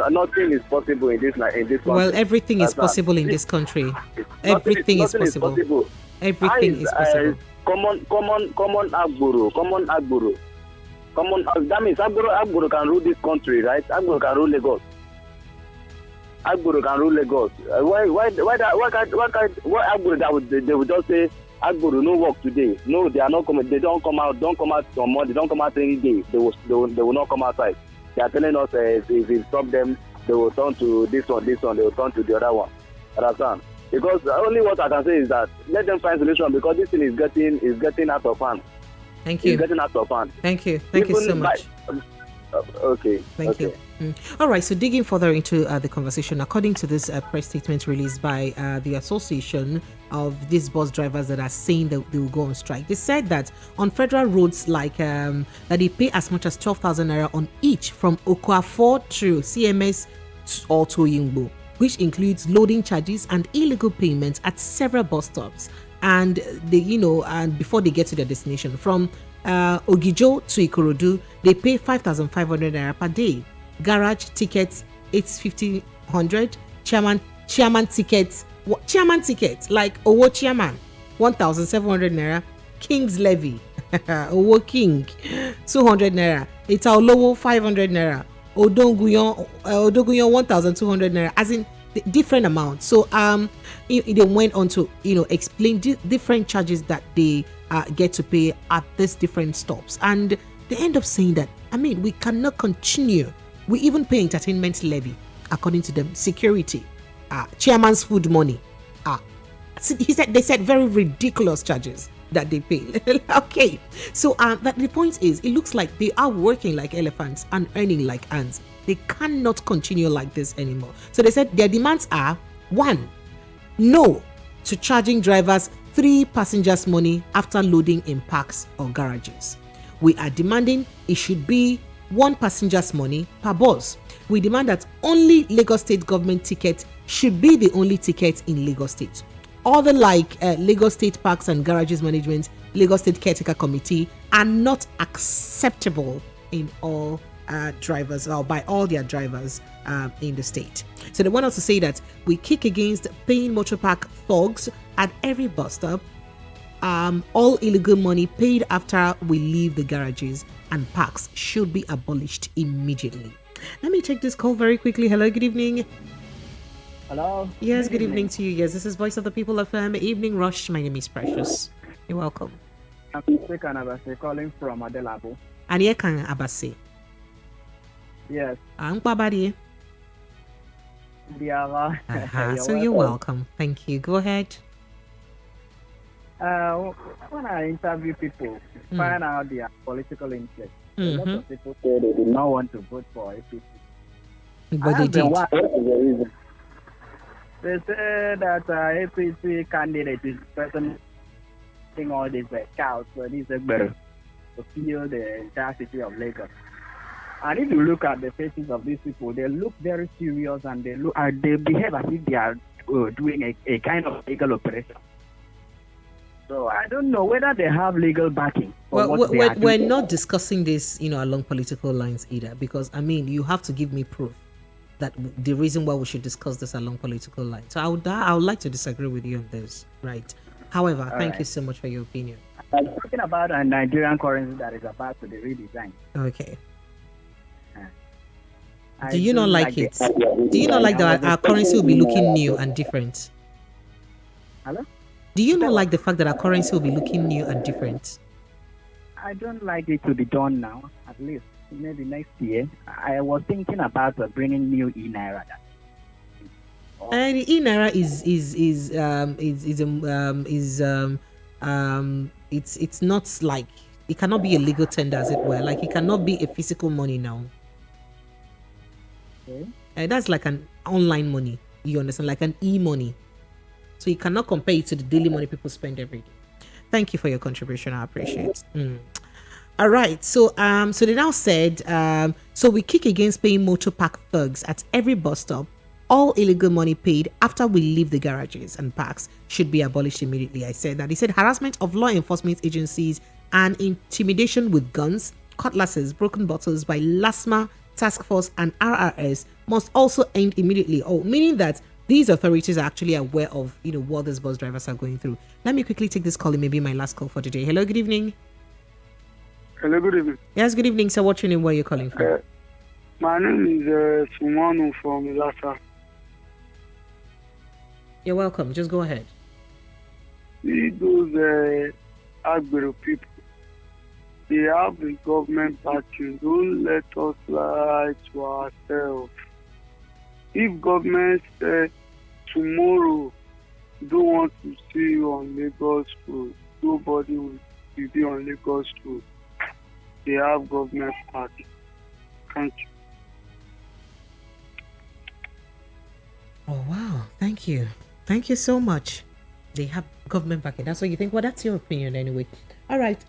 possible in this country. Well, everything is possible in this country. Everything is possible. Everything is possible. Common Agboro. That means Agboro can rule this country, right? Agboro can rule Lagos. Why Agboro they would just say Agboro no work today? No, they are not coming. They don't come out. Don't come out on Monday. Don't come out any day. They will not come outside. They are telling us if we stop them, they will turn to this one. They will turn to the other one. Understand? Because only what I can say is that let them find solution because this thing is getting out of hand. Thank you. It's getting out of hand. Thank you. Thank you so much. Okay. Thank you. All right. So digging further into the conversation, according to this press statement released by the association of these bus drivers that are saying that they will go on strike, they said that on federal roads like that they pay as much as 12,000 naira on each from Okafor to CMS or to Yingbo, which includes loading charges and illegal payments at several bus stops. And and before they get to their destination, from Ogijo to Ikorodu, they pay 5,500 naira per day. Garage tickets, it's 1,500. Chairman tickets like Owo Chairman, 1,700 naira. King's levy, Owo King, 200 naira. Itaolowo, 500 naira. Odoguyon 1,200 naira, as in different amounts. So they went on to explain different charges that they get to pay at these different stops, and they end up saying that we cannot continue. We even pay entertainment levy, according to them, security, chairman's food money. They said very ridiculous charges that they pay. Okay, so that the point is, it looks like they are working like elephants and earning like ants. They cannot continue like this anymore. So they said their demands are: 1, no to charging drivers 3 passengers money after loading in parks or garages. We are demanding it should be 1 passenger's money per bus. We demand that only Lagos State government ticket should be the only ticket in Lagos State. Other like Lagos State Parks and Garages Management, Lagos State Caretaker Committee are not acceptable in all drivers or by all their drivers in the state. So they want us to say that we kick against paying motor park thugs at every bus stop. All illegal money paid after we leave the garages and parks should be abolished immediately. Let me take this call very quickly. Hello, good evening. Hello. Yes, good evening to you. Yes, this is Voice of the People FM Evening Rush. My name is Precious. You're welcome. I'm Abase calling from Adelabo. Anyekan Abase. Yes. Babadi. So you're welcome. Thank you. Go ahead. When I interview people, find out their political interest. A lot of people say they do not want to vote for APC. But they did. What is the reason? They say that APC candidate is person thing all these scouts for this better to feel the entire city of Lagos. And if you look at the faces of these people, they look very serious and they behave as if they are doing a kind of legal operation. So I don't know whether they have legal backing. Well, we're not discussing this, along political lines either, because you have to give me proof that the reason why we should discuss this along political lines. So I would like to disagree with you on this, right? However, thank you so much for your opinion. I'm talking about a Nigerian currency that is about to be redesigned. Okay. Do you not like it? Do you not like that our currency will be looking new and different? Hello? Do you not like the fact that our currency will be looking new and different? I don't like it to be done now, at least. Maybe next year. I was thinking about bringing new e-naira. The e-naira it's not like, it cannot be a legal tender, as it were. Like, it cannot be a physical money now. Okay. That's like an online money. You understand? Like an e-money. So you cannot compare it to the daily money people spend every day. Thank you for your contribution. I appreciate it. All right. So they now said, so we kick against paying motor park thugs at every bus stop. All illegal money paid after we leave the garages and parks should be abolished immediately. I said that. He said harassment of law enforcement agencies and intimidation with guns, cutlasses, broken bottles by LASMA, Task Force and RRS must also end immediately. Meaning that these authorities are actually aware of, what these bus drivers are going through. Let me quickly take this call. It may be my last call for today. Hello, good evening. Hello, good evening. Yes, good evening. So what's your name? Where are you calling from? My name is Sumanu from Lhasa. You're welcome. Just go ahead. See those Agbero people. They have the government backing. Don't let us lie to ourselves. If government says tomorrow don't want to see you on Lagos Road, nobody will be on Lagos Road. They have government backing. Thank you. Oh, wow. Thank you. Thank you so much. They have government backing. That's what you think? Well, that's your opinion anyway. All right.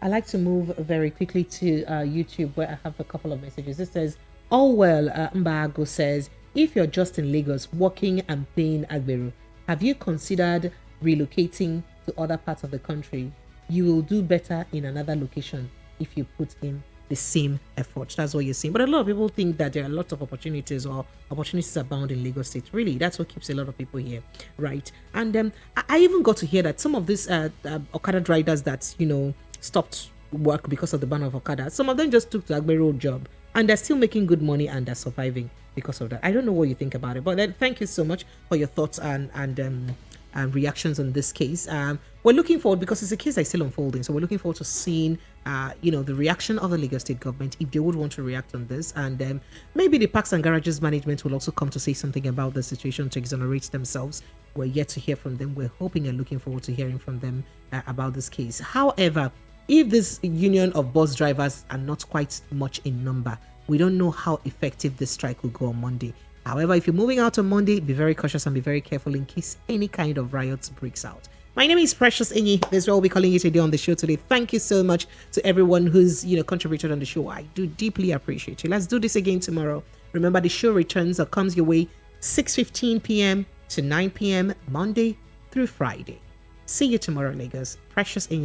I like to move very quickly to YouTube, where I have a couple of messages. It says, Mbago says, if you're just in Lagos working and paying Agbero, have you considered relocating to other parts of the country? You will do better in another location if you put in the same effort. That's what you're saying. But a lot of people think that there are lots of opportunities, or opportunities abound in Lagos State. Really, that's what keeps a lot of people here, right? And I even got to hear that some of these Okada riders that, stopped work because of the ban of Okada, some of them just took the Agbero job, and they're still making good money and they're surviving because of that. I don't know what you think about it, but then thank you so much for your thoughts and reactions on this case. We're looking forward, because it's a case that's still unfolding, so we're looking forward to seeing the reaction of the Lagos State government, if they would want to react on this, and maybe the Parks and Garages management will also come to say something about the situation to exonerate themselves. We're yet to hear from them. We're hoping and looking forward to hearing from them about this case. However, if this union of bus drivers are not quite much in number, we don't know how effective this strike will go on Monday. However, if you're moving out on Monday, be very cautious and be very careful in case any kind of riots breaks out. My name is Precious Enyi. This is what we'll be calling you today on the show today. Thank you so much to everyone who's contributed on the show. I do deeply appreciate you. Let's do this again tomorrow. Remember, the show returns or comes your way 6:15 p.m. to 9 p.m. Monday through Friday. See you tomorrow, Lagos. Precious in